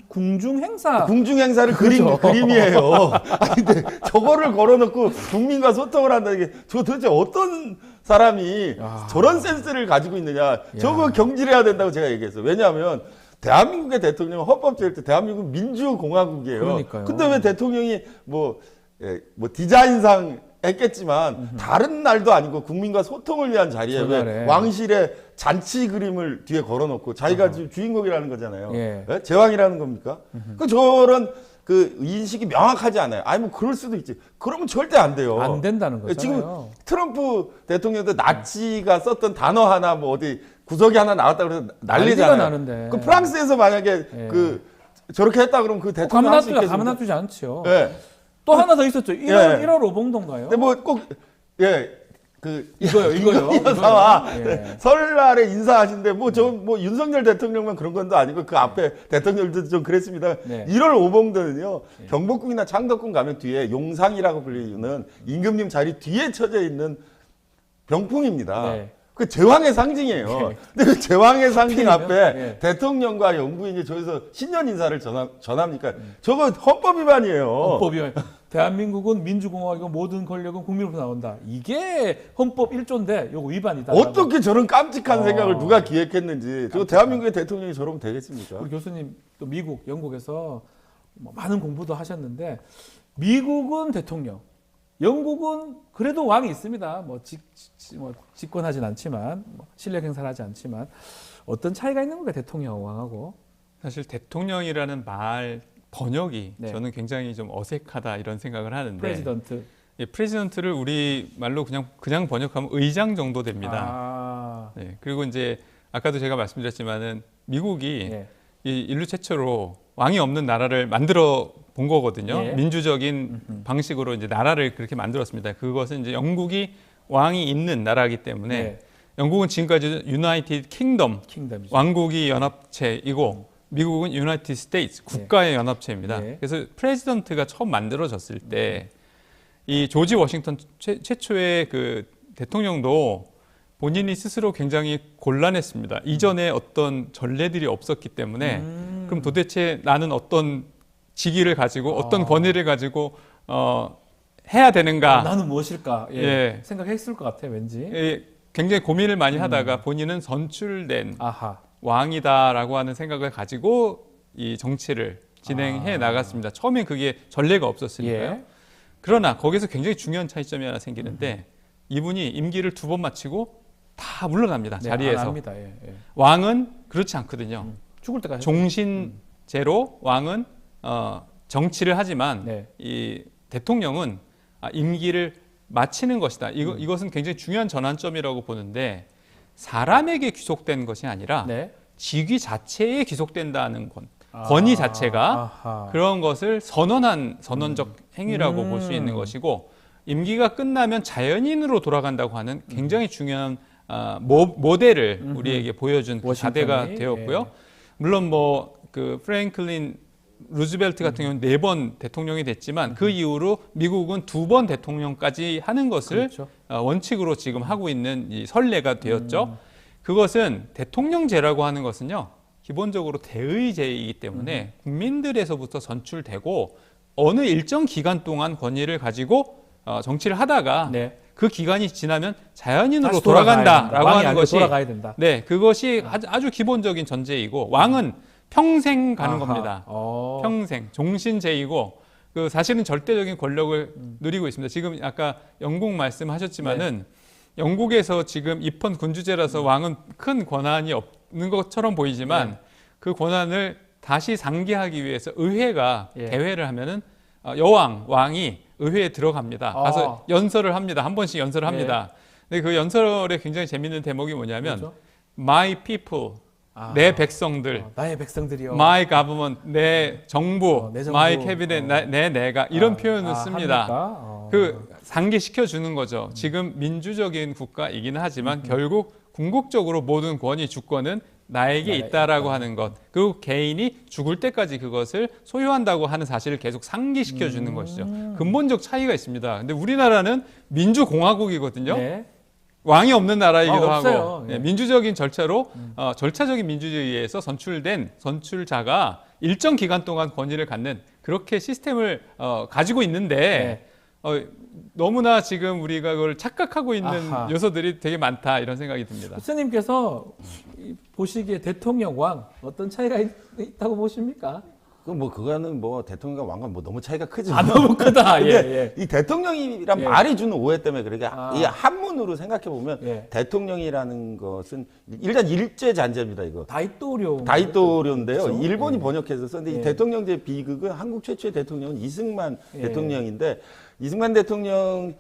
궁중 행사 궁중 행사를 그렇죠. 그림이에요. 아니 근데 저거를 걸어놓고 국민과 소통을 한다는 게 저 도대체 어떤 사람이 저런 센스를 가지고 있느냐. 저거 경질해야 된다고 제가 얘기했어요. 왜냐하면 대한민국의 대통령은 헌법 제일 때 대한민국 민주공화국이에요. 그러니까요. 근데 왜 대통령이 뭐 디자인상 했겠지만 다른 날도 아니고 국민과 소통을 위한 자리에 전날에. 왜 왕실의 잔치 그림을 뒤에 걸어놓고 자기가 지금 주인공이라는 거잖아요. 예. 예? 제왕이라는 겁니까? 그 저런 그 인식이 명확하지 않아요. 아니 뭐 그럴 수도 있지. 그러면 절대 안 돼요. 안 된다는 거잖아요. 지금 트럼프 대통령도 나치가 썼던 단어 하나 뭐 어디 구석이 하나 나왔다 그래서 난리잖아요. 나는데. 그 프랑스에서 만약에 예. 그 저렇게 했다 그러면 그 대통령 할 수 있겠습니까? 가만 놔두지 않죠. 예. 또 하나 더 있었죠. 1월 예. 1월 오봉도인가요? 근데 뭐 꼭 이거요. 인사와 예. 설날에 인사하신데 뭐 윤석열 대통령만 그런 건도 아니고 그 앞에 대통령들도 좀 그랬습니다. 네. 1월 오봉도는요 경복궁이나 창덕궁 가면 뒤에 용상이라고 불리는 임금님 자리 뒤에 쳐져 있는 병풍입니다. 네. 그 제왕의 상징이에요. 네. 근데 그 제왕의 상징 하필이면? 앞에 네. 대통령과 영부인이 저기서 신년 인사를 전합니까? 저거 헌법 위반이에요. 헌법이 대한민국은 민주공화국이고 모든 권력은 국민으로부터 나온다. 이게 헌법 1조인데 요거 위반이다. 어떻게 저런 깜찍한 생각을 누가 기획했는지. 저 대한민국의 대통령이 저러면 되겠습니까? 우리 교수님 또 미국, 영국에서 뭐 많은 공부도 하셨는데 미국은 대통령, 영국은 그래도 왕이 있습니다. 뭐 집권하진 않지만 실력 행사를 하지 않지만 어떤 차이가 있는 건가요? 대통령 왕하고. 사실 대통령이라는 말 번역이 네. 저는 굉장히 좀 어색하다 이런 생각을 하는데 프레지던트. 예, 프레지던트를 우리 말로 그냥 번역하면 의장 정도 됩니다. 네, 그리고 이제 아까도 제가 말씀드렸지만은 미국이 예. 이 인류 최초로 왕이 없는 나라를 만들어 본 거거든요. 예. 민주적인 방식으로 이제 나라를 그렇게 만들었습니다. 그것은 이제 영국이 왕이 있는 나라이기 때문에 예. 영국은 지금까지 유나이티드 킹덤이죠. 왕국이 연합체이고 미국은 유나이티드 스테이츠 국가의 연합체입니다. 예. 그래서 프레지던트가 처음 만들어졌을 때 이 조지 워싱턴 최초의 그 대통령도 본인이 스스로 굉장히 곤란했습니다. 이전에 어떤 전례들이 없었기 때문에 그럼 도대체 나는 어떤 직위를 가지고 어떤 권위를 가지고 해야 되는가? 나는 무엇일까? 예. 예. 생각했을 것 같아, 왠지. 예, 굉장히 고민을 많이 하다가 본인은 선출된 아하. 왕이다라고 하는 생각을 가지고 이 정치를 진행해 나갔습니다. 처음엔 그게 전례가 없었으니까요. 예. 그러나 거기서 굉장히 중요한 차이점이 하나 생기는데 이분이 임기를 2번 마치고 다 물러납니다. 네, 자리에서. 안 합니다. 예, 예. 왕은 그렇지 않거든요. 죽을 때까지. 종신제로 왕은 정치를 하지만 네. 이 대통령은 임기를 마치는 것이다. 이것은 굉장히 중요한 전환점이라고 보는데 사람에게 귀속된 것이 아니라 네. 직위 자체에 귀속된다는 권위 자체가 아하. 그런 것을 선언적 행위라고 볼 수 있는 것이고 임기가 끝나면 자연인으로 돌아간다고 하는 굉장히 중요한 모델을 우리에게 보여준 그 자대가 되었고요. 예. 물론 그 프랭클린 루즈벨트 같은 경우는 4번 대통령이 됐지만 그 이후로 미국은 2번 대통령까지 하는 것을 그렇죠. 원칙으로 지금 하고 있는 이 선례가 되었죠. 그것은 대통령제라고 하는 것은요. 기본적으로 대의제이기 때문에 국민들에서부터 선출되고 어느 일정 기간 동안 권위를 가지고 정치를 하다가 네. 그 기간이 지나면 자연인으로 다시 돌아간다라고 왕이 하는 아니고 것이 돌아가야 된다. 네, 그것이 아주 기본적인 전제이고 왕은 평생 가는 아하. 겁니다. 어. 평생 종신제이고 그 사실은 절대적인 권력을 누리고 있습니다. 지금 아까 영국 말씀하셨지만은 영국에서 지금 입헌 군주제라서 왕은 큰 권한이 없는 것처럼 보이지만 그 권한을 다시 상기하기 위해서 의회가 개회를 하면은 여왕, 왕이 의회에 들어갑니다. 가서 연설을 합니다. 한 번씩 연설을 합니다. 근데 그 연설에 굉장히 재밌는 대목이 뭐냐면 그렇죠? My people, 내 백성들, 나의 백성들이요. My government, 내 정부, 내 정부. My cabinet, 내가 이런 표현을 씁니다. 합니까? 그 상기시켜 주는 거죠. 지금 민주적인 국가이긴 하지만 결국 궁극적으로 모든 권위, 주권은 나에게 있다라고 하는 것. 그리고 개인이 죽을 때까지 그것을 소유한다고 하는 사실을 계속 상기시켜 주는 것이죠. 근본적 차이가 있습니다. 근데 우리나라는 민주공화국이거든요. 네. 왕이 없는 나라이기도 없어요. 하고 예. 민주적인 절차로 절차적인 민주주의에 의해서 선출된 선출자가 일정 기간 동안 권위를 갖는 그렇게 시스템을 가지고 있는데 너무나 지금 우리가 그걸 착각하고 있는 아하. 요소들이 되게 많다 이런 생각이 듭니다. 교수님께서 보시기에 대통령 왕 어떤 차이가 있다고 보십니까? 그거는 대통령과 왕과 너무 차이가 크죠. 너무 크다. 근데 이 대통령이란 예. 말이 주는 오해 때문에 이 한문으로 생각해 보면 대통령이라는 것은 일단 일제 잔재입니다. 이거 다이토료인데요. 그렇죠? 일본이 번역해서 썼는데 이 대통령제 비극은 한국 최초의 대통령은 이승만 대통령인데 이승만 대통령이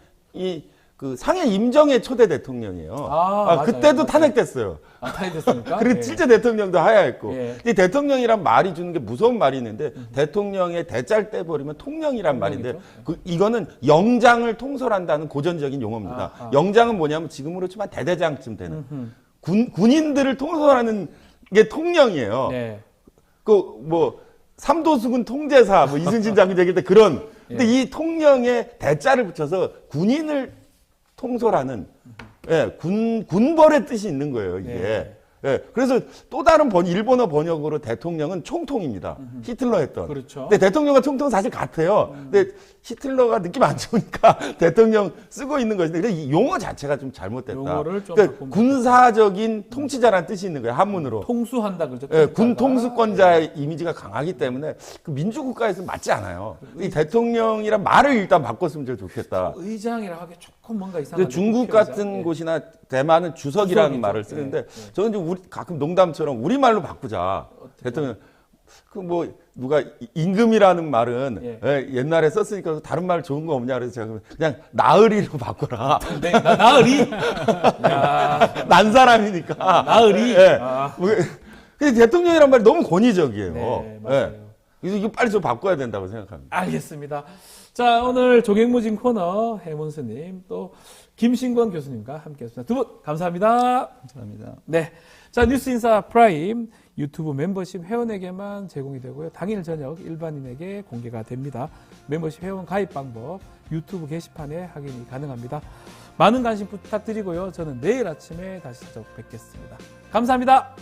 그 상해 임정의 초대 대통령이에요. 그때도 탄핵됐어요. 탄핵됐습니까? 그리고 실제 대통령도 하야했고. 예. 이 대통령이란 말이 주는 게 무서운 말이 있는데 대통령의 대자를 떼버리면 통령이란 말인데 이거는 영장을 통솔한다는 고전적인 용어입니다. 영장은 뭐냐면 지금으로 치면 대대장쯤 되는 군인들을 통솔하는 게 통령이에요. 네. 삼도수군 통제사 이순신 장군 얘기할 때 그런. 근데 이 통령에 대자를 붙여서 군인을 통솔하는 군벌의 뜻이 있는 거예요, 이게. 그래서 또 다른 일본어 번역으로 대통령은 총통입니다. 히틀러 했던. 그렇죠. 근데 대통령과 총통은 사실 같아요. 근데 히틀러가 느낌 안 좋으니까 대통령 쓰고 있는 것인데 근데 이 용어 자체가 좀 잘못됐다. 용어를 좀 그러니까 군사적인 통치자라는 뜻이 있는 거예요, 한문으로. 통수한다 그러죠. 군 통수권자의 이미지가 강하기 때문에 그 민주국가에서 맞지 않아요. 이 대통령이란 말을 일단 바꿨으면 제일 좋겠다. 의장이라 하기 조금 뭔가 이상한데. 중국 같은 곳이나 대만은 주석이라는 말을 쓰는데 저는 이제 가끔 농담처럼 우리말로 바꾸자. 대통령 누가 임금이라는 말은 옛날에 썼으니까 다른 말 좋은 거 없냐 그래서 제가 그냥 나으리로 바꿔라. 네, 나으리. 난 사람이니까. 나으리. 근데 대통령이란 말이 너무 권위적이에요. 네, 맞아요. 그래서 이거 빨리 좀 바꿔야 된다고 생각합니다. 알겠습니다. 자, 오늘 조경무진 코너 해문스님 또 김신권 교수님과 함께했습니다. 두 분 감사합니다. 감사합니다. 네, 자 뉴스인사 프라임 유튜브 멤버십 회원에게만 제공이 되고요. 당일 저녁 일반인에게 공개가 됩니다. 멤버십 회원 가입 방법 유튜브 게시판에 확인이 가능합니다. 많은 관심 부탁드리고요. 저는 내일 아침에 다시 뵙겠습니다. 감사합니다.